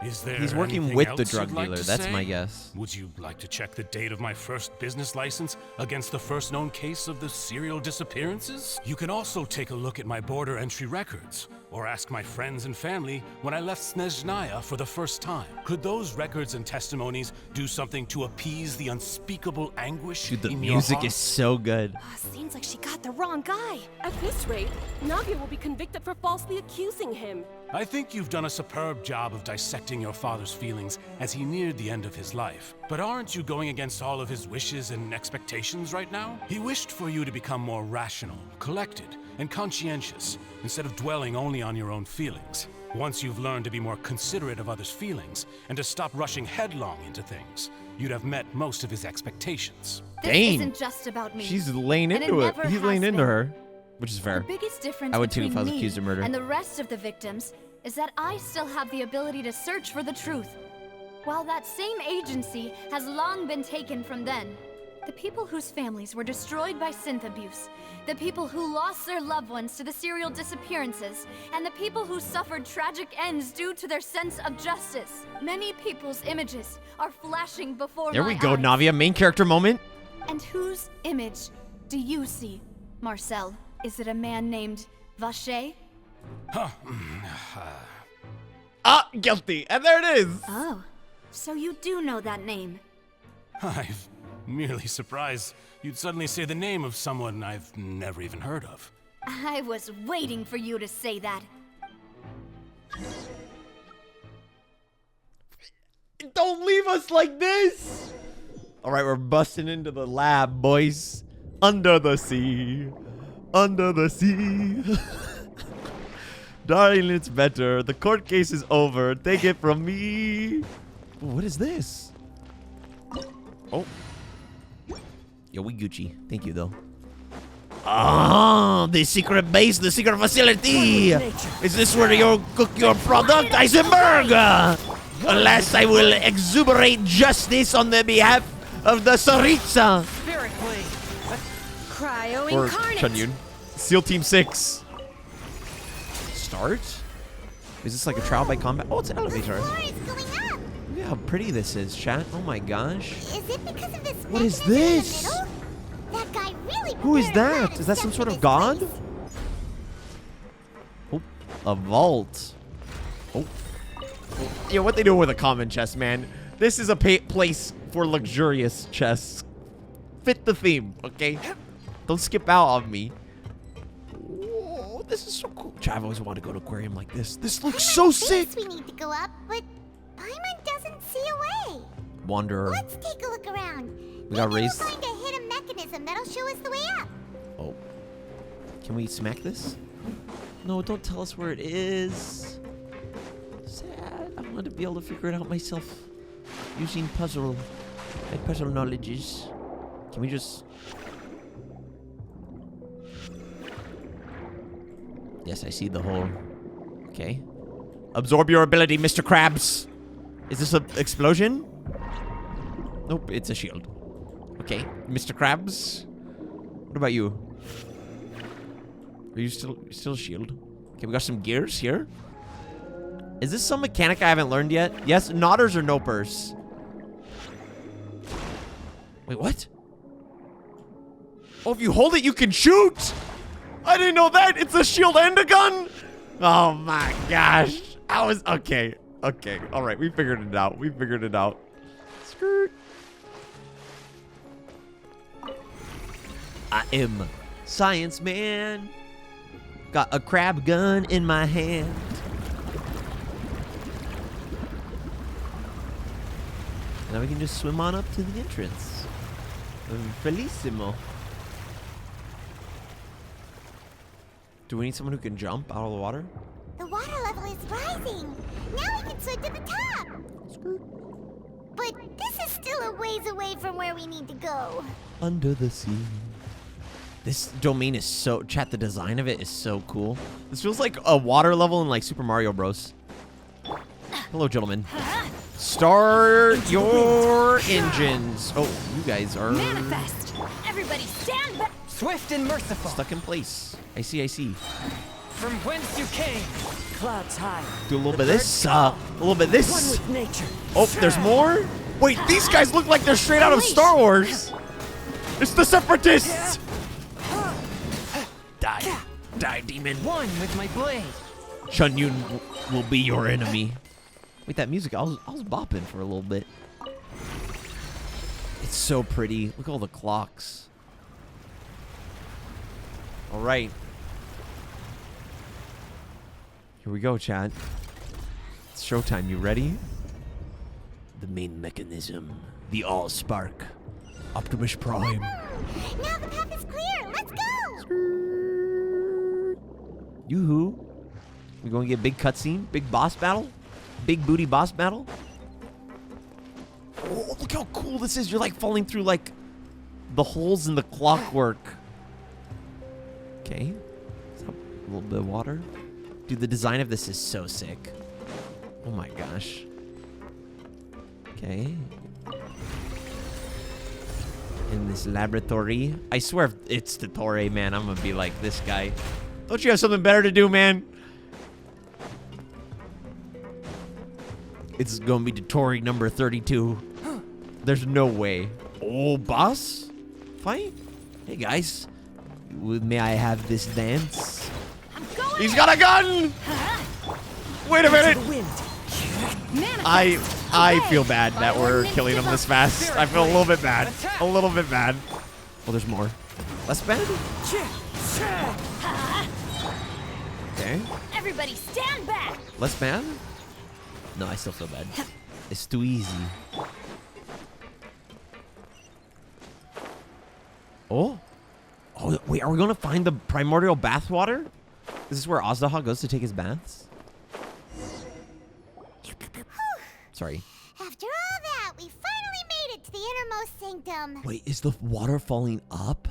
Is there He's working anything with else the drug you'd like dealer, to that's say? my guess. Would you like to check the date of my first business license against the first known case of the serial disappearances? You can also take a look at my border entry records, or ask my friends and family when I left Snezhnaya for the first time. Could those records and testimonies do something to appease the unspeakable anguish Dude, the in your music heart? is so good. Seems like she got the wrong guy. At this rate, Navia will be convicted for falsely accusing him. I think you've done a superb job of dissecting your father's feelings as he neared the end of his life. But aren't you going against all of his wishes and expectations right now? He wished for you to become more rational, collected, and conscientious, instead of dwelling only on your own feelings. Once you've learned to be more considerate of others' feelings, and to stop rushing headlong into things, you'd have met most of his expectations. This Dang. isn't just about me. She's laying and into it. never He's has laying into been. her, which is fair. The biggest difference I would too between if I was me accused of murder. and the rest of the victims is that I still have the ability to search for the truth, while that same agency has long been taken from them. The people whose families were destroyed by Sinthe abuse, the people who lost their loved ones to the serial disappearances, and the people who suffered tragic ends due to their sense of justice. Many people's images are flashing before There my we go, eyes. Navia, main character moment. And whose image do you see, Marcel? Is it a man named Vacher? Ah, guilty. And there it is. Oh, so you do know that name. I'm merely surprised you'd suddenly say the name of someone I've never even heard of. I was waiting for you to say that. Don't leave us like this. All right, we're busting into the lab, boys. Under the sea. Under the sea. Darling, it's better. The court case is over. Take it from me. What is this? Oh. Yo, we Gucci. Thank you, though. Ah, the secret base, the secret facility. Is this where you cook your product, Eisenberg? Alas, I will exuberate justice on the behalf of the Tsaritsa. Spiritually, Or Chunyun. SEAL Team 6. Start? Is this like a trial by combat? Oh, it's an elevator. Look at how pretty this is, chat. Oh my gosh. Is it because of this? What is this? That guy really Who is that? Is that some sort of god? Oh, a vault. Oh. Yeah, what they doing with a common chest, man? This is a place for luxurious chests. Fit the theme, okay? Don't skip out on me. Whoa, this is so cool. I've always wanted to go to an aquarium like this. This looks so sick. We need to go up, but Paimon doesn't see a way. Wanderer. Let's take a look around. We got raised. We'll find a hidden mechanism that'll show us the way up. Oh. Can we smack this? No, don't tell us where it is. Sad. I want to be able to figure it out myself. Using my puzzle knowledges. Can we just... Yes, I see the hole. Okay. Absorb your ability, Mr. Krabs. Is this an explosion? Nope, it's a shield. Okay, Mr. Krabs. What about you? Are you still a shield? Okay, we got some gears here. Is this some mechanic I haven't learned yet? Yes, nodders or nopers? Wait, what? Oh, if you hold it, you can shoot! I didn't know that! It's a shield and a gun? Oh my gosh. I was... Okay. Okay. Alright, we figured it out. We figured it out. Skirt. I am science man. Got a crab gun in my hand. Now we can just swim on up to the entrance. Felicissimo. Do we need someone who can jump out of the water? The water level is rising. Now we can swim to the top. But this is still a ways away from where we need to go. Under the sea. This domain is so... Chat, the design of it is so cool. This feels like a water level in like Super Mario Bros. Hello, gentlemen. Start your engines. Oh, you guys are... Manifest. Everybody stand back. Swift and merciful. Stuck in place. I see, I see. From whence you came. Clouds high. Do a little bit of this. A little bit of this. One with nature. Oh, there's more? Wait, these guys look like they're straight out of Star Wars. It's the Separatists. Die. Die, demon. One with my blade. Chunyun will be your enemy. Wait, that music, I was bopping for a little bit. It's so pretty. Look at all the clocks. All right. Here we go, chat. It's showtime. You ready? The main mechanism. The Allspark. Optimus Prime. Now the path is clear. Let's go. Yoo-hoo. We going to get a big cutscene? Big boss battle? Big booty boss battle? Oh, look how cool this is. You're like falling through like the holes in the clockwork. Okay. A little bit of water. Dude, the design of this is so sick. Oh my gosh. Okay. In this laboratory. I swear if it's the Torre, man, I'm gonna be like this guy. Don't you have something better to do, man? It's gonna be the Torre number 32. There's no way. Oh, boss? Fight? Hey, guys. May I have this dance? He's got a gun! Wait a minute! I feel bad that we're killing him this fast. I feel a little bit bad. A little bit bad. Oh, there's more. Less bad? Okay. Everybody stand back. Less bad? No, I still feel bad. It's too easy. Oh? Oh, wait, are we going to find the primordial bathwater? Is this where Azdaha goes to take his baths? Sorry. After all that, we finally made it to the innermost sanctum. Wait, is the water falling up?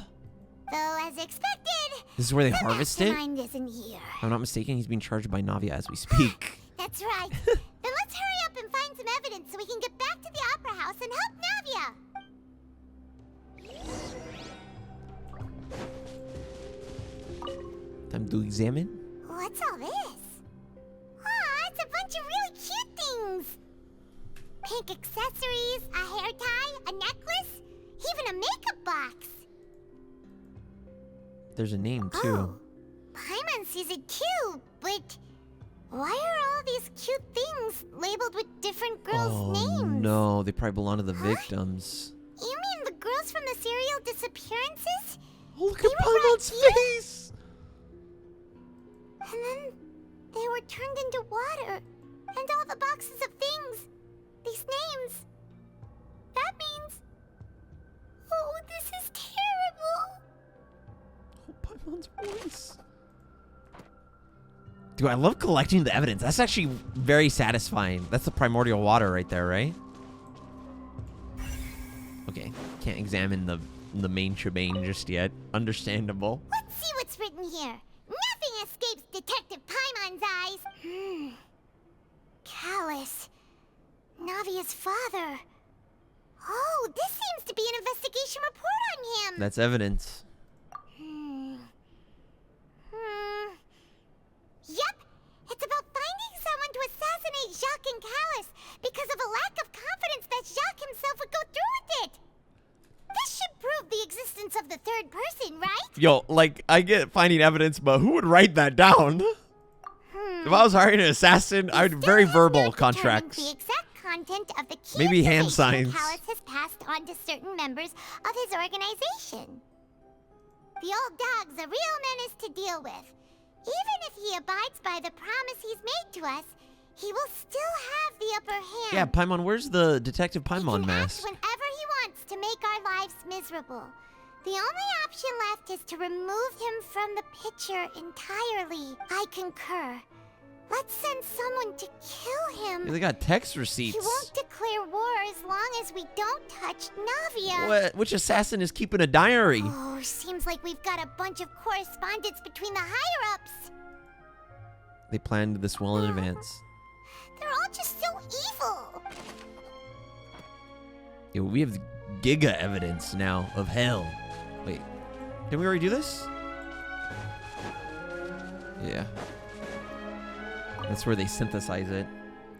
Though, as expected, This is where they harvest it? mastermind isn't here. If I'm not mistaken, he's being charged by Navia as we speak. That's right. Then let's hurry up and find some evidence so we can get back to the Opera House and help Navia. to examine? What's all this? Aw, it's a bunch of really cute things. Pink accessories, a hair tie, a necklace, even a makeup box. There's a name, too. Paimon sees it too, but why are all these cute things labeled with different girls' names? No, they probably belong to the victims. You mean the girls from the serial disappearances? Oh, look at Paimon's face! And then they were turned into water. And all the boxes of things. These names. That means... Oh, this is terrible. Oh, Paimon's voice. Dude, I love collecting the evidence. That's actually very satisfying. That's the primordial water right there, right? Okay, can't examine the main shebang just yet. Understandable. Let's see what's written here. Nothing escapes Detective Paimon's eyes. Callus. Navia's father. Oh, this seems to be an investigation report on him. That's evidence. Yep, it's about finding someone to assassinate Jacques and Callus because of a lack of confidence that Jacques himself would go through with it. This should prove the existence of the third person, right? Yo, like, I get finding evidence, but who would write that down? If I was hiring an assassin, I would very verbal contracts. The exact content of the key Maybe hand information signs. Callus has passed on to certain members of his organization. The old dog's a real menace to deal with. Even if he abides by the promise he's made to us, he will still have the upper hand. Yeah, Paimon, where's the Detective Paimon He can mask? act whenever he wants to make our lives miserable. The only option left is to remove him from the picture entirely. I concur. Let's send someone to kill him. Yeah, they got text receipts. He won't declare war as long as we don't touch Navia. What? Which assassin is keeping a diary? Oh, seems like we've got a bunch of correspondence between the higher-ups. They planned this well in advance. They're all just so evil. Yo, we have giga evidence now of hell. Wait, did we already do this? Yeah. That's where they synthesize it.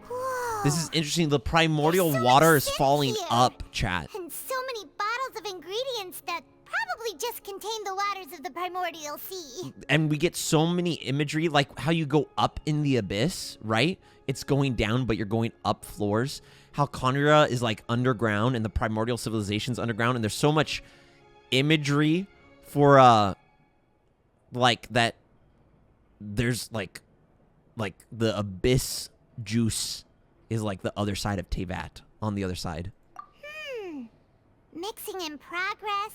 Whoa. This is interesting. The primordial water is falling here. up, chat. And so many bottles of ingredients that probably just contain the waters of the primordial sea. And we get so many imagery, like how you go up in the abyss, right? It's going down, but you're going up floors. How Conria is like underground and the primordial civilization's underground. And there's so much imagery for, like that. There's like the abyss juice is like the other side of Tevat on the other side. Mixing in progress.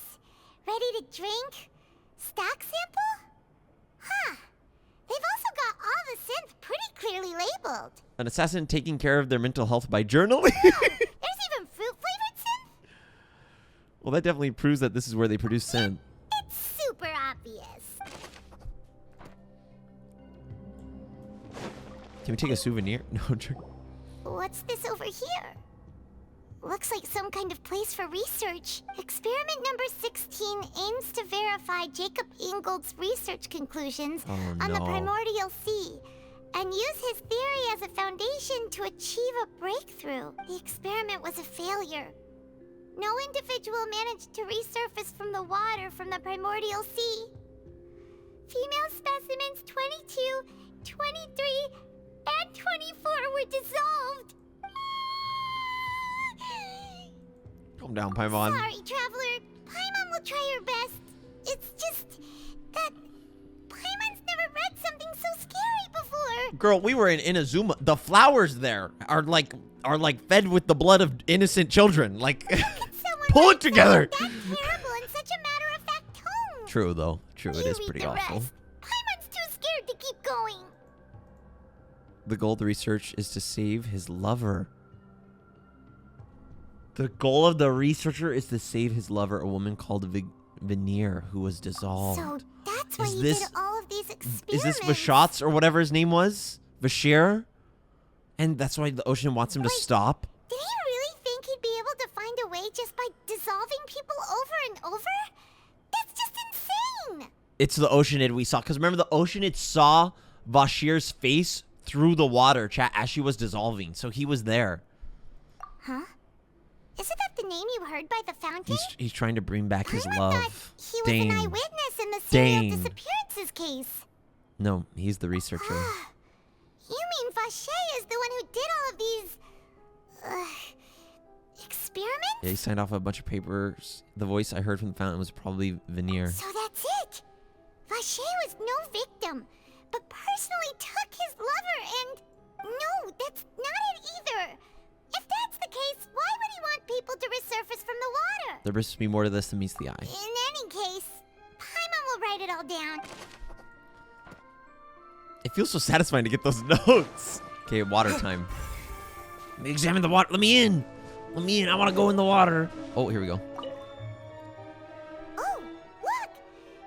Ready to drink? Stock sample? Huh. They've also got all the synth pretty clearly labeled. An assassin taking care of their mental health by journaling. There's even fruit-flavored synth? Well, that definitely proves that this is where they produce synth. It's super obvious. Can we take a souvenir? No, What's this over here? Looks like some kind of place for research. Experiment number 16 aims to verify Jacob Ingold's research conclusions on the primordial sea and use his theory as a foundation to achieve a breakthrough. The experiment was a failure. No individual managed to resurface from the water from the primordial sea. Female specimens 22, 23, and 24 were dissolved. Calm down, Paimon. Sorry, Traveler. Paimon will try her best. It's just that Paimon's never read something so scary before. Girl, we were in Inazuma. The flowers there are like fed with the blood of innocent children. Like, pull it together. That's terrible in such a matter-of-fact tone. True, though. True, it is pretty awful. Paimon's too scared to keep going. The goal of the research is to save his lover. The goal of the researcher is to save his lover, a woman called Veneer, who was dissolved. So that's why he did all of these experiments. Is this Vachatz or whatever his name was? Vacher? And that's why the ocean wants him to stop? Did he really think he'd be able to find a way just by dissolving people over and over? That's just insane! It's the Oceanid we saw. Because remember, the Oceanid saw Vacher's face through the water, chat, as she was dissolving. So he was there. Huh? Isn't that the name you heard by the fountain? He's trying to bring back his love. He was an eyewitness in the serial Dane. disappearances case. No, he's the researcher. You mean Vacher is the one who did all of these... experiments? Yeah, he signed off a bunch of papers. The voice I heard from the fountain was probably Veneer. So that's it! Vacher was no victim, but personally took his lover and... No, that's not it either! If that's the case, why would he want people to resurface from the water? There must be more to this than meets the eye. In any case, Paimon will write it all down. It feels so satisfying to get those notes. Okay, water time. Let me examine the water. Let me in. Let me in. I want to go in the water. Oh, here we go. Oh, look!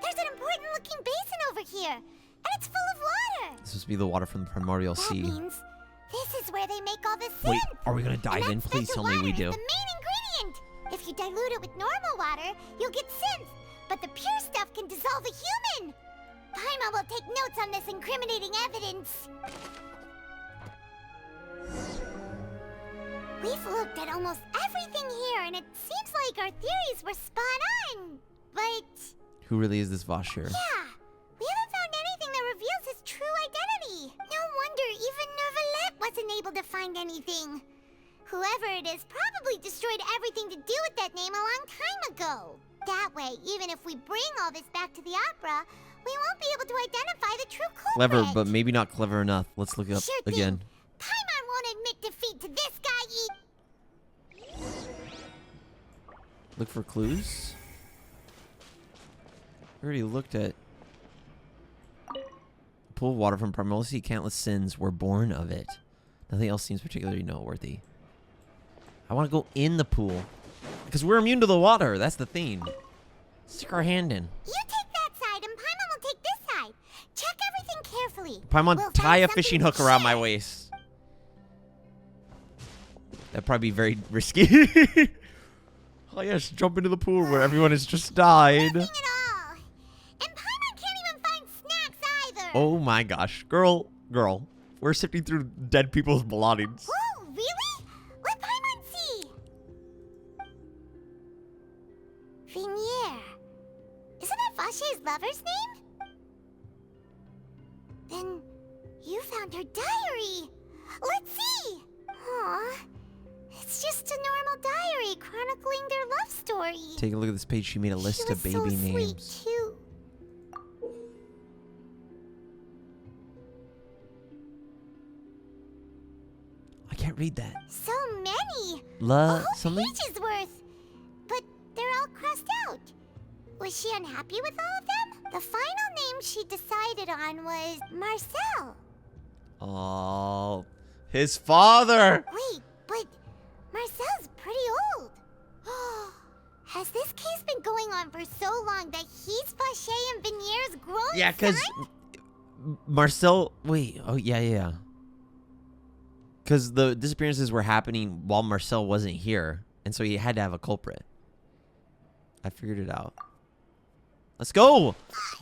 There's an important looking basin over here, and it's full of water. This must be the water from the primordial sea. Means this is where they make all this Wait, Sinthe. are we going to dive in? Please tell me we do. The main ingredient. If you dilute it with normal water, you'll get Sinthe, but the pure stuff can dissolve a human. Paimon will take notes on this incriminating evidence. We've looked at almost everything here, and it seems like our theories were spot on. But... Who really is this Vacher? yeah, we haven't found anything that reveals his true identity. No wonder even Neuvillette wasn't able to find anything. Whoever it is probably destroyed everything to do with that name a long time ago. That way, even if we bring all this back to the opera, we won't be able to identify the true culprit. Clever, but maybe not clever enough. Let's look it up again. Paimon won't admit defeat to this guy. Look for clues. I already looked at... A pool of water from primordial sea. Countless sins were born of it. Nothing else seems particularly noteworthy. I want to go in the pool. Because we're immune to the water. That's the thing. Stick our hand in. You take that side, and Paimon will take this side. Check everything carefully. Paimon, tie a fishing hook around my waist. That'd probably be very risky. Oh yes, jump into the pool where everyone has just died. Nothing at all. And Paimon can't even find snacks either. Oh my gosh. Girl. We're sifting through dead people's belongings. Oh, really? Let Paimon see. Veneer. Isn't that Vacher's lover's name? Then you found her diary. Let's see. Aw. It's just a normal diary chronicling their love story. Take a look at this page. She made a list of baby names. Sweet too. I can't read that. So many. La a whole something? page's worth. But they're all crossed out. Was she unhappy with all of them? The final name she decided on was Marcel. Oh, his father. Wait, but Marcel's pretty old. Has this case been going on for so long that he's Vacher and Venier's grown Yeah, because Marcel. Wait. Oh, yeah. Because the disappearances were happening while Marcel wasn't here. And so he had to have a culprit. I figured it out. Let's go.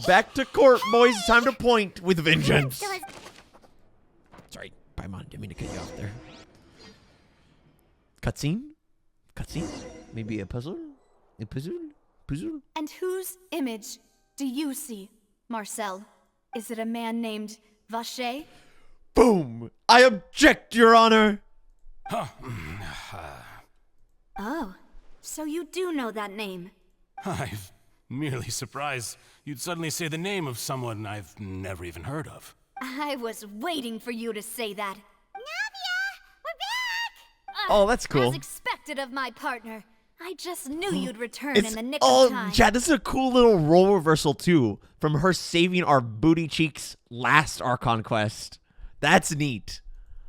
Back to court, boys. It's time to point with vengeance. Sorry, Paimon. Didn't mean to cut you off there. Cutscene? Maybe a puzzle? Puzzle? And whose image do you see, Marcel? Is it a man named Vacher? Boom! I object, Your Honor! Oh, so you do know that name. I'm merely surprised you'd suddenly say the name of someone I've never even heard of. I was waiting for you to say that. Navia! We're back! Oh, that's cool. As expected of my partner. I just knew you'd return in the nick of time. Chad, this is a cool little role reversal, too, from her saving our booty cheeks last Archon quest. That's neat.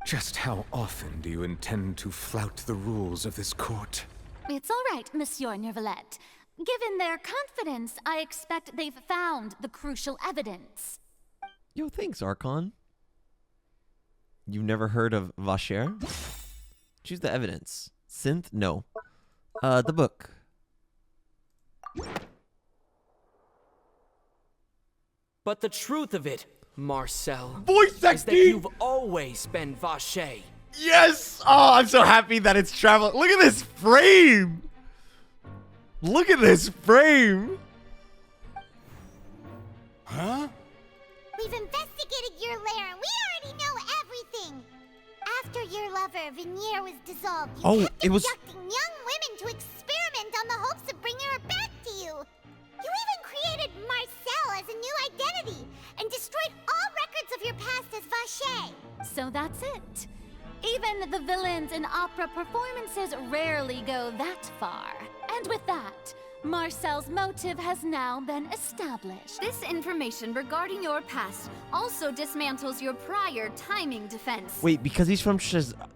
Just how often do you intend to flout the rules of this court? It's all right, Monsieur Neuvillette. Given their confidence, I expect they've found the crucial evidence. Yo, thanks, Archon. You've never heard of Vacher? Choose the evidence. Sinthe? No. The book. But the truth of it, Marcel, Voice is that acting! you've always been Vacher. Yes! Oh, I'm so happy that it's traveling. Look at this frame! Look at this frame! Huh? We've investigated your lair and we already know everything. After your lover, Vacher, was dissolved, you kept abducting young women to experiment on the hopes of bringing her back to you. You even created Marcel as a new identity and destroyed all records of your past as Vacher. So that's it. Even the villains in opera performances rarely go that far. And with that, Marcel's motive has now been established. This information regarding your past also dismantles your prior timing defense. Wait, because he's from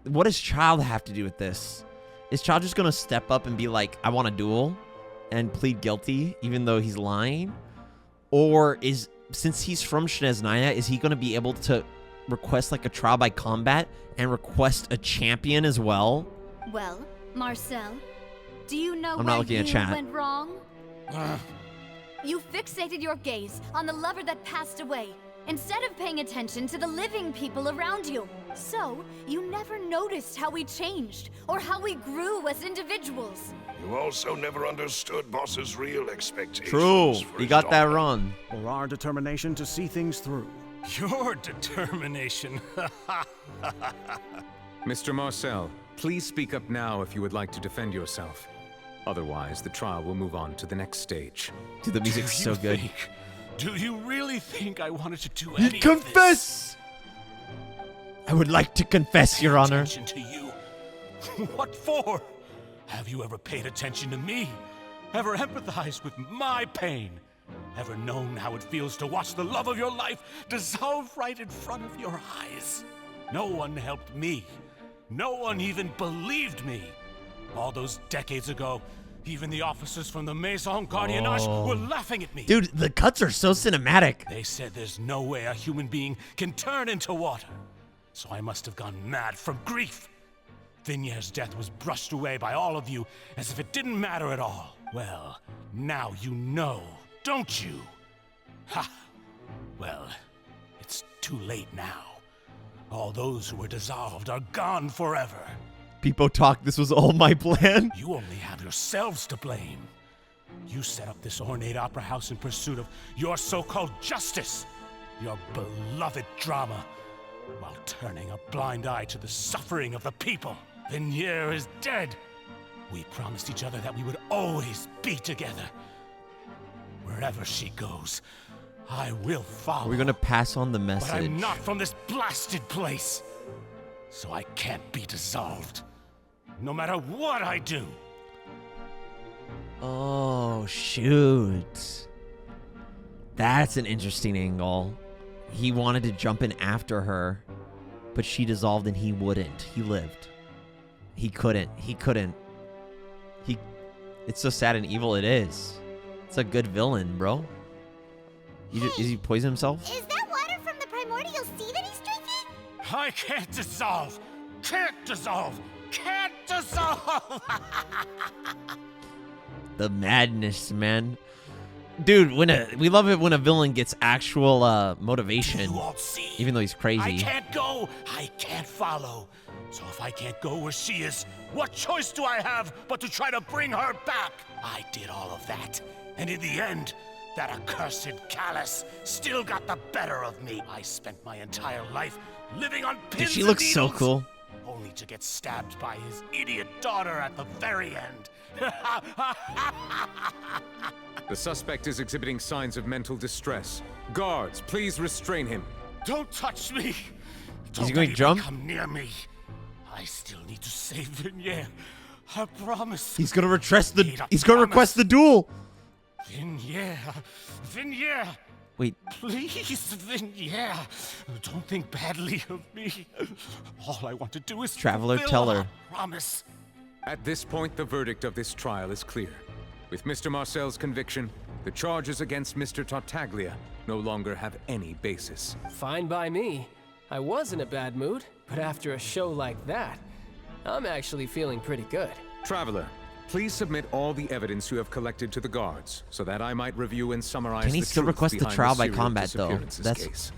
what does Childe have to do with this? Is Childe just gonna step up and be like, I want a duel and plead guilty even though he's lying? Or since he's from Snezhnaya, is he gonna be able to request like a trial by combat and request a champion as well? Well, Marcel, do you know I'm not where looking at you chat. went wrong? You fixated your gaze on the lover that passed away, instead of paying attention to the living people around you. So, you never noticed how we changed, or how we grew as individuals. You also never understood Boss's real expectations. True, for he his got that daughter. wrong. Or our determination to see things through. Your determination. Mr. Marcel, please speak up now if you would like to defend yourself. Otherwise, the trial will move on to the next stage. Dude, the music's so good. Do you really think I wanted to do You any confess! I would like to confess, Your Honor. attention to you? What for? Have you ever paid attention to me? Ever empathized with my pain? Ever known how it feels to watch the love of your life dissolve right in front of your eyes? No one helped me. No one even believed me. All those decades ago, even the officers from the Maison Gardiennage were laughing at me. Dude, the cuts are so cinematic. They said there's no way a human being can turn into water. So I must have gone mad from grief. Vacher's death was brushed away by all of you as if it didn't matter at all. Well, now you know, don't you? Ha! Well, it's too late now. All those who were dissolved are gone forever. People talk, this was all my plan. You only have yourselves to blame. You set up this ornate opera house in pursuit of your so-called justice, your beloved drama, while turning a blind eye to the suffering of the people. Vacher is dead. We promised each other that we would always be together. Wherever she goes, I will follow. We're gonna pass on the message. But I'm not from this blasted place, so I can't be dissolved. No matter what I do. Oh, shoot. That's an interesting angle. He wanted to jump in after her, but she dissolved and he wouldn't. He lived. He couldn't. It's so sad and evil it is. It's a good villain, bro. Is he poison himself? Is that water from the primordial sea that he's drinking? I can't dissolve. Can't dissolve. Can't dissolve. The madness, man. Dude, we love it when a villain gets actual motivation, even though he's crazy. I can't go. I can't follow. So if I can't go where she is, what choice do I have but to try to bring her back? I did all of that, and in the end, that accursed Callus still got the better of me. I spent my entire life living on pins Dude, she and looks so needles, cool. only to get stabbed by his idiot daughter at the very end. The suspect is exhibiting signs of mental distress. Guards, please restrain him. Don't touch me. Is he going to jump? Come near me. I still need to save Vacher. I promise. He's gonna request the duel. Vacher. Wait. Please, Vacher. Don't think badly of me. All I want to do is Traveler, fulfill tell her. our promise. At this point, the verdict of this trial is clear. With Mr. Marcel's conviction, the charges against Mr. Tartaglia no longer have any basis. Fine by me. I was in a bad mood, but after a show like that, I'm actually feeling pretty good. Traveler, Please submit all the evidence you have collected to the guards, so that I might review and summarize Can he the still truth request the behind trial by serial combat, though? disappearances case.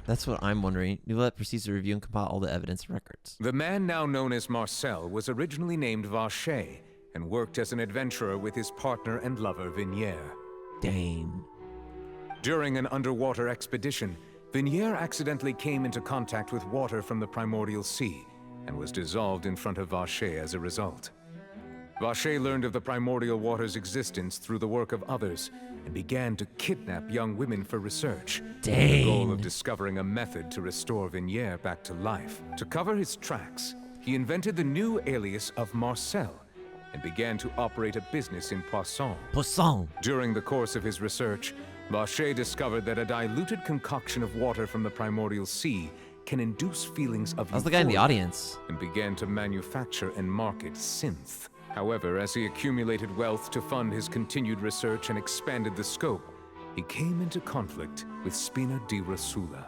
That's what I'm wondering. Neuvillette proceeds to review and compile all the evidence and records. The man now known as Marcel was originally named Vacher and worked as an adventurer with his partner and lover Vacher. Dang. During an underwater expedition, Vacher accidentally came into contact with water from the primordial sea and was dissolved in front of Vacher as a result. Vacher learned of the primordial water's existence through the work of others and began to kidnap young women for research. Dang. With the goal of discovering a method to restore Vacher back to life. To cover his tracks, he invented the new alias of Marcel and began to operate a business in Poisson. During the course of his research, Vacher discovered that a diluted concoction of water from the primordial sea can induce feelings of How's the guy in the audience? And began to manufacture and market Sinthe. However, as he accumulated wealth to fund his continued research and expanded the scope, he came into conflict with Spina di Rosula.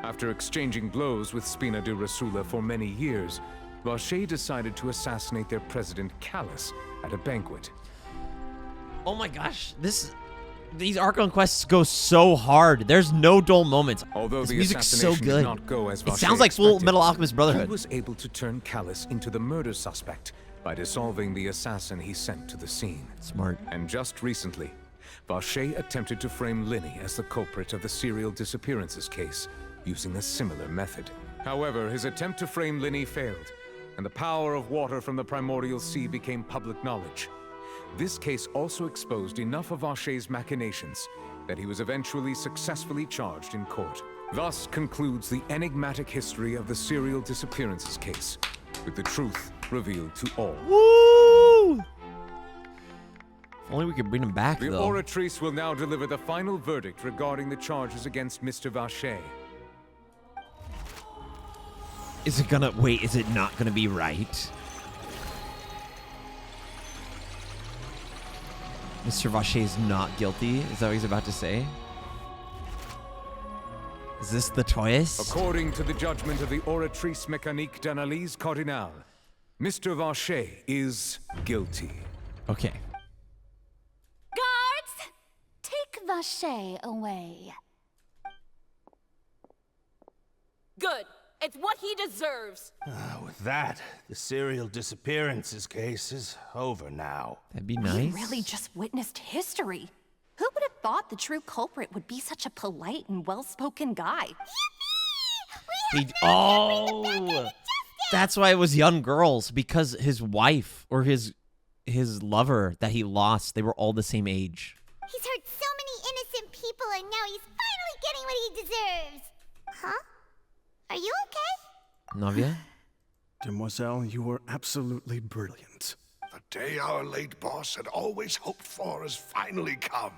After exchanging blows with Spina di Rosula for many years, Vacher decided to assassinate their president Callus at a banquet. Oh my gosh, these Archon quests go so hard. There's no dull moments. Although this the music's so assassination good. did not go as It Vacher sounds like Full expected, Metal Alchemist Brotherhood. He was able to turn Callus into the murder suspect by dissolving the assassin he sent to the scene. Smart. And just recently, Vacher attempted to frame Linny as the culprit of the serial disappearances case, using a similar method. However, his attempt to frame Linny failed, and the power of water from the primordial sea became public knowledge. This case also exposed enough of Vacher's machinations that he was eventually successfully charged in court. Thus concludes the enigmatic history of the serial disappearances case, with the truth revealed to all. Woo! If only we could bring him back, The though. Oratrice will now deliver the final verdict regarding the charges against Mr. Vacher. Is it gonna... Wait, is it not gonna be right? Mr. Vacher is not guilty? Is that what he's about to say? Is this the twist? According to the judgment of the Oratrice Mécanique d'Analyse Cardinale, Mr. Vacher is guilty. Okay. Guards! Take Vacher away. Good. It's what he deserves. With that, the serial disappearances case is over now. That'd be We nice. really just witnessed history. Who would have thought the true culprit would be such a polite and well-spoken guy? Oh! That's why it was young girls, because his wife or his lover that he lost, they were all the same age. He's hurt so many innocent people, and now he's finally getting what he deserves. Huh? Are you okay? Navia? Demoiselle, you were absolutely brilliant. The day our late boss had always hoped for has finally come.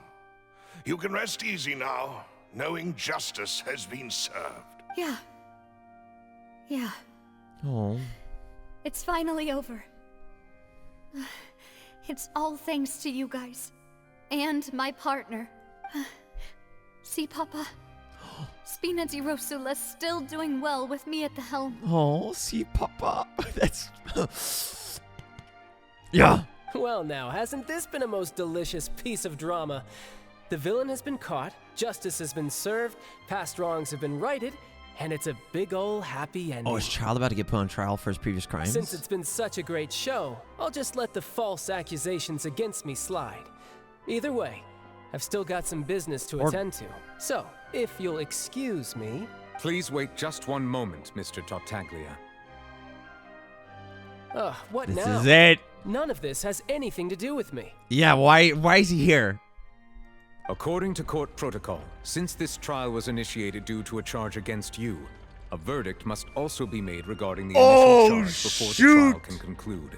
You can rest easy now, knowing justice has been served. Yeah. Yeah. Oh. It's finally over. It's all thanks to you guys. And my partner. See, Papa? Spina di Rosula's still doing well with me at the helm. Oh, see, Papa. That's... Yeah. Well now, hasn't this been a most delicious piece of drama? The villain has been caught, justice has been served, past wrongs have been righted, and it's a big ol' happy ending. Oh, is Childe about to get put on trial for his previous crimes? Since it's been such a great show, I'll just let the false accusations against me slide. Either way, I've still got some business to attend to. So, if you'll excuse me... Please wait just one moment, Mr. Tartaglia. What This now? is it. None of this has anything to do with me. Yeah, why is he here? According to court protocol, since this trial was initiated due to a charge against you, a verdict must also be made regarding the initial charge before the trial can conclude.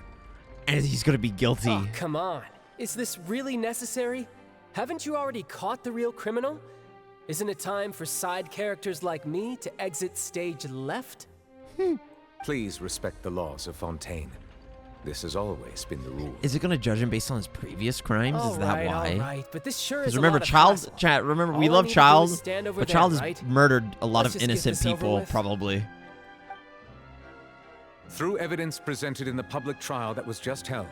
And he's gonna be guilty. Oh, come on. Is this really necessary? Haven't you already caught the real criminal? Isn't it time for side characters like me to exit stage left? Please respect the laws of Fontaine. This has always been the rule. Is it gonna judge him based on his previous crimes? Is that why? All right, but this sure is Because remember, Childe, remember, we love Childe, but Childe has murdered a lot of innocent people, probably. Through evidence presented in the public trial that was just held,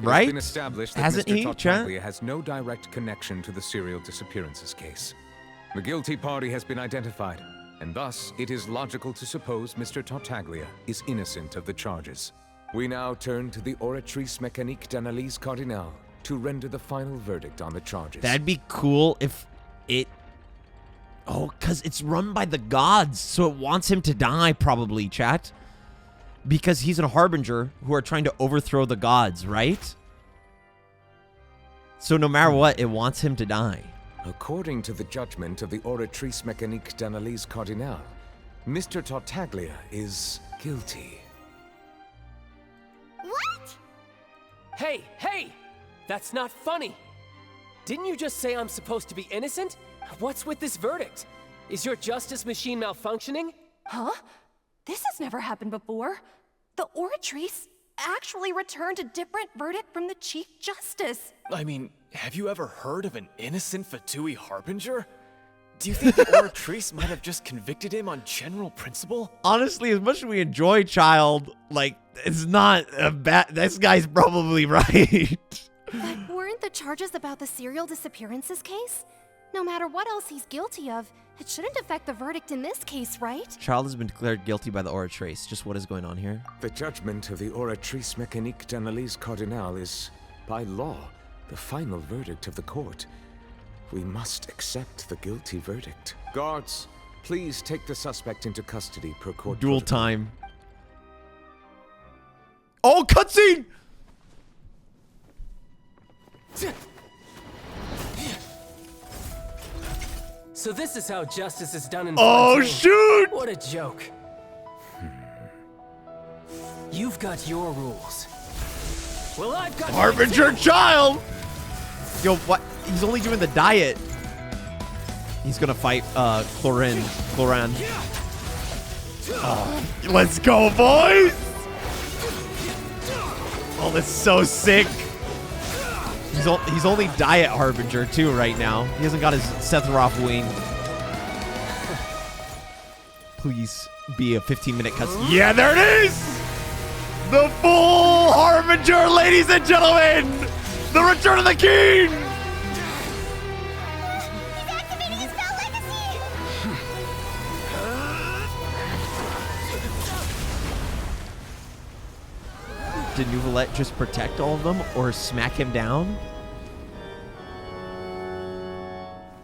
Right? It's been established that Hasn't Mr. he, Tartaglia has no direct connection to the serial disappearances case. The guilty party has been identified, and thus it is logical to suppose Mr. Tartaglia is innocent of the charges. We now turn to the Oratrice Mécanique d'Analyse Cardinale to render the final verdict on the charges. That'd be cool if it... Oh, because it's run by the gods, so it wants him to die, probably, chat. Because he's a harbinger who are trying to overthrow the gods, right? So no matter what, it wants him to die. According to the judgment of the Oratrice Mécanique d'Analyse Cardinale, Mr. Tartaglia is guilty. What? Hey, hey! That's not funny! Didn't you just say I'm supposed to be innocent? What's with this verdict? Is your justice machine malfunctioning? Huh? This has never happened before. The Oratrice actually returned a different verdict from the Chief Justice. I mean, have you ever heard of an innocent Fatui Harbinger? Do you think the Oratrice might have just convicted him on general principle? Honestly, as much as we enjoy Childe, like, it's not a bad... This guy's probably right. But weren't the charges about the serial disappearances case? No matter what else he's guilty of, it shouldn't affect the verdict in this case, right? Childe has been declared guilty by the Oratrice. Just what is going on here? The judgment of the Oratrice Mécanique d'Analyse Cardinale is, by law, the final verdict of the court. We must accept the guilty verdict. Guards, please take the suspect into custody per court. Dual time. Oh, cutscene! So this is how justice is done in Oh, Fontaine. shoot! What a joke. You've got your rules. Well, I've got Harbinger Childe! Yo, what? He's only doing the diet. He's gonna fight Clorinde. Let's go, boys! Oh, that's so sick. He's only diet Harbinger too right now. He hasn't got his Sephiroth wing. Please be a 15-minute cutscene. Yeah, there it is! The full Harbinger, ladies and gentlemen! The return of the king! He's activating his spell legacy! Did Neuvillette just protect all of them or smack him down?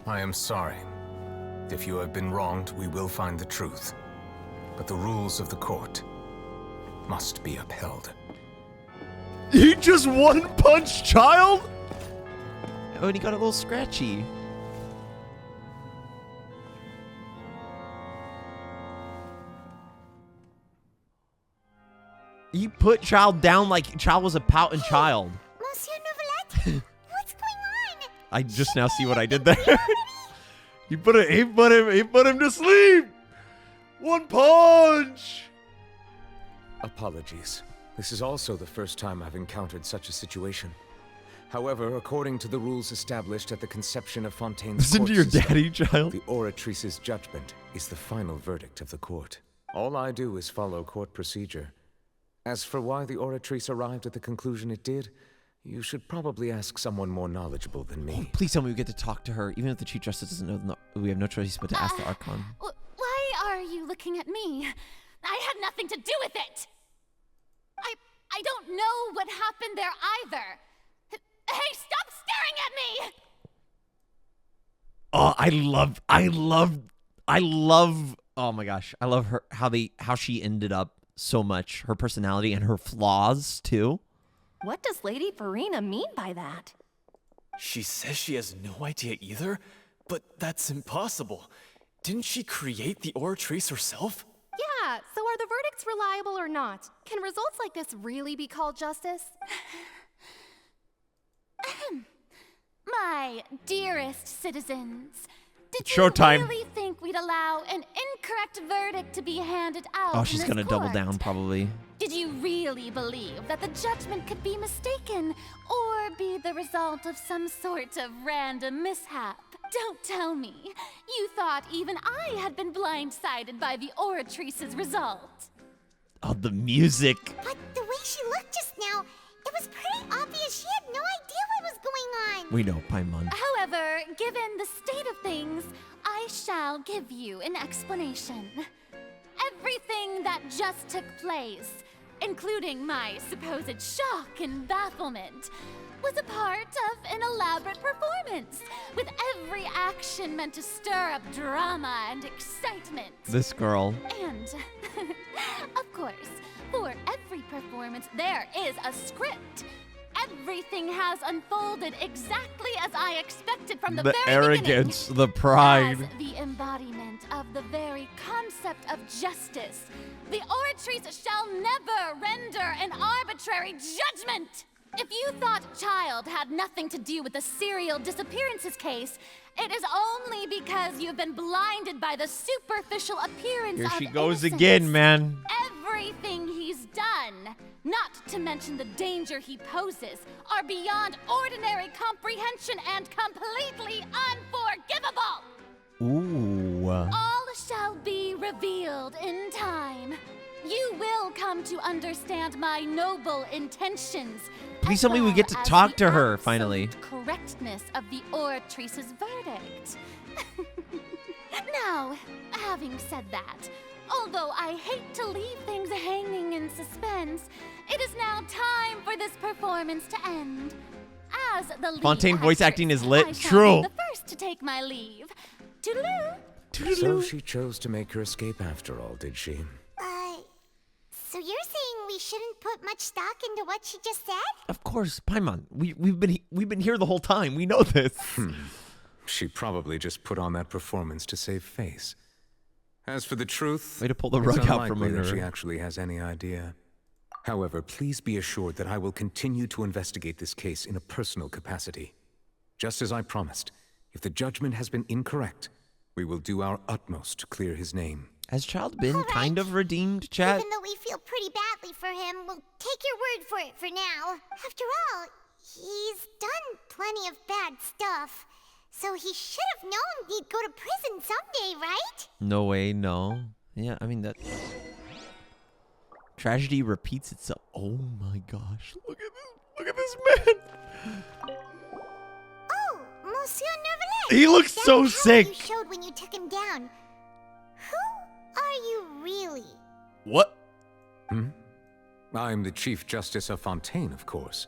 I am sorry. If you have been wronged, we will find the truth. But the rules of the court must be upheld. He just one-punched Childe? Oh, and he got a little scratchy. He put Childe down like Childe was a pouting child. Monsieur Neuvillette, what's going on? I just now see what I did there. He put him to sleep. One punch. Apologies. This is also the first time I've encountered such a situation. However, according to the rules established at the conception of Fontaine's Listen to your daddy, Childe. The Oratrice's judgment is the final verdict of the court. All I do is follow court procedure. As for why the Oratrice arrived at the conclusion it did, you should probably ask someone more knowledgeable than me. Please tell me we get to talk to her, even if the Chief Justice doesn't know. We have no choice but to ask the Archon. Why are you looking at me? I had nothing to do with it! I don't know what happened there either. Hey, stop staring at me! Oh, I love, oh my gosh. I love her, how she ended up so much. Her personality and her flaws, too. What does Lady Farina mean by that? She says she has no idea either, but that's impossible. Didn't she create the Oratrice herself? Yeah, so are the verdicts reliable or not? Can results like this really be called justice? My dearest citizens, did you Showtime. really think we'd allow an incorrect verdict to be handed out? Oh, she's in this gonna double court? down, probably. Did you really believe that the judgment could be mistaken or be the result of some sort of random mishap? Don't tell me. You thought even I had been blindsided by the Oratrice's result. Oh, the music. But the way she looked just now, it was pretty obvious We know, Paimon. However, given the state of things, I shall give you an explanation. Everything that just took place, including my supposed shock and bafflement, was a part of an elaborate performance, with every action meant to stir up drama and excitement. This girl. And, of course, for every performance, there is a script. Everything has unfolded exactly as I expected from the very arrogance, beginning. the pride. As the embodiment of the very concept of justice, the Oratrice shall never render an arbitrary judgment. If you thought Childe had nothing to do with the serial disappearances case, it is only because you've been blinded by the superficial appearance Here of she goes innocence. again, man. Everything he's done, not to mention the danger he poses, are beyond ordinary comprehension and completely unforgivable. Ooh. All shall be revealed in time. You will come to understand my noble intentions. Please tell me we get to talk to her, finally. Correctness of the Oratrice's verdict. Now, having said that, although I hate to leave things hanging in suspense, it is now time for this performance to end. As the lead Fontaine voice actress, acting is lit. I shall True. be the first to take my leave. Toodaloo. So she chose to make her escape after all, did she? So you're saying we shouldn't put much stock into what she just said? Of course, Paimon. We've been here the whole time. We know this. She probably just put on that performance to save face. As for the truth, way to pull the it's rug out from unlikely under that she her. actually has any idea. However, please be assured that I will continue to investigate this case in a personal capacity. Just as I promised, if the judgment has been incorrect, we will do our utmost to clear his name. Has Childe been kind of redeemed, chat? Even though we feel pretty badly for him, we'll take your word for it for now. After all, he's done plenty of bad stuff. So he should have known he'd go to prison someday, right? No way, no. Yeah, I mean that. Tragedy repeats itself. Oh my gosh. Look at this man. Oh, Monsieur Neuvillette. He looks That so power sick. You showed when you took him down. Who are you really? What? I'm the Chief Justice of Fontaine, of course.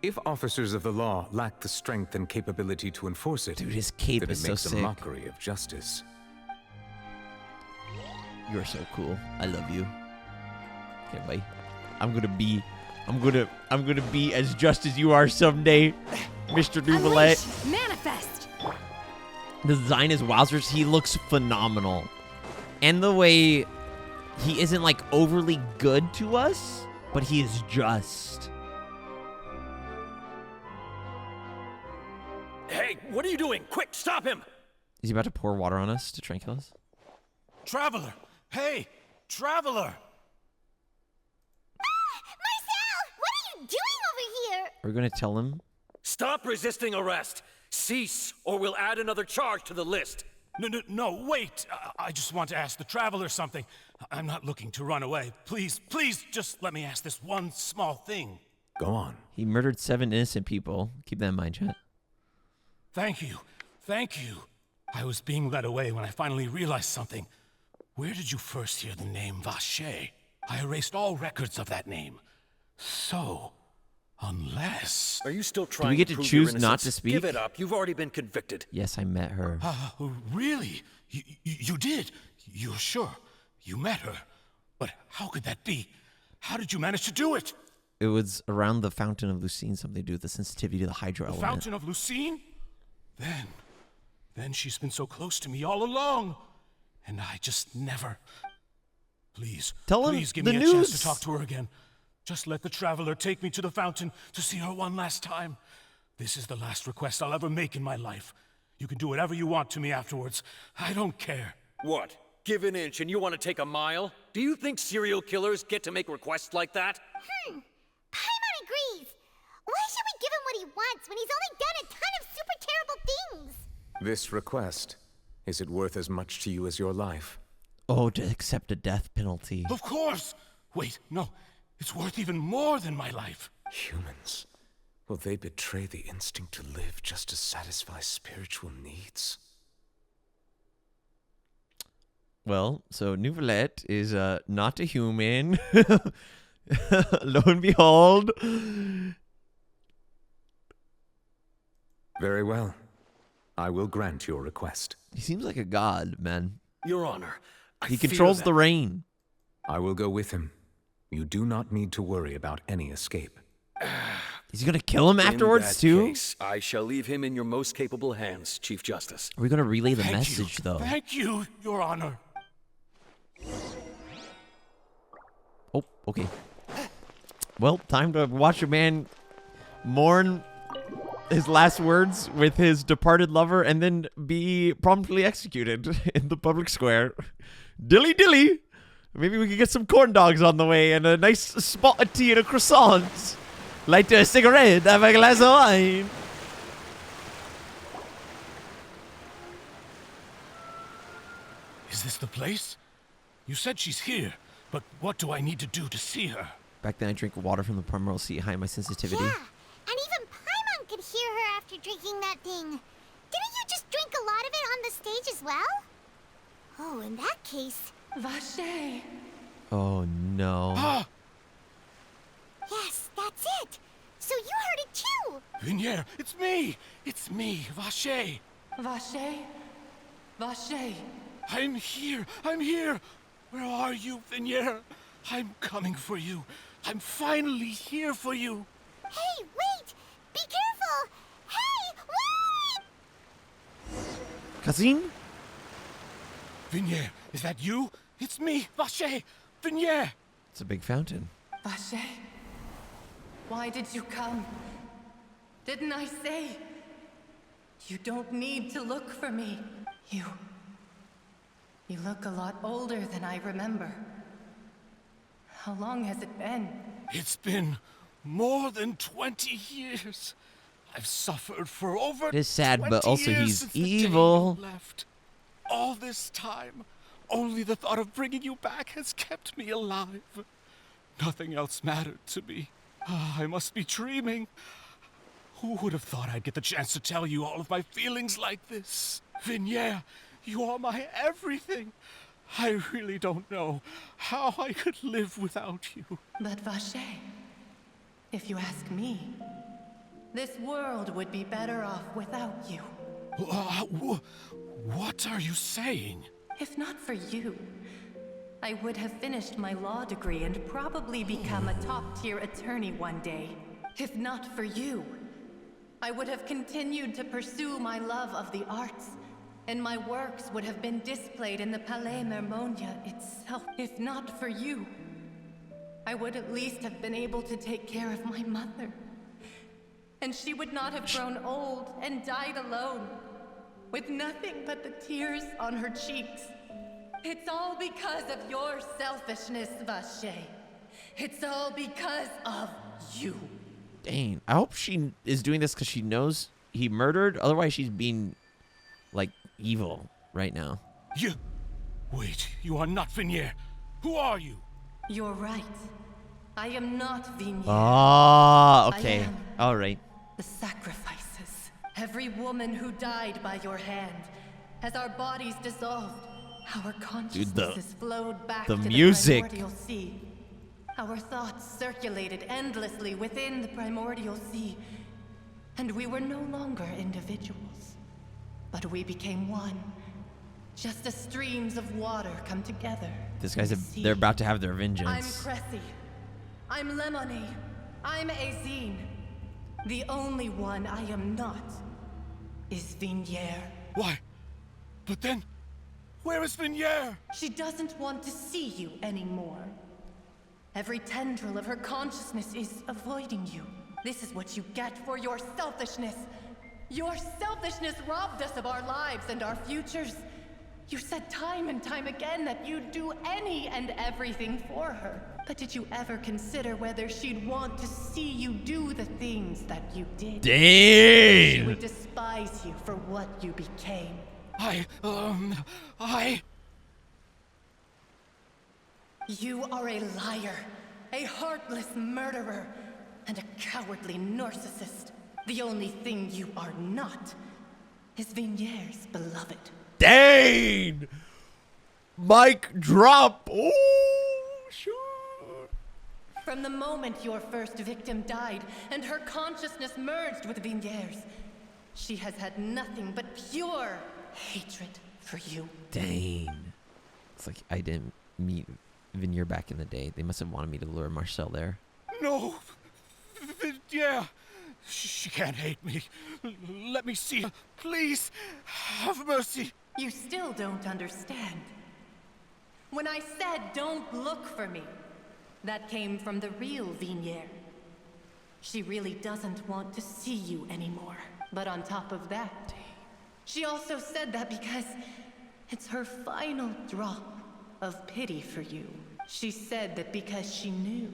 If officers of the law lack the strength and capability to enforce it, Dude, his cape then is it so makes sick. a mockery of justice. You're so cool. I love you. Okay, bye. I'm gonna be as just as you are someday, Mr. Neuvillette. Manifest. The design is wowzers. He looks phenomenal. And the way he isn't like overly good to us, but he is just. Hey, what are you doing? Quick, stop him! Is he about to pour water on us to try and kill us? Traveler! Hey! Traveler! Marcel! What are you doing over here? Are we gonna tell him? Stop resisting arrest! Cease, or we'll add another charge to the list. No, wait! I just want to ask the Traveler something. I'm not looking to run away. Please, just let me ask this one small thing. Go on. He murdered 7 innocent people. Keep that in mind, chat. Thank you. I was being led away when I finally realized something. Where did you first hear the name Vacher? I erased all records of that name. So, unless... Are you still Do trying we get to prove your choose not to innocence? speak? Give it up. You've already been convicted. Yes, I met her. Really? You did? You're sure? You met her? But how could that be? How did you manage to do it? It was around the Fountain of Lucine, something to do with the sensitivity to the hydro The element. Fountain of Lucine? Then she's been so close to me all along. And I just never... Please give me a chance to talk to her again. Just let the Traveler take me to the fountain to see her one last time. This is the last request I'll ever make in my life. You can do whatever you want to me afterwards. I don't care. What? Give an inch and you want to take a mile? Do you think serial killers get to make requests like that? Paimon agrees. Why should we give him what he wants when he's only done a ton of super terrible things? This request, is it worth as much to you as your life? Oh, to accept a death penalty. Of course! Wait, no. It's worth even more than my life. Humans. Will they betray the instinct to live just to satisfy spiritual needs? Well, so Neuvillette is not a human. Lo and behold. Very well. I will grant your request. He seems like a god, man. Your Honor, he controls the rain. I will go with him. You do not need to worry about any escape. Is he gonna kill him afterwards too? Case, I shall leave him in your most capable hands, Chief Justice. Are we gonna relay the message though? Thank you, Your Honor. Oh, okay. Well, time to watch a man mourn his last words with his departed lover and then be promptly executed in the public square. Dilly dilly! Maybe we could get some corn dogs on the way and a nice spot of tea and a croissant. Light a cigarette, have a glass of wine. Is this the place? You said she's here, but what do I need to do to see her? Back then I drank water from the primordial sea, high in my sensitivity. Yeah, and even Paimon could hear her after drinking that thing. Didn't you just drink a lot of it on the stage as well? Oh, in that case... Vacher. Oh no. Yes, that's it. So you heard it too. Vacher, it's me. It's me, Vacher. Vacher? Vacher. I'm here. I'm here. Where are you, Vacher? I'm coming for you. I'm finally here for you. Hey, wait! Be careful! Hey, wait! Cousin? Vacher, is that you? It's me, Vacher. Vacher. It's a big fountain. Vacher, why did you come? Didn't I say? You don't need to look for me. You look a lot older than I remember. How long has it been? It's been more than 20 years. I've suffered for over 20 It is sad, but also years he's since the day evil. you left. All this time, only the thought of bringing you back has kept me alive. Nothing else mattered to me. I must be dreaming. Who would have thought I'd get the chance to tell you all of my feelings like this? Vacher, you are my everything. I really don't know how I could live without you. But Vacher, if you ask me, this world would be better off without you. What are you saying? If not for you, I would have finished my law degree and probably become a top-tier attorney one day. If not for you, I would have continued to pursue my love of the arts, and my works would have been displayed in the Palais Mermonia itself. If not for you, I would at least have been able to take care of my mother. And she would not have grown old and died alone, with nothing but the tears on her cheeks. It's all because of your selfishness, Vacher. It's all because of you. Dang. I hope she is doing this because she knows he murdered. Otherwise, she's being, like, evil right now. Wait, you are not Vacher. Who are you? You're right. I am not Vacher. Ah, okay. I am All right. the sacrifices. Every woman who died by your hand. As our bodies dissolved, our consciousnesses flowed back to music. the primordial sea. Our thoughts circulated endlessly within the primordial sea. And we were no longer individuals. But we became one. Just as streams of water come together. This guy's they're about to have their I'm vengeance. Cressy. I'm Lemony. I'm Azine. The only one I am not is Vacher. Why? But then, where is Vacher? She doesn't want to see you anymore. Every tendril of her consciousness is avoiding you. This is what you get for your selfishness. Your selfishness robbed us of our lives and our futures. You said time and time again that you'd do any and everything for her. But did you ever consider whether she'd want to see you do the things that you did? Dang! She would despise you for what you became. You are a liar, a heartless murderer. and a cowardly narcissist. The only thing you are not is Vignere's beloved. Dang! Mic drop. Oh, shoot. From the moment your first victim died and her consciousness merged with Vignere's, she has had nothing but pure hatred for you. Dang. It's like I didn't meet Vignere back in the day. They must have wanted me to lure Marcel there. No. Yeah. She can't hate me. Let me see her. Please, have mercy. You still don't understand. When I said don't look for me, that came from the real Vignere. She really doesn't want to see you anymore. But on top of that, she also said that because it's her final drop of pity for you. She said that because she knew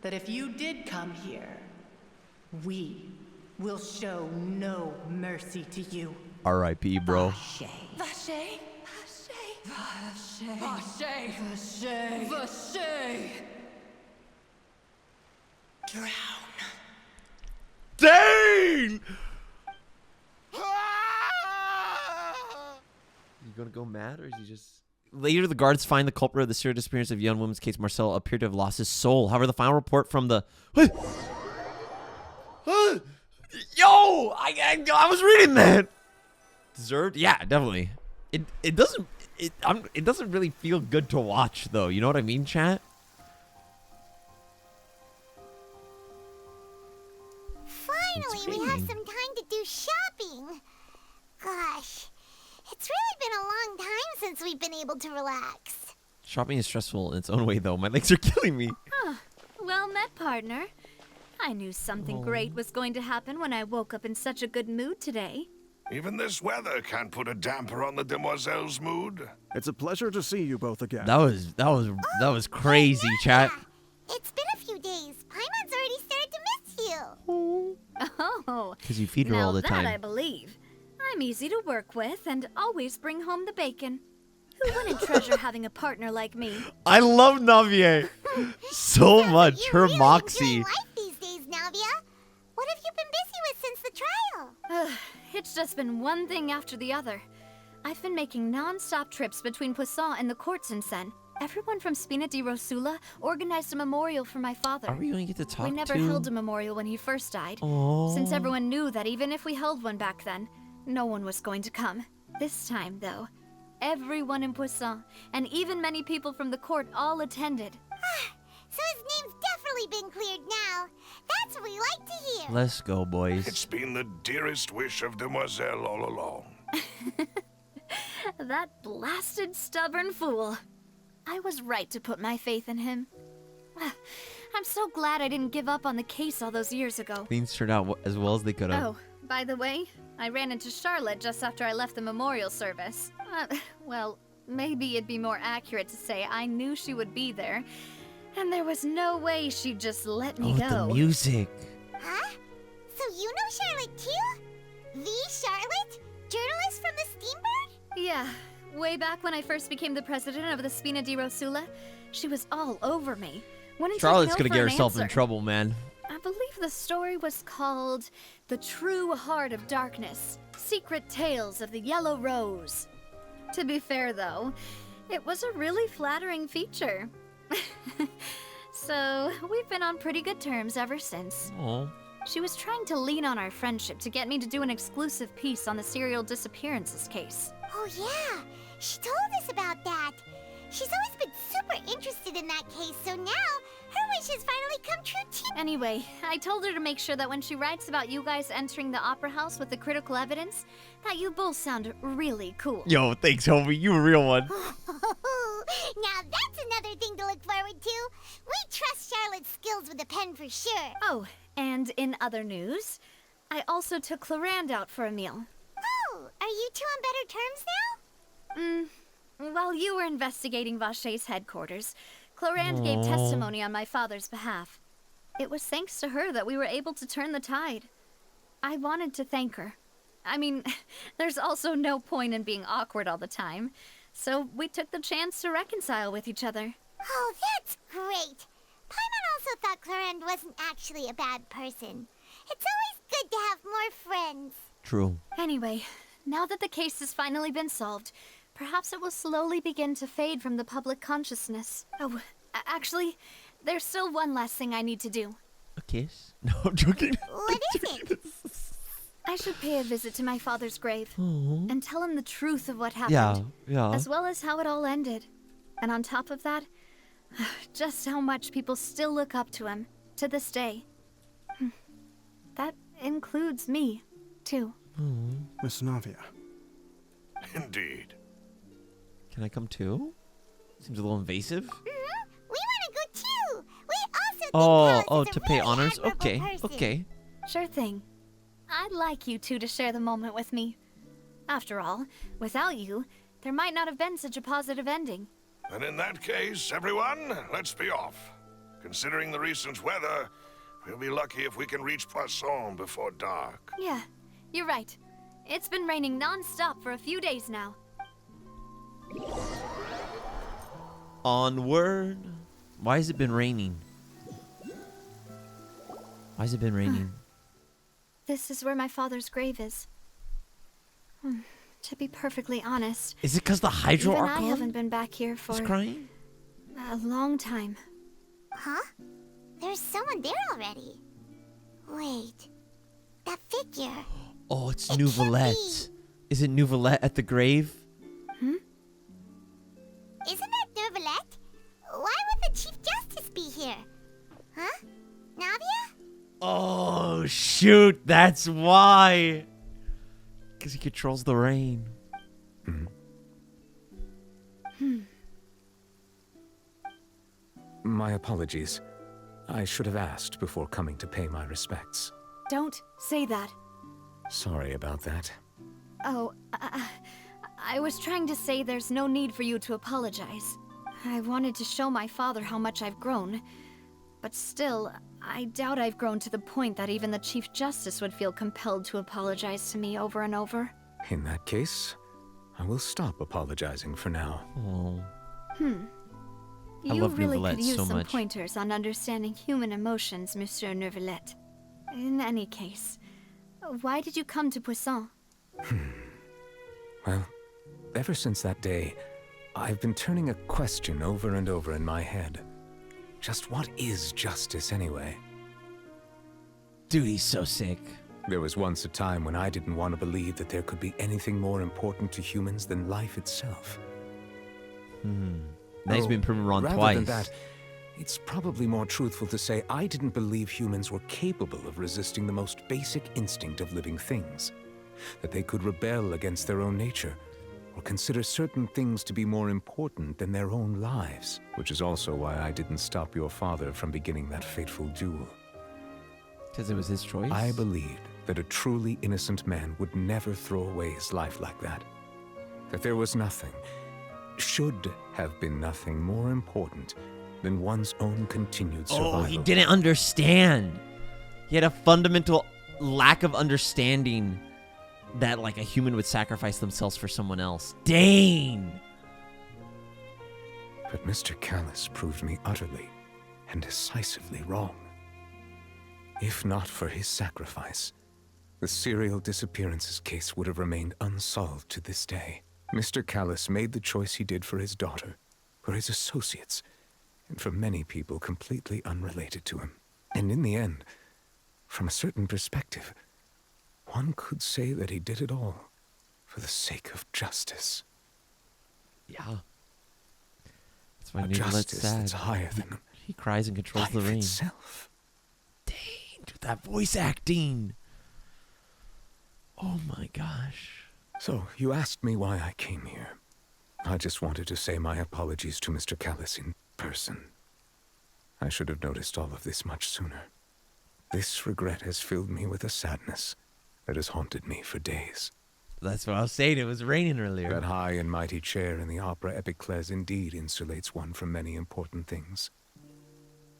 that if you did come here, we will show no mercy to you. R.I.P. bro. Vacher. Vacher. Vacher. Vacher. Vacher. Vacher. Drown. Dang! You gonna go mad, or is he just... Later, the guards find the culprit of the serial disappearance of a young woman's case. Marcel appeared to have lost his soul. However, the final report from the... Yo! I was reading that! Deserved? Yeah, definitely. It doesn't really feel good to watch, though. You know what I mean, chat? Finally, we have some time to do shopping. Gosh, it's really been a long time since we've been able to relax. Shopping is stressful in its own way, though. My legs are killing me. Huh. Well met, partner. I knew something great was going to happen when I woke up in such a good mood today. Even this weather can't put a damper on the demoiselle's mood. It's a pleasure to see you both again. That was crazy, chat. It's been a few days. Paimon's already started to miss you. Oh, Because you feed her all the time. That I believe. I'm easy to work with and always bring home the bacon. Who wouldn't treasure having a partner like me? I love Navia so much. Her Really moxie. enjoying life these days, Navia. What have you been busy with since the trial? It's just been one thing after the other. I've been making non-stop trips between Poisson and the courts in Sen. Everyone from Spina di Rosula organized a memorial for my father. Are we going to get to talk We never to? held a memorial when he first died, Aww. since everyone knew that even if we held one back then, no one was going to come. This time, though, everyone in Poisson, and even many people from the court, all attended. So his name's definitely been cleared now. That's what we like to hear. Let's go, boys. It's been the dearest wish of Demoiselle all along. That blasted stubborn fool. I was right to put my faith in him. I'm so glad I didn't give up on the case all those years ago. Things turned out as well as they could have. Oh, by the way, I ran into Charlotte just after I left the memorial service. Well, maybe it'd be more accurate to say I knew she would be there, and there was no way she'd just let me go. The music. Huh? So you know Charlotte too? The Charlotte? Journalist from the Steambird? Yeah, way back when I first became the president of the Spina di Rosula, she was all over me. Charlotte's gonna get herself in trouble, man. I believe the story was called The True Heart of Darkness, Secret Tales of the Yellow Rose. To be fair, though, it was a really flattering feature. So, we've been on pretty good terms ever since. Aww. She was trying to lean on our friendship to get me to do an exclusive piece on the serial disappearances case. Oh yeah, she told us about that. She's always been super interested in that case, so now her wish has finally come true too. Anyway, I told her to make sure that when she writes about you guys entering the opera house with the critical evidence, that you both sound really cool. Yo, thanks, homie. You a real one. Now that's another thing to look forward to. We trust Charlotte's skills with a pen for sure. Oh, and in other news, I also took Clorinde out for a meal. Oh, are you two on better terms now? While you were investigating Vacher's headquarters, Clorinde gave testimony on my father's behalf. It was thanks to her that we were able to turn the tide. I wanted to thank her. I mean, there's also no point in being awkward all the time, so we took the chance to reconcile with each other. Oh, that's great. Paimon also thought Clorinde wasn't actually a bad person. It's always good to have more friends. True. Anyway, now that the case has finally been solved, perhaps it will slowly begin to fade from the public consciousness. Oh, actually, there's still one last thing I need to do. A kiss? No, I'm joking. What is it? I should pay a visit to my father's grave and tell him the truth of what happened. Yeah. As well as how it all ended. And on top of that, just how much people still look up to him to this day. That includes me, too. Miss Navia. Indeed. Can I come too? Seems a little invasive. We want to go too. We also Oh, to pay honors? Okay, okay. Sure thing. I'd like you two to share the moment with me. After all, without you, there might not have been such a positive ending. And in that case, everyone, let's be off. Considering the recent weather, we'll be lucky if we can reach Poisson before dark. Yeah, you're right. It's been raining non-stop for a few days now. Onward. Why has it been raining? Why has it been raining? This is where my father's grave is. To be perfectly honest, Is it because the Hydro even Archon I haven't been back here for is crying? a long time. Huh? There's someone there already. Wait. That figure. Oh, it's Neuvillette. Is it Neuvillette at the grave? Isn't that Neuvillette? Why would the Chief Justice be here? Huh? Navia? Oh, shoot. That's why. Because he controls the rain. My apologies. I should have asked before coming to pay my respects. Don't say that. Sorry about that. Oh, I was trying to say there's no need for you to apologize. I wanted to show my father how much I've grown. But still, I doubt I've grown to the point that even the Chief Justice would feel compelled to apologize to me over and over. In that case, I will stop apologizing for now. Oh. I You love really Neuvillette could use so some much. pointers on understanding human emotions, Monsieur Neuvillette. In any case, why did you come to Poisson? Well, ever since that day, I've been turning a question over and over in my head. Just what is justice anyway? Dude, he's so sick. There was once a time when I didn't want to believe that there could be anything more important to humans than life itself. Now he's been proven wrong rather twice. than that, it's probably more truthful to say I didn't believe humans were capable of resisting the most basic instinct of living things. That they could rebel against their own nature, or consider certain things to be more important than their own lives. Which is also why I didn't stop your father from beginning that fateful duel. Because it was his choice? I believed that a truly innocent man would never throw away his life like that. That there was nothing, should have been nothing more important than one's own continued survival. Oh, he didn't understand. He had a fundamental lack of understanding that like a human would sacrifice themselves for someone else. Dang. But Mr. Callus proved me utterly and decisively wrong. If not for his sacrifice, the serial disappearances case would have remained unsolved to this day. Mr. Callus made the choice he did for his daughter, for his associates, and for many people completely unrelated to him. And in the end, from a certain perspective, one could say that he did it all for the sake of justice. Yeah. That's why A Neuvillette's justice sad. that's higher than He cries and controls the life rain. itself. Dang, dude, that voice acting. Oh my gosh. So, you asked me why I came here. I just wanted to say my apologies to Mr. Callus in person. I should have noticed all of this much sooner. This regret has filled me with a sadness that has haunted me for days. That's what I was saying. It was raining earlier. That high and mighty chair in the Opera Epiclese indeed insulates one from many important things.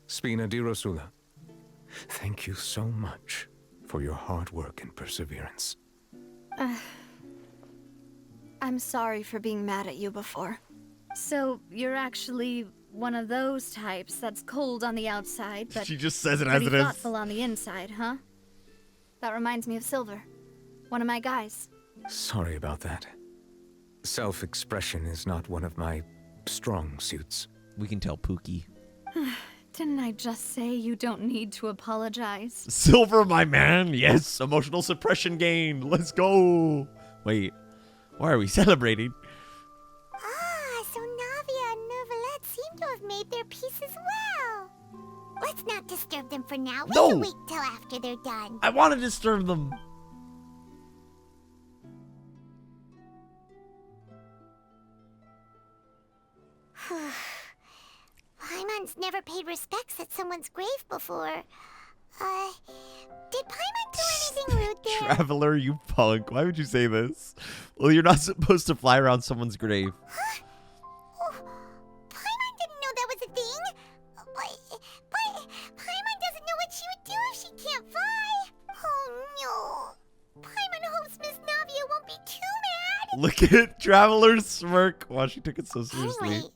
Spina di Rosula, thank you so much for your hard work and perseverance. I'm sorry for being mad at you before. So, you're actually one of those types that's cold on the outside, but She just says it as pretty it is. thoughtful on the inside, huh? That reminds me of Silver, one of my guys. Sorry about that. Self-expression is not one of my strong suits. We can tell Pookie. Didn't I just say you don't need to apologize? Silver, my man. Yes, emotional suppression gained. Let's go. Wait, why are we celebrating? Ah, so Navia and Neuvillette seem to have made their peace as well. Let's not disturb them for now. We No! can wait till after they're done. I want to disturb them. Paimon's never paid respects at someone's grave before. Did Paimon do anything rude there? Traveler, you punk. Why would you say this? Well, you're not supposed to fly around someone's grave. Huh? Oh, Paimon didn't know that was a thing. But Paimon doesn't know what she would do if she can't fly. Oh no. Paimon hopes Miss Navia won't be too mad. Look at Traveler's smirk. Wow, she took it so seriously. Anyway,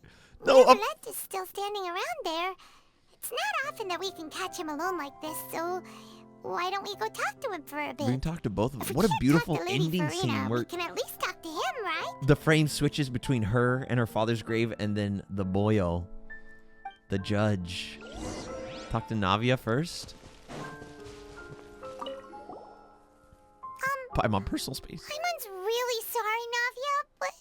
No, Neuvillette is still standing around there. It's not often that we can catch him alone like this, so why don't we go talk to him for a bit? we can talk to both of them. If we What a can't beautiful talk to Lady ending Farina, scene we where can at least talk to him, right? the frame switches between her and her father's grave and then the boyo, the judge. Talk to Navia first. I'm on personal space. Paimon's really sorry, Navia, but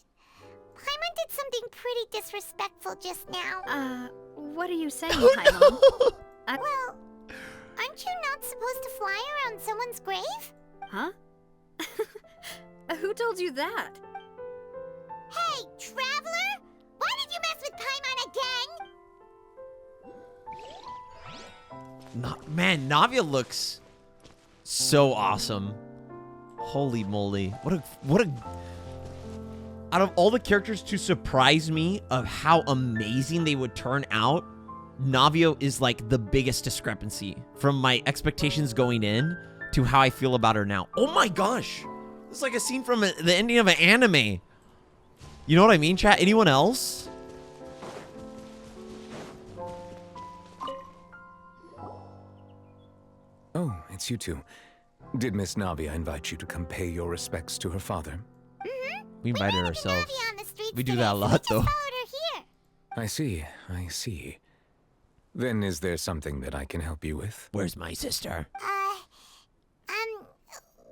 Paimon did something pretty disrespectful just now. What are you saying, Paimon? Well, aren't you not supposed to fly around someone's grave? Huh? Who told you that? Hey, Traveler! Why did you mess with Paimon again? Man, Navia looks so awesome. Holy moly. What a out of all the characters to surprise me of how amazing they would turn out, Navia is like the biggest discrepancy from my expectations going in to how I feel about her now. Oh my gosh. It's like a scene from the ending of an anime. You know what I mean, chat? Anyone else? Oh, it's you two. Did Miss Navia invite you to come pay your respects to her father? We invited her ourselves. We do that a lot, though. I see, I see. Then is there something that I can help you with? Where's my sister?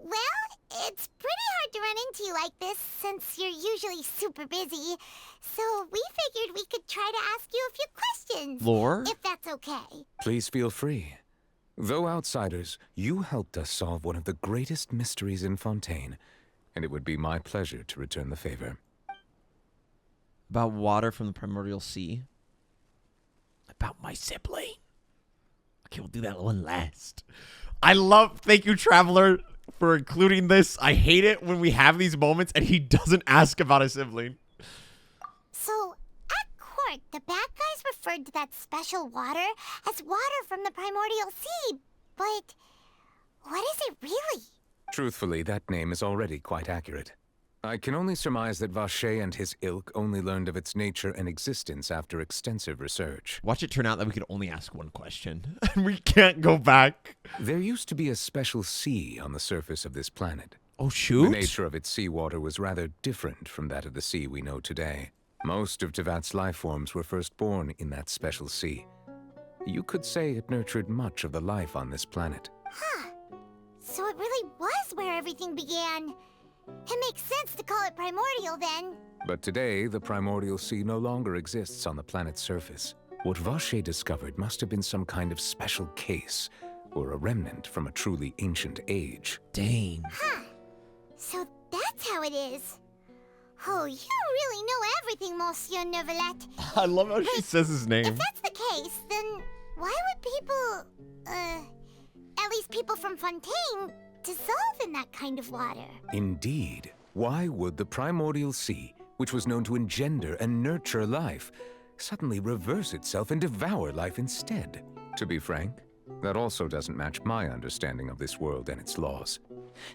Well, it's pretty hard to run into you like this since you're usually super busy. So we figured we could try to ask you a few questions. Lore? If that's okay. Please feel free. Though outsiders, you helped us solve one of the greatest mysteries in Fontaine, and it would be my pleasure to return the favor. About water from the primordial sea. About my sibling. Okay, we'll do that one last. Thank you, Traveler, for including this. I hate it when we have these moments and he doesn't ask about a sibling. So, at court, the bad guys referred to that special water as water from the primordial sea. But what is it really? Truthfully, that name is already quite accurate. I can only surmise that Vacher and his ilk only learned of its nature and existence after extensive research. Watch it turn out that we could only ask one question. We can't go back. There used to be a special sea on the surface of this planet. Oh, shoot. The nature of its seawater was rather different from that of the sea we know today. Most of Tevat's life forms were first born in that special sea. You could say it nurtured much of the life on this planet. Huh. So it really was where everything began. It makes sense to call it primordial then. But today, the primordial sea no longer exists on the planet's surface. What Vacher discovered must have been some kind of special case, or a remnant from a truly ancient age. Dang. Huh. So that's how it is. Oh, you really know everything, Monsieur Neuvillette. I love how she says his name. If that's the case, then why would people, at least people from Fontaine, dissolve in that kind of water? Indeed. Why would the primordial sea, which was known to engender and nurture life, suddenly reverse itself and devour life instead? To be frank, that also doesn't match my understanding of this world and its laws.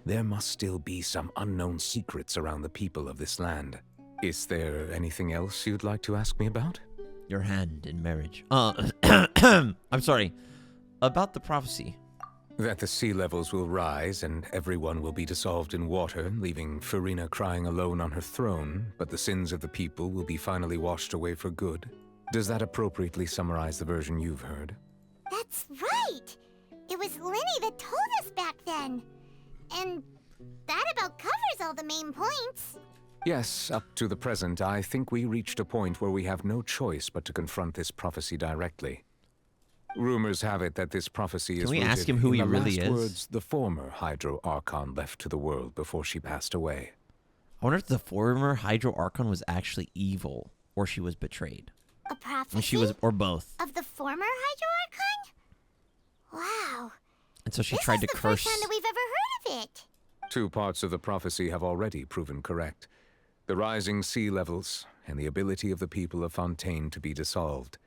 There must still be some unknown secrets around the people of this land. Is there anything else you'd like to ask me about? your hand in marriage. I'm sorry. About the prophecy. That the sea levels will rise and everyone will be dissolved in water, leaving Farina crying alone on her throne, but the sins of the people will be finally washed away for good. Does that appropriately summarize the version you've heard? That's right! It was Linny that told us back then. And that about covers all the main points. Yes, up to the present, I think we reached a point where we have no choice but to confront this prophecy directly. Rumors have it that this prophecy is rooted in the last words the former Hydro Archon left to the world before she passed away. I wonder if the former Hydro Archon was actually evil, or she was betrayed. A prophecy? And she was, or both. Of the former Hydro Archon? Wow. And so she tried to curse. This is the first time that we've ever heard of it. 2 parts of the prophecy have already proven correct. The rising sea levels, and the ability of the people of Fontaine to be dissolved.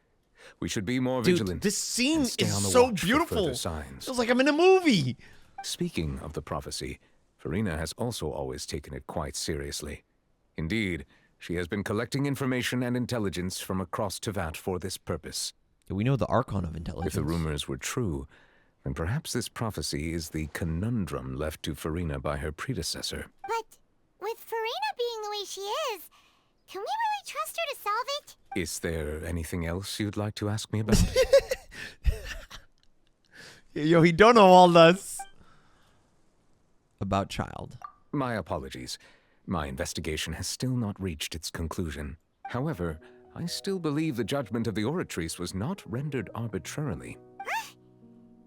We should be more vigilant. This scene is so beautiful. Feels like I'm in a movie. Speaking of the prophecy, Farina has also always taken it quite seriously. Indeed, she has been collecting information and intelligence from across Tevat for this purpose. We know the Archon of Intelligence. If the rumors were true, then perhaps this prophecy is the conundrum left to Farina by her predecessor. But with Farina being the way she is, can we really trust her to solve it? Is there anything else you'd like to ask me about? Yo, he don't know all this. About Childe. My apologies. My investigation has still not reached its conclusion. However, I still believe the judgment of the Oratrice was not rendered arbitrarily. Huh?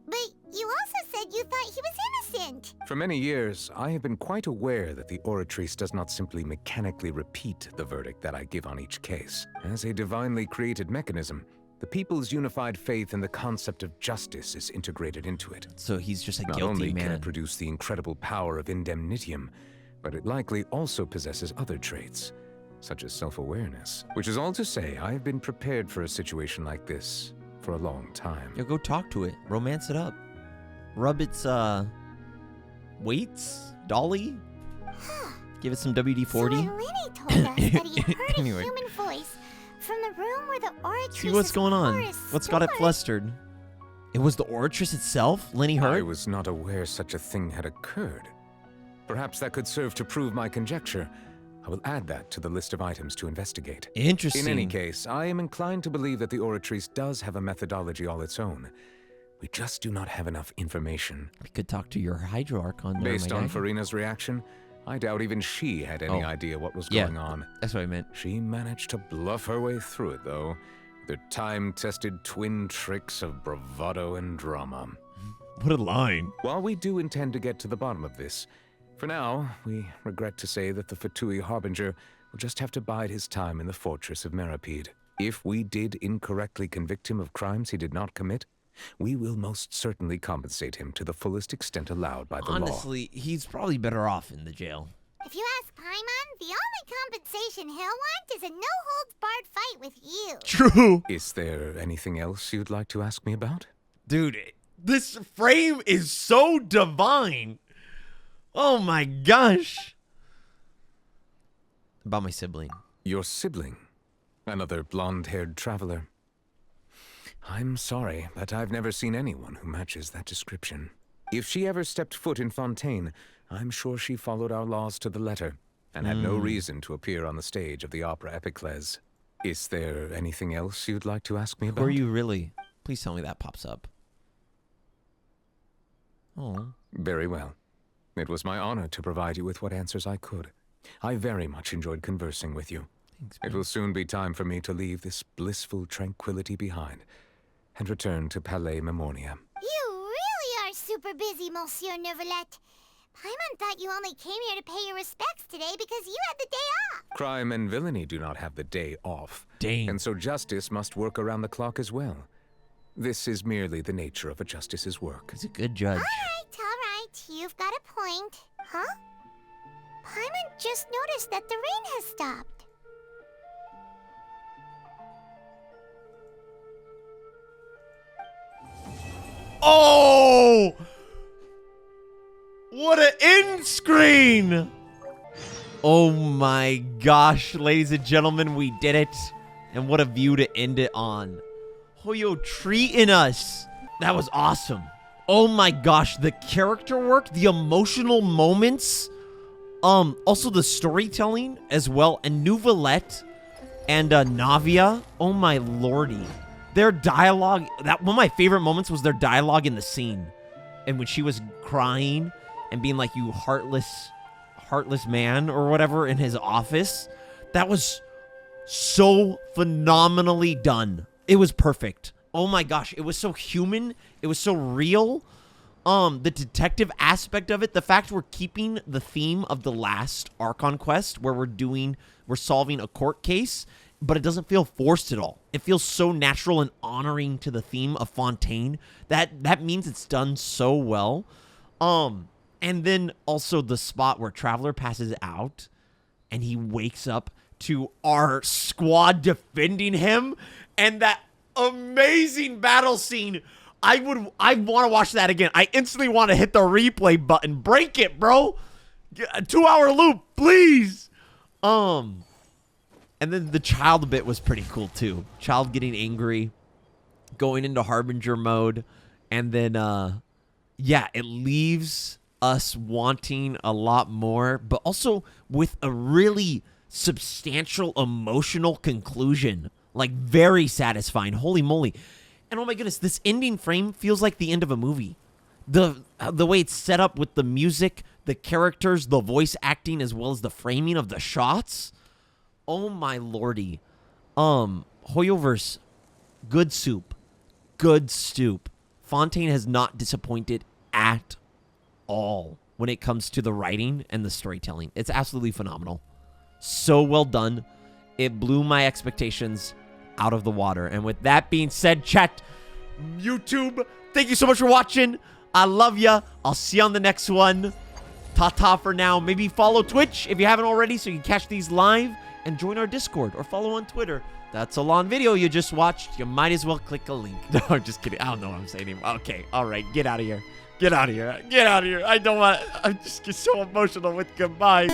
But you also said you thought he was innocent. For many years, I have been quite aware that the Oratrice does not simply mechanically repeat the verdict that I give on each case. As a divinely created mechanism, the people's unified faith in the concept of justice is integrated into it. So he's just a guilty man. Not only can it produce the incredible power of indemnitium, but it likely also possesses other traits, such as self-awareness. Which is all to say, I have been prepared for a situation like this for a long time. Yo, go talk to it. Romance it up. Rub its, weights? Dolly? Give it some WD-40? So when Linny told us that he heard Anyway. a human voice from the room where the Oratrice See what's going on. What's got it flustered? It was the Oratrice itself? Lenny heard? I was not aware such a thing had occurred. Perhaps that could serve to prove my conjecture. I will add that to the list of items to investigate. Interesting. In any case, I am inclined to believe that the Oratrice does have a methodology all its own. We just do not have enough information. We could talk to your Hydro Archon there, Based on Farina's reaction, I doubt even she had any idea what was going on. That's what I meant. She managed to bluff her way through it, though. Their time-tested twin tricks of bravado and drama. What a line. While we do intend to get to the bottom of this, for now, we regret to say that the Fatui Harbinger will just have to bide his time in the fortress of Meripede. If we did incorrectly convict him of crimes he did not commit, we will most certainly compensate him to the fullest extent allowed by the law. Honestly, he's probably better off in the jail. If you ask Paimon, the only compensation he'll want is a no-holds-barred fight with you. True. Is there anything else you'd like to ask me about? Dude, this frame is so divine. Oh my gosh. About my sibling. Your sibling? Another blonde-haired traveler? I'm sorry, but I've never seen anyone who matches that description. If she ever stepped foot in Fontaine, I'm sure she followed our laws to the letter, and had no reason to appear on the stage of the opera Epiclese. Is there anything else you'd like to ask me about? Were you really? Please tell me that pops up. Oh. Very well. It was my honor to provide you with what answers I could. I very much enjoyed conversing with you. Thanks, it will soon be time for me to leave this blissful tranquility behind and return to Palais Memoria. You really are super busy, Monsieur Neuvillette. Paimon thought you only came here to pay your respects today because you had the day off. Crime and villainy do not have the day off. Dang. And so justice must work around the clock as well. This is merely the nature of a justice's work. He's a good judge. All right. You've got a point. Huh? Paimon just noticed that the rain has stopped. Oh! What an end screen! Oh my gosh, ladies and gentlemen, we did it. And what a view to end it on. Hoyo treating us. That was awesome. Oh my gosh, the character work, the emotional moments, also the storytelling as well, and Neuvillette and Navia. Oh my lordy. Their dialogue, one of my favorite moments was their dialogue in the scene. And when she was crying and being like, you heartless man or whatever in his office. That was so phenomenally done. It was perfect. Oh my gosh, it was so human. It was so real. The detective aspect of it, the fact we're keeping the theme of the last Archon quest where we're solving a court case, but it doesn't feel forced at all. It feels so natural and honoring to the theme of Fontaine. That means it's done so well. And then also the spot where Traveler passes out and he wakes up to our squad defending him, and that amazing battle scene. I want to watch that again. I instantly want to hit the replay button. Break it, bro. A 2-hour loop, please. And then the Childe bit was pretty cool too. Childe getting angry, going into Harbinger mode, and then yeah, it leaves us wanting a lot more, but also with a really substantial emotional conclusion. Like, very satisfying. Holy moly. And oh my goodness, this ending frame feels like the end of a movie. The way it's set up with the music, the characters, the voice acting, as well as the framing of the shots. Oh my lordy. Hoyoverse, good soup. Good soup. Fontaine has not disappointed at all when it comes to the writing and the storytelling. It's absolutely phenomenal. So well done. It blew my expectations out of the water. And with that being said, chat, YouTube, thank you so much for watching. I love ya. I'll see you on the next one. Ta-ta for now. Maybe follow Twitch if you haven't already so you can catch these live, and join our Discord or follow on Twitter. That's a long video you just watched. You might as well click a link. No, I'm just kidding. I don't know what I'm saying anymore. Okay, all right, get out of here. Get out of here. Get out of here. I don't want... I'm just so emotional with goodbye.